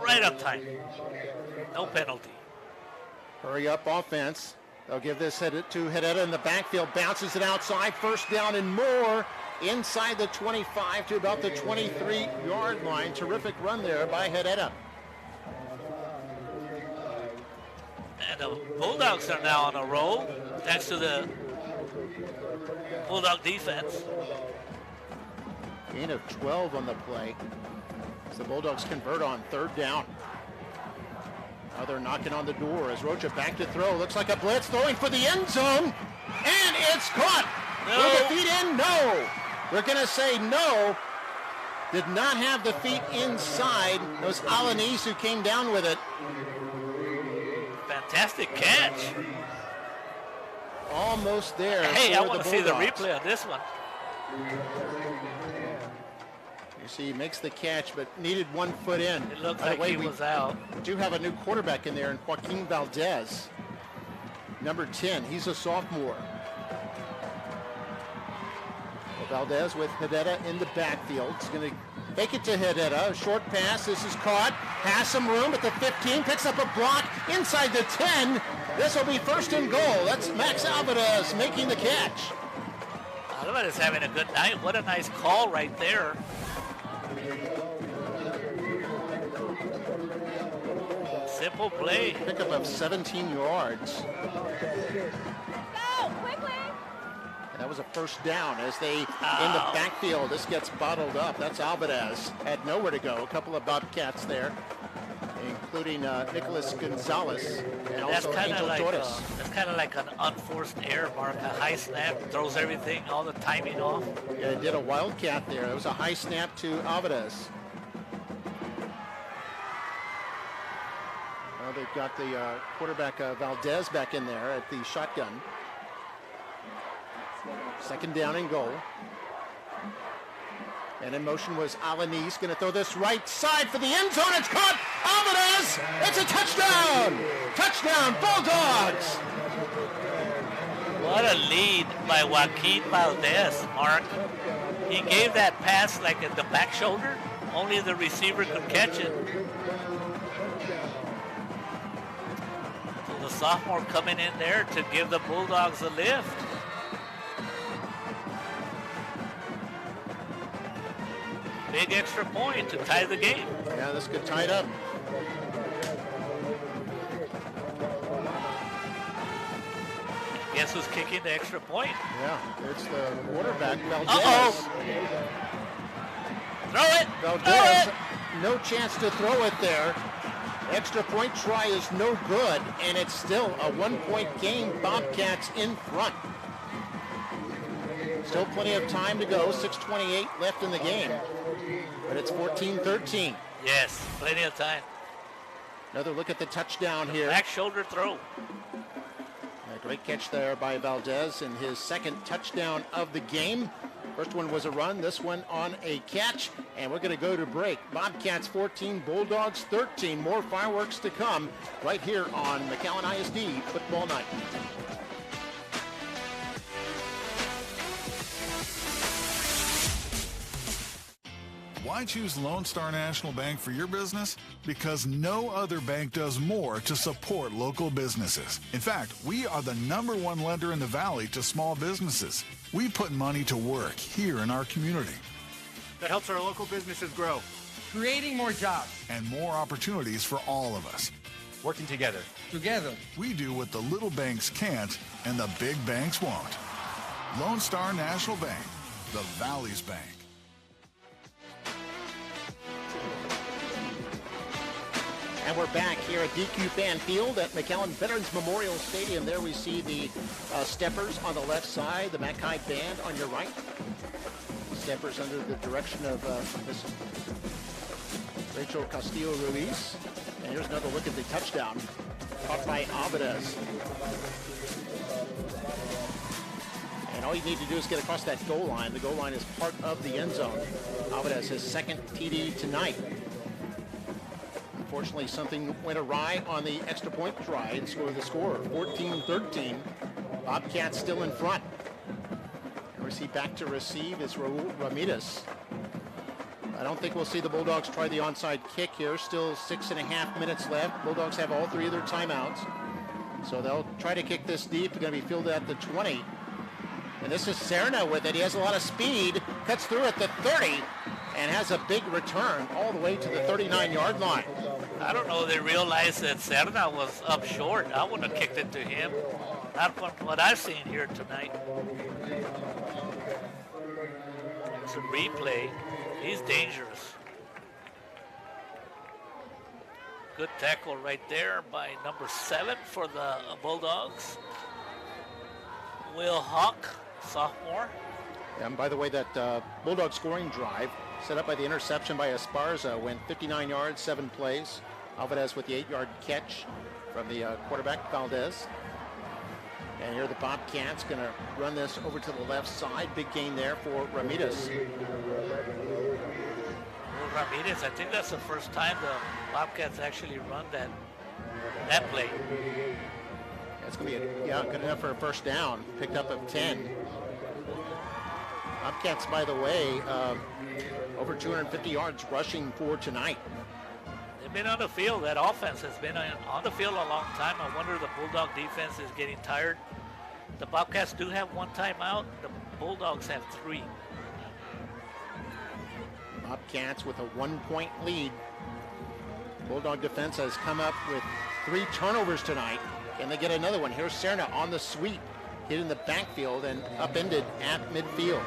right on time. No penalty. Hurry up offense. They'll give this to Herrera in the backfield. Bounces it outside. 1st down and more. Inside the 25 to about the 23-yard line. Terrific run there by Herrera. the Bulldogs are now on a roll thanks to the Bulldog defense. Gain of 12 on the play as the Bulldogs convert on third down. Now they're knocking on the door as Rocha back to throw. Looks like a blitz, throwing for the end zone, and it's caught. No. Will the feet in? No. We're going to say no. Did not have the feet inside. It was Alanis who came down with it. Fantastic catch. Almost there. Hey, I want to see the replay on this one. You see, he makes the catch, but needed 1 foot in. It looked By the like way, he was out. We do have a new quarterback in there, in Joaquin Valdez. Number 10, he's a sophomore. Well, Valdez with Hedetta in the backfield. He's going to make it to Hedetta. A short pass. This is caught. Has some room at the 15. Picks up a block inside the 10. This will be first and goal. That's Max Alvarez making the catch. Alvarez having a good night. What a nice call right there. Simple play. Pickup of 17 yards. Go, quickly! And that was a first down as they, in the backfield, this gets bottled up. That's Alvarez. Had nowhere to go. A couple of Bobcats there, including Nicholas Gonzalez and That's also Angel Torres. That's kind of like an unforced error, Mark. A high snap, throws everything, all the timing off. Yeah, it did a wildcat there. It was a high snap to Alvarez. Now they've got the quarterback Valdez back in there at the shotgun. Second down and goal. And in motion was Alanis, going to throw this right side for the end zone. It's caught. Alvarez. It's a touchdown. Touchdown, Bulldogs. What a lead by Joaquin Valdez, Mark. He gave that pass like at the back shoulder. Only the receiver could catch it. So the sophomore coming in there to give the Bulldogs a lift. Big extra point to tie the game. Yeah, this could tie it up. Guess who's kicking the extra point? Yeah, it's the quarterback, Valdez. Uh-oh. Throw it. Valdez, no chance to throw it there. Extra point try is no good, and it's still a 1-point game. Bobcats in front. Still plenty of time to go. 6:28 left in the game. But it's 14-13. Yes, plenty of time. Another look at the touchdown here. Back shoulder throw. A great catch there by Valdez and his second touchdown of the game. First one was a run, this one on a catch. And we're going to go to break. Bobcats 14, Bulldogs 13. More fireworks to come right here on McAllen ISD Football Night. Why choose Lone Star National Bank for your business? Because no other bank does more to support local businesses. In fact, we are the #1 lender in the Valley to small businesses. We put money to work here in our community. That helps our local businesses grow. Creating more jobs. And more opportunities for all of us. Working together. Together. We do what the little banks can't and the big banks won't. Lone Star National Bank, the Valley's bank. And we're back here at DQ Fan Field at McAllen Veterans Memorial Stadium. There we see the Steppers on the left side, the Mackay Band on your right. Steppers under the direction of Miss Rachel Castillo-Ruiz. And here's another look at the touchdown caught by Alvarez. And all you need to do is get across that goal line. The goal line is part of the end zone. Alvarez, his second TD tonight. Unfortunately, something went awry on the extra point try and scored the score. 14-13. Bobcats still in front. And we see back to receive is Raul Ramirez. I don't think we'll see the Bulldogs try the onside kick here. Still 6.5 minutes left. Bulldogs have all 3 of their timeouts. So they'll try to kick this deep. They're going to be fielded at the 20. And this is Serna with it. He has a lot of speed. Cuts through at the 30. And has a big return all the way to the 39-yard line. I don't know, they realized that Serna was up short. I wouldn't have kicked it to him. Not from what I've seen here tonight. It's a replay. He's dangerous. Good tackle right there by number 7 for the Bulldogs. Will Hawk, sophomore. And by the way, that Bulldog scoring drive set up by the interception by Esparza went 59 yards, 7 plays. Alvarez with the 8-yard catch from the quarterback, Valdez. And here the Bobcats going to run this over to the left side. Big gain there for Ramirez. Well, Ramirez, I think that's the first time the Bobcats actually run that play. It's going to be good enough for a first down. Picked up at 10. Bobcats, by the way, over 250 yards rushing for tonight. They've been on the field. That offense has been on the field a long time. I wonder if the Bulldog defense is getting tired. The Bobcats do have 1 timeout. The Bulldogs have 3. Bobcats with a 1-point lead. Bulldog defense has come up with 3 turnovers tonight. And they get another one. Here's Serna on the sweep. Hit in the backfield and upended at midfield.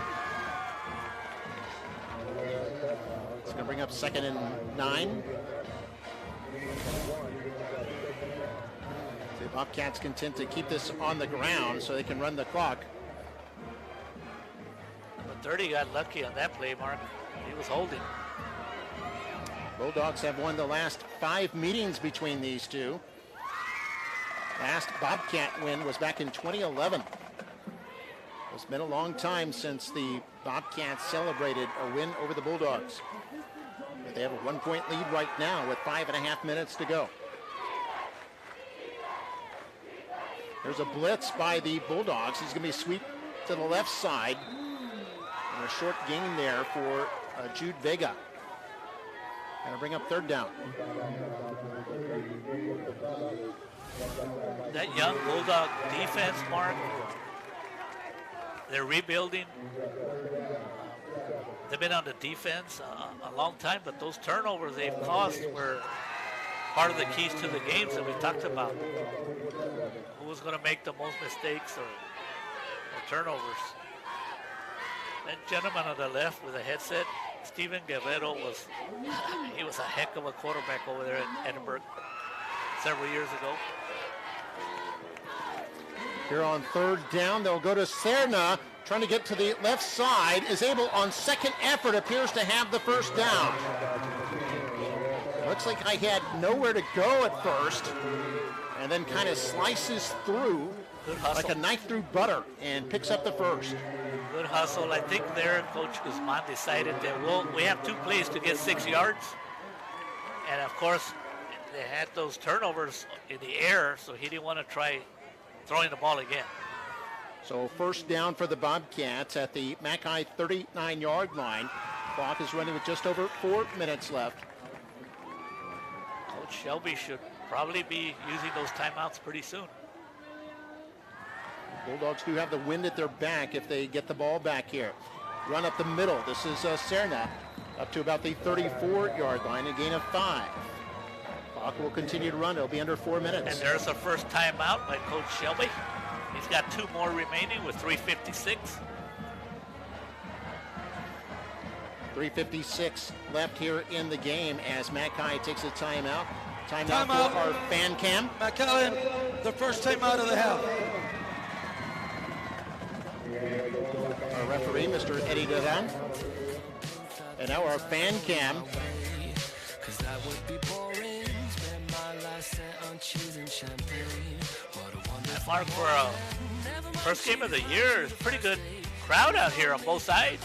It's going to bring up 2nd and 9. The Bobcats content to keep this on the ground so they can run the clock. Number 30 got lucky on that play, Mark. He was holding. Bulldogs have won the last 5 meetings between these two. Last Bobcat win was back in 2011. It's been a long time since the Bobcats celebrated a win over the Bulldogs. But they have a 1-point lead right now with 5.5 minutes to go. There's a blitz by the Bulldogs. He's going to be sweep to the left side. And a short gain there for Jude Vega. Going to bring up 3rd down. That young Bulldog defense, Mark, they're rebuilding. They've been on the defense a long time, but those turnovers they've caused were part of the keys to the games that we talked about. Who was going to make the most mistakes or turnovers? That gentleman on the left with a headset, Steven Guerrero, was a heck of a quarterback over there at Edinburg several years ago. Here on 3rd down, they'll go to Serna, trying to get to the left side, is able on 2nd effort, appears to have the first down. Looks like I had nowhere to go at first, and then kind of slices through like a knife through butter and picks up the first. Good hustle. I think there, Coach Guzman decided that we have 2 plays to get 6 yards. And of course, they had those turnovers in the air, so he didn't want to try throwing the ball again. So first down for the Bobcats at the McAllen 39-yard line. Clock is running with just over 4 minutes left. Coach Shelby should probably be using those timeouts pretty soon. Bulldogs do have the wind at their back if they get the ball back here. Run up the middle. This is Serna up to about the 34-yard line, a gain of 5. Clock will continue to run. It'll be under 4 minutes. And there's a first timeout by Coach Shelby. He's got 2 more remaining with 3:56. 3:56 left here in the game as McAllen takes a timeout. Timeout for our fan cam. McAllen, the first timeout of the half. Our referee, Mr. Eddie Duran. And now our fan cam. Mark, for a first game of the year, it's a pretty good crowd out here on both sides.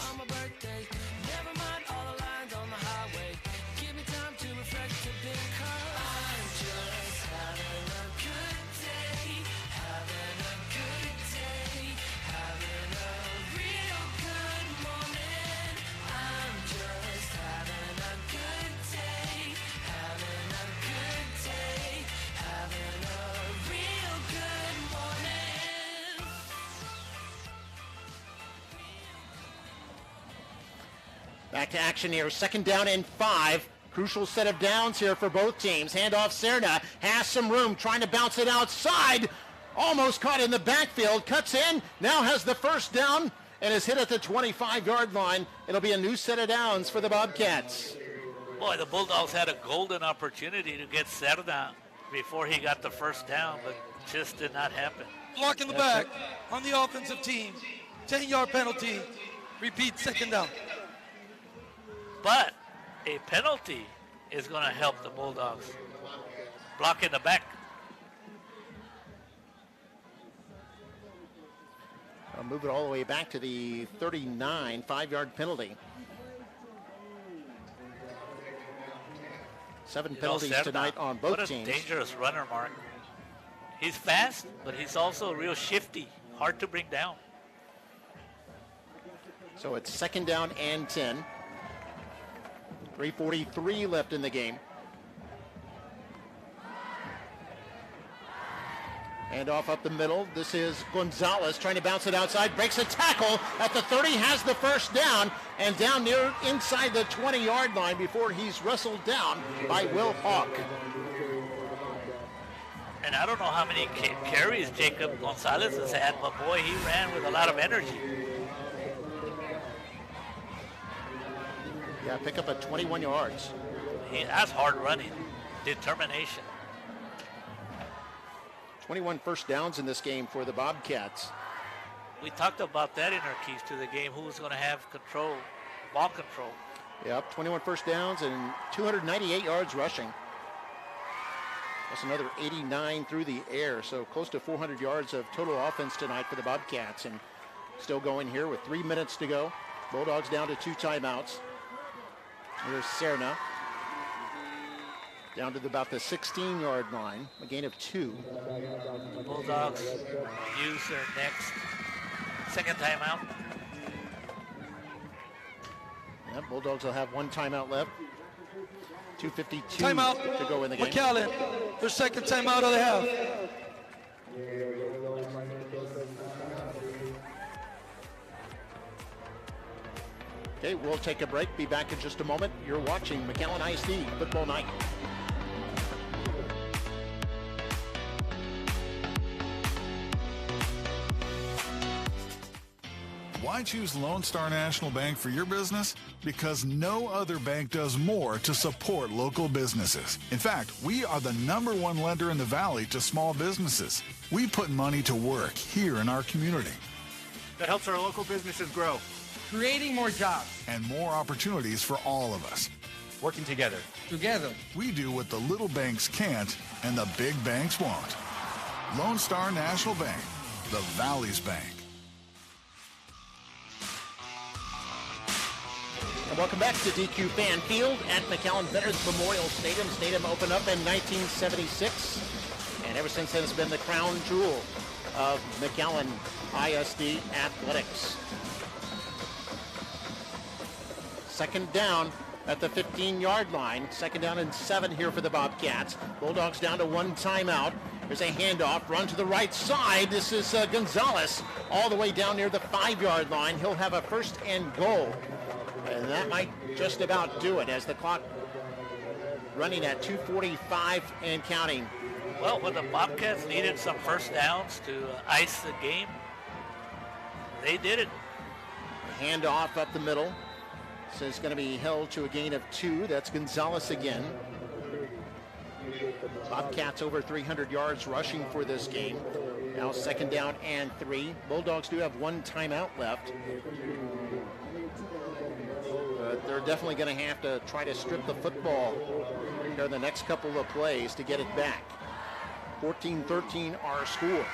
Back to action here. 2nd down and 5. Crucial set of downs here for both teams. Handoff, Serna has some room, trying to bounce it outside. Almost caught in the backfield, cuts in, now has the first down, and is hit at the 25-yard line. It'll be a new set of downs for the Bobcats. Boy, the Bulldogs had a golden opportunity to get Serna before he got the first down, but just did not happen. Block in the back on the offensive team. 10-yard penalty. Repeat, second down. But a penalty is going to help the Bulldogs. Block in the back. I'll move it all the way back to the 39, 5-yard penalty. 7 penalties tonight on both teams. What a dangerous runner, Mark. He's fast, but he's also real shifty, hard to bring down. So it's second down and 10. 3:43 left in the game. And off up the middle. This is Gonzalez trying to bounce it outside. Breaks a tackle at the 30. Has the first down. And down near inside the 20-yard line before he's wrestled down by Will Hawk. And I don't know how many carries Jacob Gonzalez has had, but boy, he ran with a lot of energy. Yeah, pick up at 21 yards. That's hard running. Determination. 21 first downs in this game for the Bobcats. We talked about that in our keys to the game. Who's going to have control, ball control. Yep, 21 first downs and 298 yards rushing. That's another 89 through the air, so close to 400 yards of total offense tonight for the Bobcats. And still going here with 3 minutes to go. Bulldogs down to 2 timeouts. Here's Serna. Down to about the 16-yard line, a gain of 2. The Bulldogs use their next second timeout. Yep, Bulldogs will have 1 timeout left. 2:52 timeout to go in the game. McAllen, their second timeout of the half. Okay, we'll take a break. Be back in just a moment. You're watching McAllen ISD Football Night. Why choose Lone Star National Bank for your business? Because no other bank does more to support local businesses. In fact, we are the #1 lender in the Valley to small businesses. We put money to work here in our community. That helps our local businesses grow. Creating more jobs. And more opportunities for all of us. Working together. Together. We do what the little banks can't and the big banks won't. Lone Star National Bank, the Valley's bank. And welcome back to DQ Fan Field at McAllen Veterans Memorial Stadium. The stadium opened up in 1976, and ever since then it's been the crown jewel of McAllen ISD athletics. Second down at the 15-yard line. Second down and 7 here for the Bobcats. Bulldogs down to 1 timeout. There's a handoff, run to the right side. This is Gonzalez all the way down near the 5-yard line. He'll have a first and goal. And that might just about do it as the clock running at 2:45 and counting. Well, when the Bobcats needed some first downs to ice the game, they did it. Handoff up the middle. So it's going to be held to a gain of 2. That's Gonzalez again. Bobcats over 300 yards rushing for this game. Now second down and 3. Bulldogs do have 1 timeout left. But they're definitely going to have to try to strip the football here in the next couple of plays to get it back. 14-13 our score.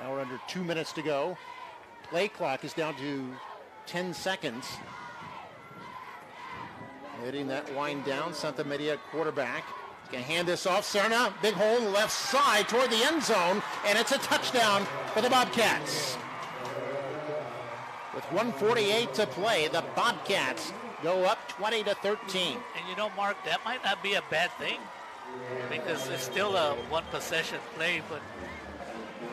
Now we're under 2 minutes to go. Play clock is down to 10 seconds. Letting that wind down. Santa Maria quarterback. He's going to hand this off. Serna, big hole in the left side toward the end zone, and it's a touchdown for the Bobcats. With 1:48 to play, the Bobcats go up 20-13. And you know, Mark, that might not be a bad thing because it's still a 1 possession play, but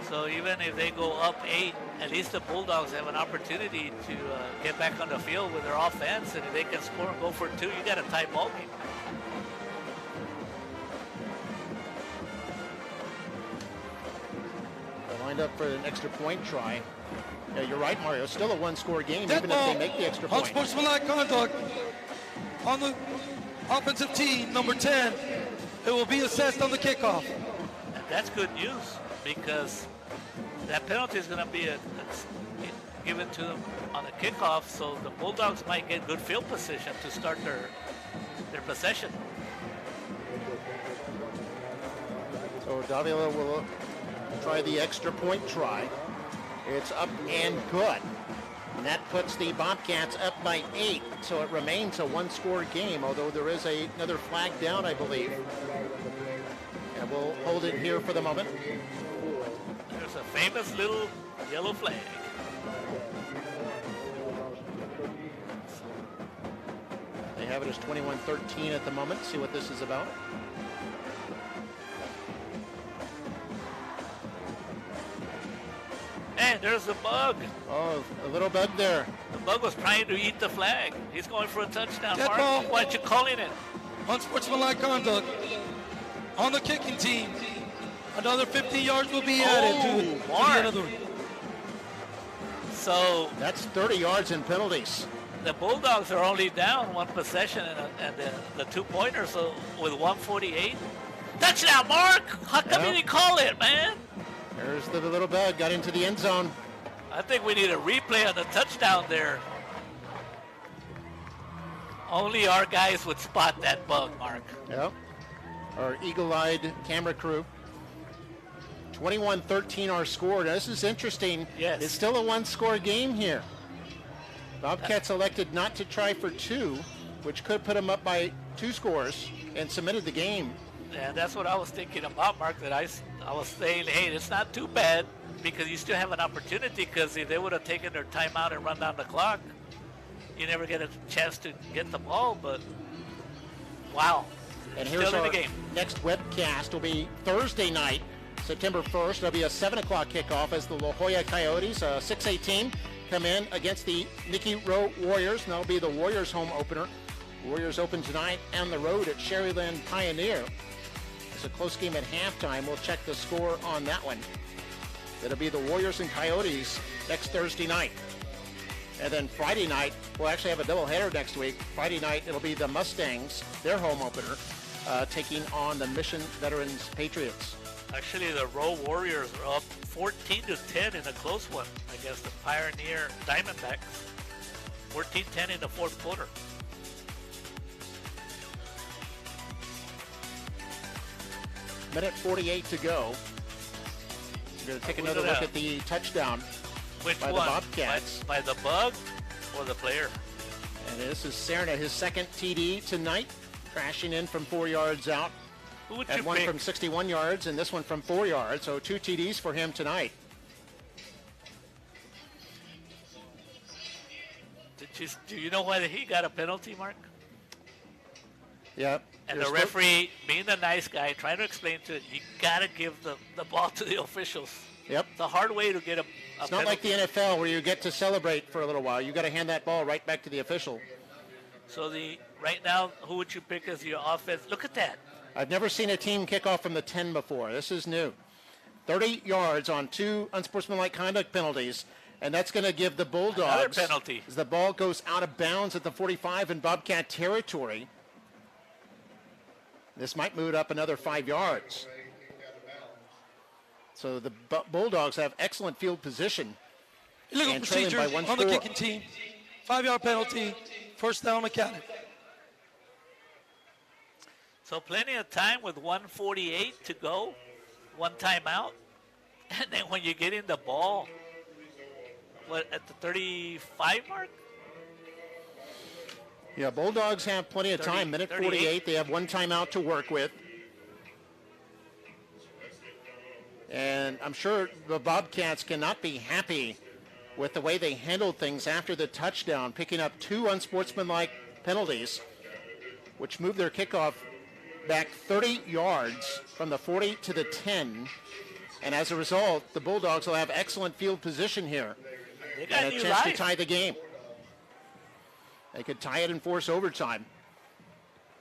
So even if they go up 8, at least the Bulldogs have an opportunity to get back on the field with their offense, and if they can score and go for 2, you got a tight ball game. They're lined up for an extra point try. Yeah, you're right, Mario. Still a one-score game, even if they make the extra point. Unsportsmanlike conduct on the offensive team, number 10. It will be assessed on the kickoff. And that's good news, because that penalty is going to be given to them on the kickoff, so the Bulldogs might get good field position to start their possession. So Davila will try the extra point try. It's up and good. And that puts the Bobcats up by 8, so it remains a one-score game, although there is another flag down, I believe. And we'll hold it here for the moment. There's a famous little yellow flag. They have it as 21-13 at the moment. See what this is about. And there's a bug. Oh, a little bug there. The bug was trying to eat the flag. He's going for a touchdown. Dead Mark, ball. why aren't you calling it? Unsportsmanlike conduct on the kicking team. Another 50 yards will be added to the end of the. So that's 30 yards in penalties. The Bulldogs are only down one possession and the two-pointer, so with 1:48. Touchdown, Mark! How come you didn't call it, man? There's the little bug, got into the end zone. I think we need a replay on the touchdown there. Only our guys would spot that bug, Mark. Yep. Our eagle-eyed camera crew. 21-13 our score. Now, this is interesting. Yes. It's still a one-score game here. Bobcats elected not to try for 2, which could put them up by 2 scores, and submitted the game. Yeah, that's what I was thinking about, Mark, that I was saying, hey, it's not too bad because you still have an opportunity, because if they would have taken their timeout and run down the clock, you never get a chance to get the ball, but wow. And still here's in our the game. next webcast will be Thursday night, September 1st. It'll be a 7 o'clock kickoff as the La Jolla Coyotes, 6-18, come in against the Nicky Rowe Warriors, and that'll be the Warriors home opener. Warriors open tonight on the road at Sherryland Pioneer. It's a close game at halftime. We'll check the score on that one. It'll be the Warriors and Coyotes next Thursday night. And then Friday night, we'll actually have a doubleheader next week. Friday night, it'll be the Mustangs, their home opener, taking on the Mission Veterans Patriots. Actually, the Rowe Warriors are up 14-10 in a close one against the Pioneer Diamondbacks. 14-10 in the fourth quarter. Minute 48 to go. We're going to take another look at the touchdown Which by one? the Bobcats. By the bug or the player? And this is Serna, his second TD tonight, crashing in from 4 yards out. Who would Had you one pick? from 61 yards and this one from 4 yards, so 2 TDs for him tonight. Do you know why he got a penalty, Mark? Yep. And the referee, being the nice guy, trying to explain to it, you got to give the ball to the officials. Yep. It's a hard way to get a It's not like the NFL where you get to celebrate for a little while. You got to hand that ball right back to the official. So right now, who would you pick as your offense? Look at that. I've never seen a team kick off from the 10 before. This is new. 30 yards on 2 unsportsmanlike conduct penalties, and that's going to give the Bulldogs another penalty as the ball goes out of bounds at the 45 in Bobcat territory. This might move it up another 5 yards. So the Bulldogs have excellent field position. Illegal and trailing procedure by 1 on the score. kicking team. 5-yard penalty. First down, McAllen. So plenty of time with 1:48 to go. One timeout. And then when you get in the ball, at the 35 mark? Yeah, Bulldogs have plenty of time. Minute 48. They have 1 timeout to work with. And I'm sure the Bobcats cannot be happy with the way they handled things after the touchdown, picking up 2 unsportsmanlike penalties, which moved their kickoff back 30 yards from the 40 to the 10. And as a result, the Bulldogs will have excellent field position here. They got and a new chance to life. tie the game. They could tie it and force overtime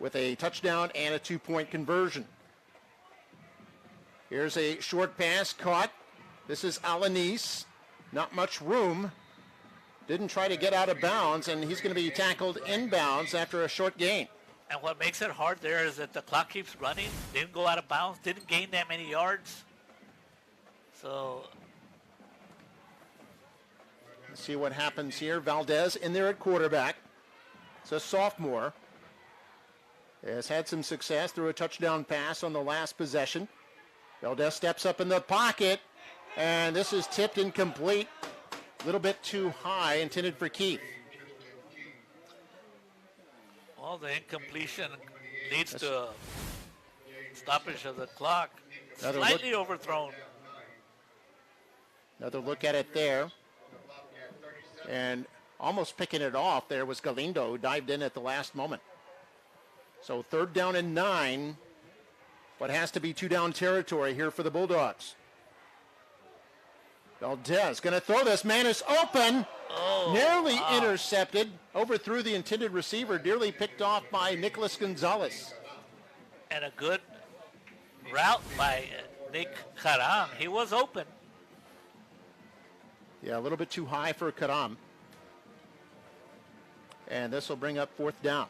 with a touchdown and a 2-point conversion. Here's a short pass caught. This is Alanis. Not much room. Didn't try to get out of bounds, and he's going to be tackled inbounds after a short gain. And what makes it hard there is that the clock keeps running. Didn't go out of bounds. Didn't gain that many yards. So let's see what happens here. Valdez in there at quarterback. It's a sophomore. Has had some success through a touchdown pass on the last possession. Valdez steps up in the pocket, and this is tipped incomplete. A little bit too high, intended for Keith. well, the incompletion leads to a stoppage of the clock. Slightly overthrown. Another look at it there. And almost picking it off there was Galindo, who dived in at the last moment. So 3rd down and 9, but has to be 2-down territory here for the Bulldogs. Valdez going to throw this. Man is open. Nearly intercepted. Overthrew the intended receiver. Nearly picked off by Nicholas Gonzalez. And a good route by Nick Karam. He was open. Yeah, a little bit too high for Karam. And this will bring up 4th down.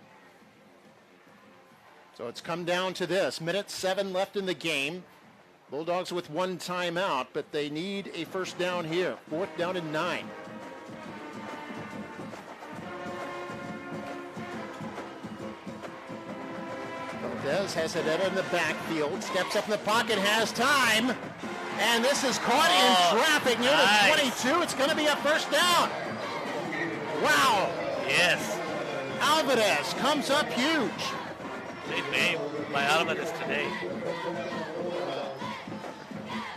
So it's come down to this. Minute 7 left in the game. Bulldogs with 1 timeout, but they need a first down here. 4th down and 9. Valdez has it in the backfield. Steps up in the pocket, has time. And this is caught in traffic near the 22. It's going to be a first down. Wow. Yes. Alvarez comes up huge. Big name by Alvarez today.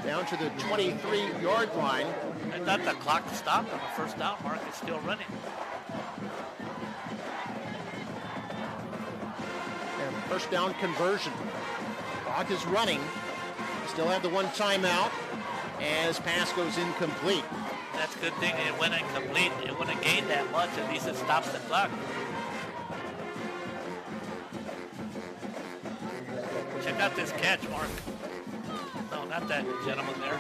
Down to the 23-yard line. I thought the clock stopped on the first down mark. It's still running. And first down conversion. Clock is running. Still have the 1 timeout as pass goes incomplete. That's a good thing it went incomplete. It wouldn't have gained that much. At least it stops the clock. Check out this catch, Mark. No, not that gentleman there.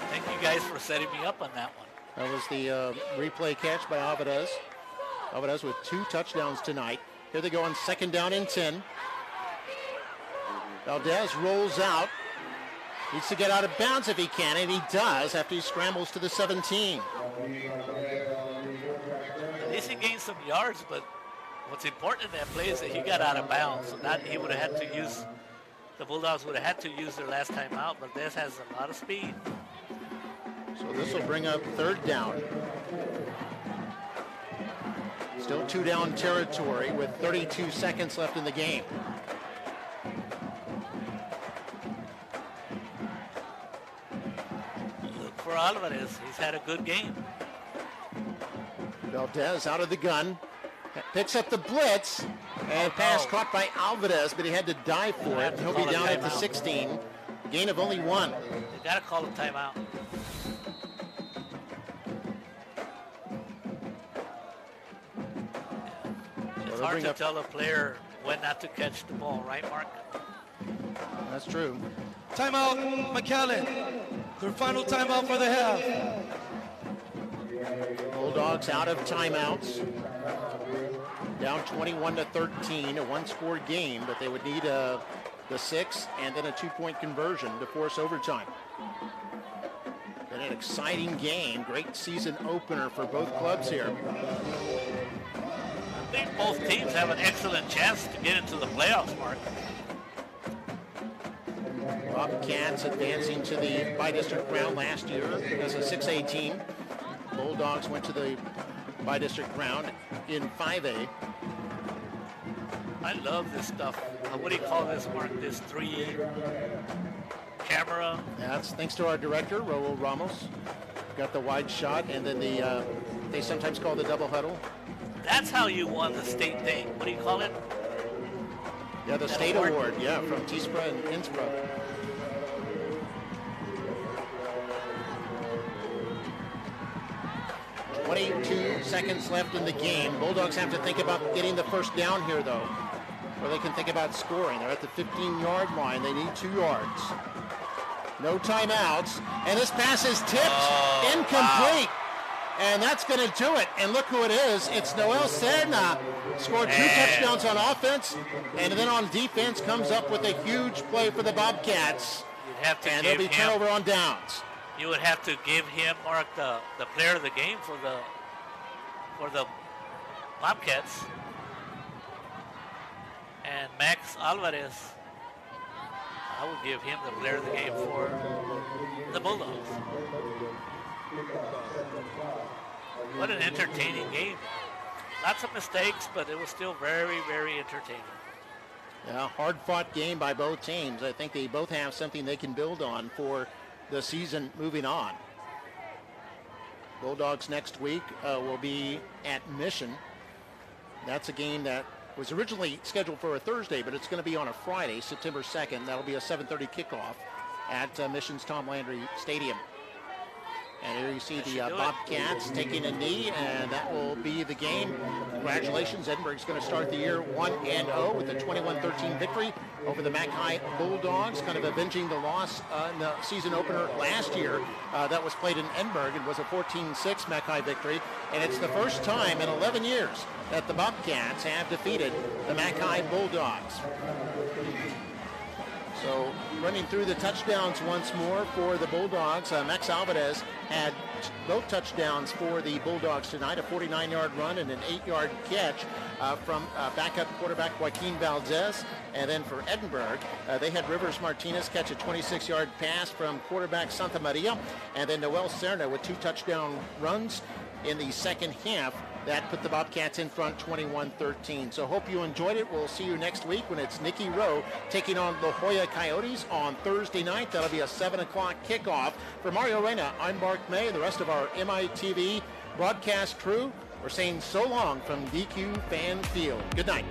Thank you guys for setting me up on that one. That was the replay catch by Alvarez. Alvarez with 2 touchdowns tonight. Here they go on 2nd down and 10. Valdez rolls out. Needs to get out of bounds if he can, and he does after he scrambles to the 17. At least he gained some yards, but what's important in that play is that he got out of bounds. So that he would have had to use, the Bulldogs would have had to use their last time out, but Valdez has a lot of speed. So this will bring up 3rd down. Still 2-down territory with 32 seconds left in the game. Look for Alvarez. He's had a good game. Valdez out of the gun. Picks up the blitz. And pass caught by Alvarez, but he had to dive for it. He'll be down at the 16. Gain of only 1. They got to call a timeout. It's hard to tell a player when not to catch the ball, right, Mark? That's true. Timeout, McAllen. Their final timeout for the half. Bulldogs out of timeouts. Down 21-13, a 1-score game, but they would need the 6 and then a 2-point conversion to force overtime. Been an exciting game. Great season opener for both clubs here. I think both teams have an excellent chance to get into the playoffs, Mark. Bobcats advancing to the bi-district round last year as a 6A team. Bulldogs went to the bi-district round in 5A. I love this stuff. What do you call this, Mark? This 3 camera? That's thanks to our director, Raul Ramos. Got the wide shot and then the they sometimes call the double huddle. That's how you won the state thing. What do you call it? Yeah, the state award. Yeah, from Tispra and Innsbruck. .22 seconds left in the game. Bulldogs have to think about getting the first down here, though, or they can think about scoring. They're at the 15-yard line. They need 2 yards. No timeouts. And this pass is tipped. Incomplete. Wow. And that's going to do it. And look who it is. It's Noel Serna. Scored 2 touchdowns on offense. And then on defense comes up with a huge play for the Bobcats. And there'll be turnover on downs. You would have to give him, Mark, the player of the game for the Bobcats. And Max Alvarez, I would give him the player of the game for the Bulldogs. What an entertaining game. Lots of mistakes, but it was still very, very entertaining. Yeah, hard-fought game by both teams. I think they both have something they can build on for the season moving on. Bulldogs next week will be at Mission. That's a game that was originally scheduled for a Thursday, but it's going to be on a Friday, September 2nd. That'll be a 7:30 kickoff at Mission's Tom Landry Stadium. And here you see the Bobcats taking a knee, and that will be the game. Congratulations, Edinburgh is going to start the year 1-0 with a 21-13 victory over the Mackay Bulldogs, kind of avenging the loss in the season opener last year that was played in Edinburgh. It was a 14-6 Mackay victory, and it's the first time in 11 years that the Bobcats have defeated the Mackay Bulldogs. So running through the touchdowns once more for the Bulldogs. Max Alvarez had both touchdowns for the Bulldogs tonight, a 49-yard run and an 8-yard catch from backup quarterback Joaquin Valdez. And then for Edinburgh, they had Rivers Martinez catch a 26-yard pass from quarterback Santa Maria. And then Noel Serna with 2 touchdown runs in the second half. That put the Bobcats in front 21-13. So hope you enjoyed it. We'll see you next week when it's Nicky Rowe taking on La Jolla Coyotes on Thursday night. That'll be a 7 o'clock kickoff. For Mario Reyna, I'm Mark May, and the rest of our MITV broadcast crew. We're saying so long from DQ Fan Field. Good night.